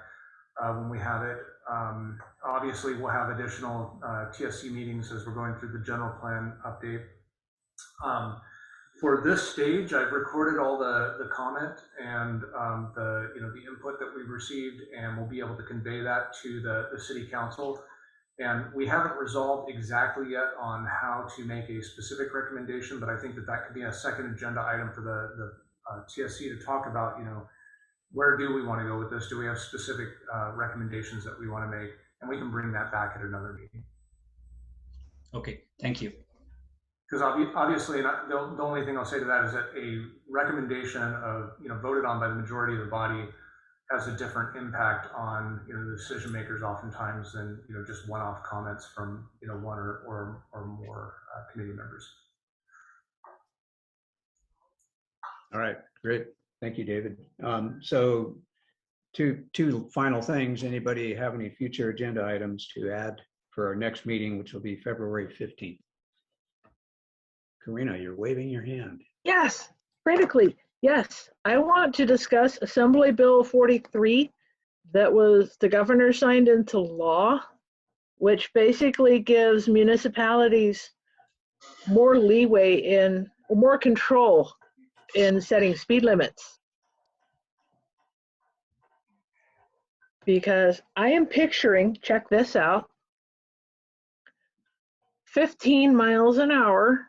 when we have it. Obviously, we'll have additional TSC meetings as we're going through the general plan update. For this stage, I've recorded all the comment and the input that we've received, and we'll be able to convey that to the city council. And we haven't resolved exactly yet on how to make a specific recommendation, but I think that could be a second agenda item for the TSC to talk about. Where do we want to go with this? Do we have specific recommendations that we want to make? And we can bring that back at another meeting. Okay, thank you. Because obviously, the only thing I'll say to that is that a recommendation of voted on by the majority of the body has a different impact on the decision makers oftentimes than just one-off comments from one or more committee members. All right, great. Thank you, David. So two final things. Anybody have any future agenda items to add for our next meeting, which will be February 15th? Karina, you're waving your hand. Yes, critically, yes. I want to discuss Assembly Bill 43 that was the governor signed into law, which basically gives municipalities more leeway more control in setting speed limits. Because I am picturing, check this out, 15 miles an hour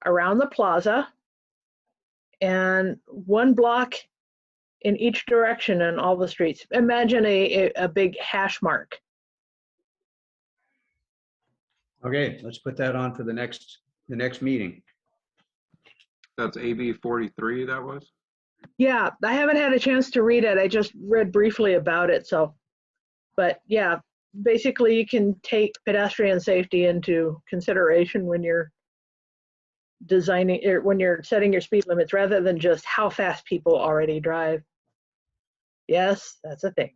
around the plaza and 1 block in each direction on all the streets. Imagine a big hash mark. Okay, let's put that on for the next meeting. That's AB 43, that was? Yeah, I haven't had a chance to read it. I just read briefly about it. But yeah, basically you can take pedestrian safety into consideration when you're designing, when you're setting your speed limits, rather than just how fast people already drive. Yes, that's a thing.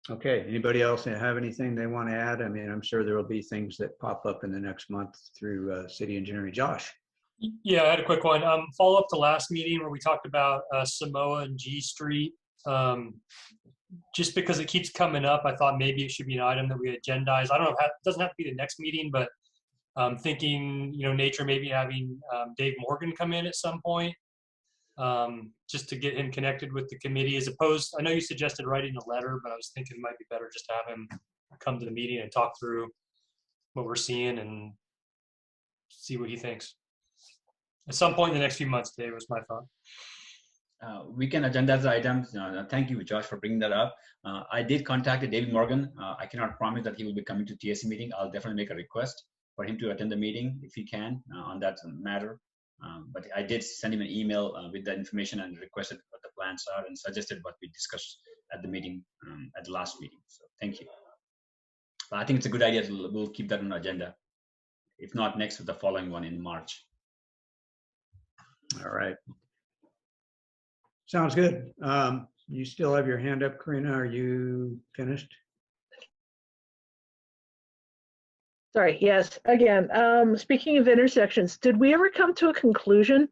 Okay, anybody else have anything they want to add? I mean, I'm sure there will be things that pop up in the next month through city engineering. Josh? Yeah, I had a quick one. Follow up to last meeting where we talked about Samoa and G Street. Just because it keeps coming up, I thought maybe it should be an item that we agendize. I don't know if it doesn't have to be the next meeting, but thinking, nature maybe having Dave Morgan come in at some point, just to get him connected with the committee, as opposed, I know you suggested writing a letter, but I was thinking it might be better just to have him come to the meeting and talk through what we're seeing and see what he thinks. At some point in the next few months, Dave, was my thought. We can agendize the items. Thank you, Josh, for bringing that up. I did contact David Morgan. I cannot promise that he will be coming to TSC meeting. I'll definitely make a request for him to attend the meeting if he can on that matter. But I did send him an email with that information and requested what the plans are and suggested what we discussed at the meeting, at the last meeting. So thank you. But I think it's a good idea. We'll keep that on the agenda. If not next, with the following one in March. All right. Sounds good. You still have your hand up, Karina. Are you finished? Sorry, yes, again, speaking of intersections, did we ever come to a conclusion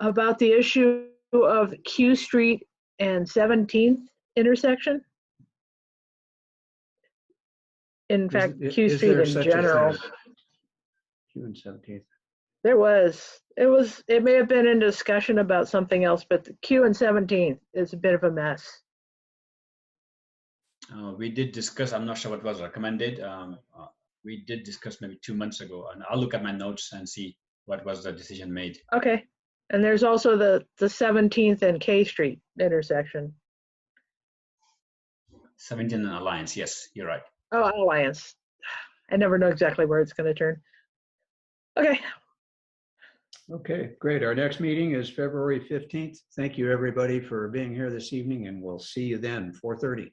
about the issue of Q Street and 17th intersection? In fact, Q Street in general. Q and 17th. There was. It may have been in discussion about something else, but the Q and 17th is a bit of a mess. We did discuss, I'm not sure what was recommended. We did discuss maybe 2 months ago, and I'll look at my notes and see what was the decision made. Okay. And there's also the 17th and K Street intersection. 17th and Alliance, yes, you're right. Oh, Alliance. I never know exactly where it's going to turn. Okay, Okay, great. Our next meeting is February 15th. Thank you, everybody, for being here this evening, and we'll see you then, 4:30.